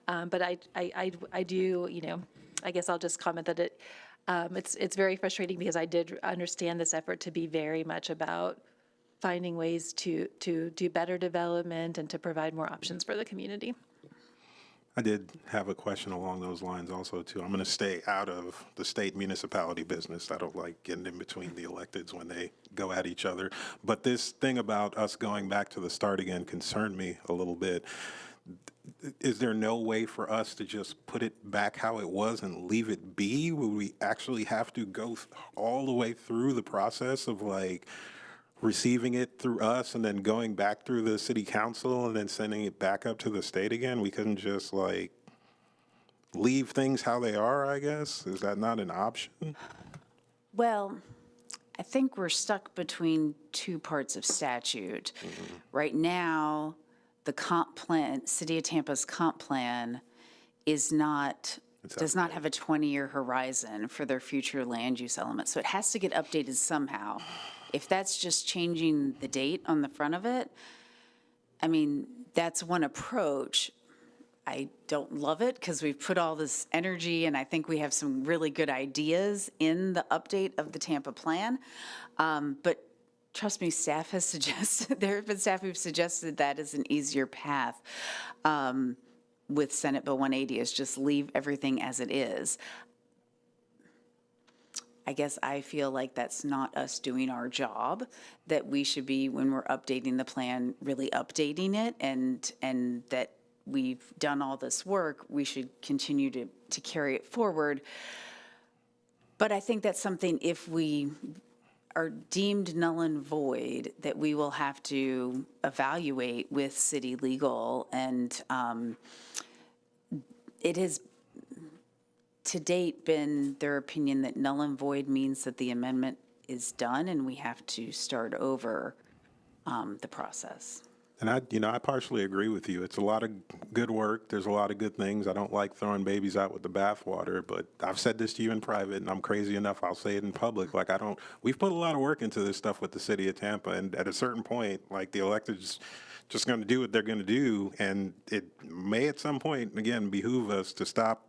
But I do, I guess I'll just comment that it's very frustrating because I did understand this effort to be very much about finding ways to do better development and to provide more options for the community. I did have a question along those lines also, too. I'm going to stay out of the state municipality business. I don't like getting in between the electeds when they go at each other. But this thing about us going back to the start again concerned me a little bit. Is there no way for us to just put it back how it was and leave it be? Would we actually have to go all the way through the process of like receiving it through us and then going back through the city council and then sending it back up to the state again? We couldn't just like leave things how they are, I guess? Is that not an option? Well, I think we're stuck between two parts of statute. Right now, the comp plan, City of Tampa's comp plan does not have a 20-year horizon for their future land use elements. So it has to get updated somehow. If that's just changing the date on the front of it, I mean, that's one approach. I don't love it because we've put all this energy and I think we have some really good ideas in the update of the Tampa plan. But trust me, staff has suggested, there have been staff who've suggested that is an easier path with Senate Bill 180 is just leave everything as it is. I guess I feel like that's not us doing our job, that we should be, when we're updating the plan, really updating it, and that we've done all this work, we should continue to carry it forward. But I think that's something, if we are deemed null and void, that we will have to evaluate with city legal, and it has to date been their opinion that null and void means that the amendment is done and we have to start over the process. And I partially agree with you. It's a lot of good work. There's a lot of good things. I don't like throwing babies out with the bathwater, but I've said this to you in private, and I'm crazy enough, I'll say it in public. Like, we've put a lot of work into this stuff with the city of Tampa, and at a certain point, like, the electeds just going to do what they're going to do, and it may at some point, again, behoove us to stop,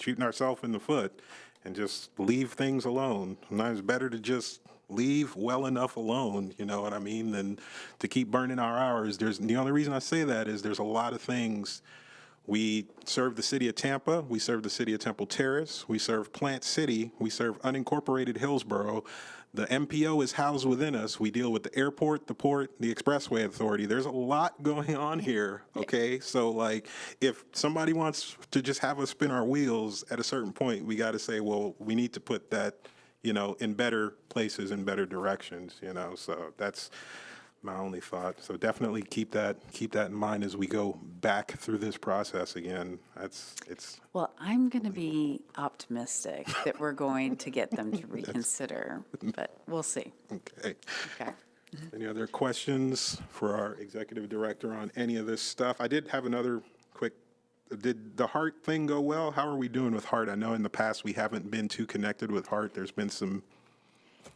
shooting ourselves in the foot and just leave things alone. Sometimes it's better to just leave well enough alone, you know what I mean, than to keep burning our hours. The only reason I say that is there's a lot of things. We serve the city of Tampa, we serve the city of Temple Terrace, we serve Plant City, we serve unincorporated Hillsborough. The MPO is housed within us. We deal with the airport, the port, the expressway authority. There's a lot going on here, okay? So, like, if somebody wants to just have us spin our wheels, at a certain point, we got to say, well, we need to put that, in better places, in better directions, So that's my only thought. So definitely keep that in mind as we go back through this process again. Well, I'm going to be optimistic that we're going to get them to reconsider, but we'll see. Okay. Any other questions for our executive director on any of this stuff? I did have another quick. Did the HART thing go well? How are we doing with HART? I know in the past we haven't been too connected with HART. There's been some.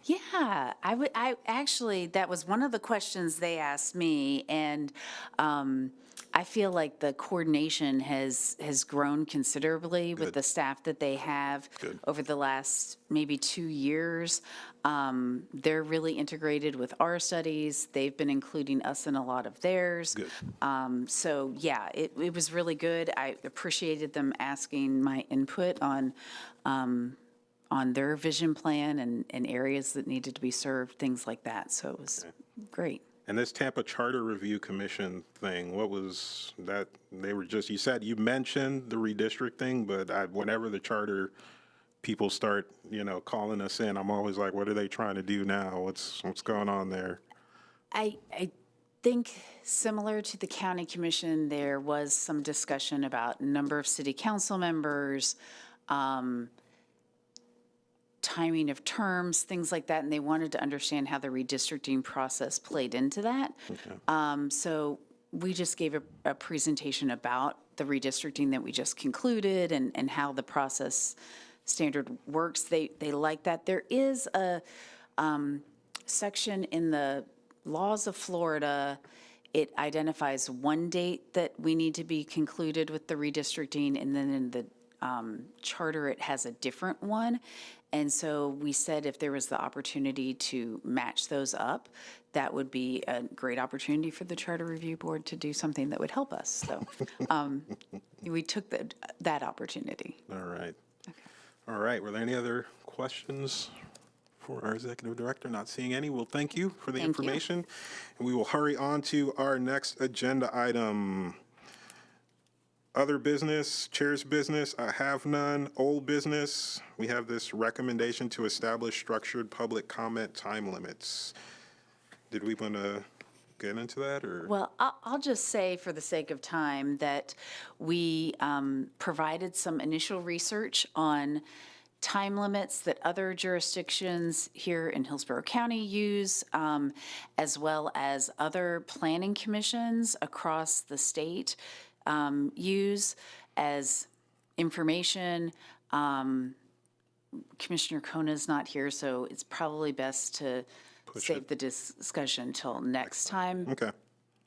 Yeah, I actually, that was one of the questions they asked me, and I feel like the coordination has grown considerably with the staff that they have over the last maybe 2 years. They're really integrated with our studies. They've been including us in a lot of theirs. So yeah, it was really good. I appreciated them asking my input on their vision plan and areas that needed to be served, things like that. So it was great. And this Tampa Charter Review Commission thing, what was that? They were just, you mentioned the redistricting, but whenever the charter people start, calling us in, I'm always like, what are they trying to do now? What's going on there? I think similar to the county commission, there was some discussion about number of city council members, timing of terms, things like that, and they wanted to understand how the redistricting process played into that. So we just gave a presentation about the redistricting that we just concluded and how the process standard works. They like that. There is a section in the laws of Florida. It identifies one date that we need to be concluded with the redistricting, and then in the charter, it has a different one. And so we said if there was the opportunity to match those up, that would be a great opportunity for the Charter Review Board to do something that would help us. So we took that opportunity. All right. All right. Were there any other questions for our executive director? Not seeing any. Well, thank you for the information. And we will hurry on to our next agenda item. Other business, chair's business, I have none. Old business, we have this recommendation to establish structured public comment time limits. Did we want to get into that, or? Well, I'll just say for the sake of time that we provided some initial research on time limits that other jurisdictions here in Hillsborough County use, as well as other planning commissions across the state use as information. Commissioner Kona's not here, so it's probably best to save the discussion till next time. Okay.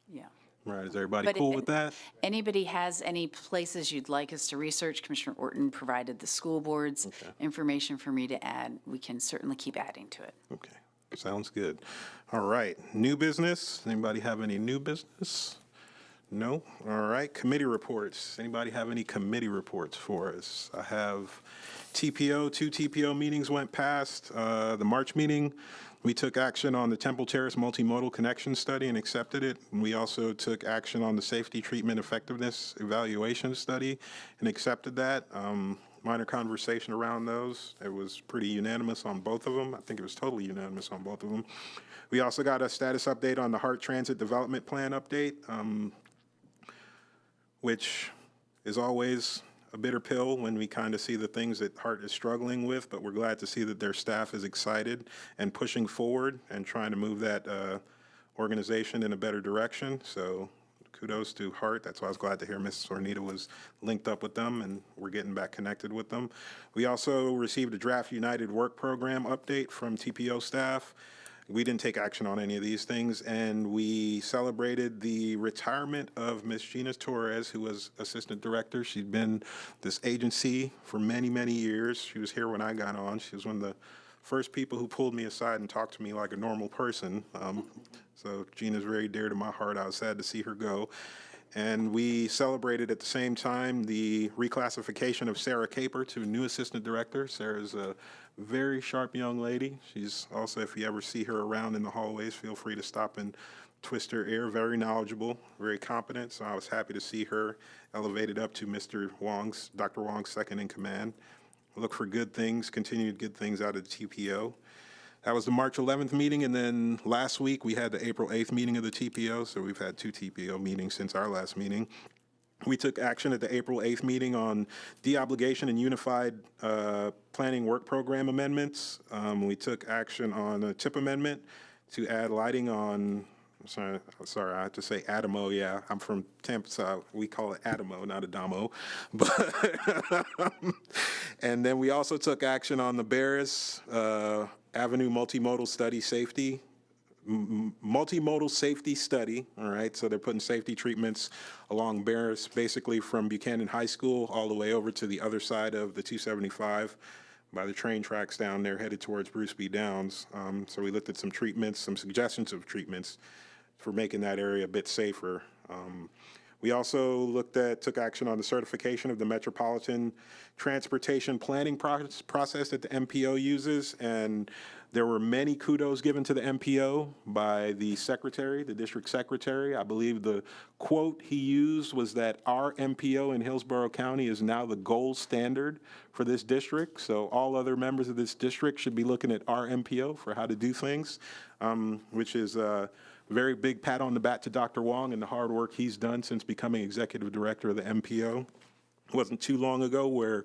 Yeah. Right. Is everybody But cool with that? Anybody has any places you'd like us to research? Commissioner Orton provided the school board's information for me to add. We can certainly keep adding to it. Okay. Sounds good. All right. New business. Anybody have any new business? No? All right. Committee reports. Anybody have any committee reports for us? I have TPO. 2 TPO meetings went past. The March meeting, we took action on the Temple Terrace multimodal connection study and accepted it. We also took action on the safety treatment effectiveness evaluation study and accepted that. Minor conversation around those. It was pretty unanimous on both of them. I think it was totally unanimous on both of them. We also got a status update on the Hart Transit Development Plan update, which is always a bitter pill when we kind of see the things that Hart is struggling with, but we're glad to see that their staff is excited and pushing forward and trying to move that organization in a better direction. So kudos to Hart. That's why I was glad to hear Mrs. Ornita was linked up with them, and we're getting back connected with them. We also received a draft United Work Program update from TPO staff. We didn't take action on any of these things, and we celebrated the retirement of Ms. Gina Torres, who was assistant director. She'd been this agency for many, many years. She was here when I got on. She was one of the first people who pulled me aside and talked to me like a normal person. So Gina's very dear to my heart. I was sad to see her go. And we celebrated at the same time the reclassification of Sarah Caper to new assistant director. Sarah's a very sharp young lady. She's also, if you ever see her around in the hallways, feel free to stop and twist her ear. Very knowledgeable, very competent. So I was happy to see her elevated up to Dr. Wong's second in command. Look for good things, continued good things out of the TPO. That was the March 11th meeting, and then last week we had the April 8th meeting of the TPO, so we've had 2 TPO meetings since our last meeting. We took action at the April 8th meeting on deobligation and unified planning work program amendments. We took action on a TIP amendment to add lighting on, sorry, I have to say Adamo, yeah. I'm from Tampa, so we call it Adamo, not Adamo. But and then we also took action on the Barris Avenue multimodal safety study, all right? So they're putting safety treatments along Barris, basically from Buchanan High School all the way over to the other side of the 275 by the train tracks down there headed towards Bruce B. Downs. So we looked at some treatments, some suggestions of treatments for making that area a bit safer. We also took action on the certification of the Metropolitan Transportation Planning process that the MPO uses, and there were many kudos given to the MPO by the secretary, the district secretary. I believe the quote he used was that our MPO in Hillsborough County is now the gold standard for this district, so all other members of this district should be looking at our MPO for how to do things, which is very big pat on the back to Dr. Wong and the hard work he's done since becoming executive director of the MPO. It wasn't too long ago where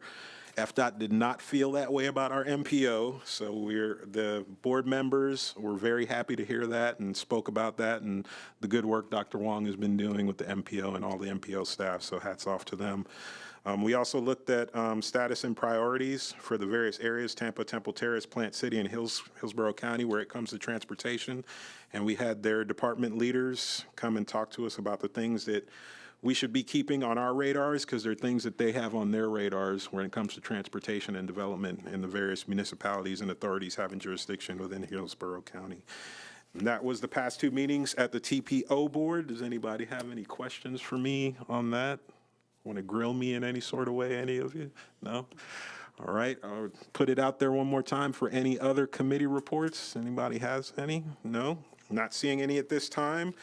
FDOT did not feel that way about our MPO, so the board members were very happy to hear that and spoke about that and the good work Dr. Wong has been doing with the MPO and all the MPO staff, so hats off to them. We also looked at status and priorities for the various areas, Tampa, Temple Terrace, Plant City, and Hillsborough County, where it comes to transportation. And we had their department leaders come and talk to us about the things that we should be keeping on our radars because there are things that they have on their radars when it comes to transportation and development in the various municipalities and authorities having jurisdiction within Hillsborough County. And that was the past 2 meetings at the TPO board. Does anybody have any questions for me on that? Want to grill me in any sort of way, any of you? No? All right, I'll put it out there one more time for any other committee reports. Anybody has any? No? Not seeing any at this time.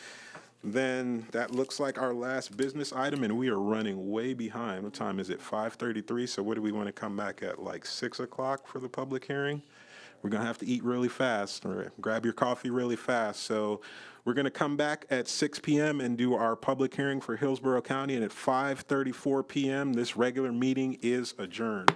Then that looks like our last business item, and we are running way behind. What time is it? 5:33. So what do we want to come back at, like 6 o'clock for the public hearing? We're going to have to eat really fast or grab your coffee really fast. So we're going to come back at 6 p.m. and do our public hearing for Hillsborough County. And at 5:34 p.m., this regular meeting is adjourned.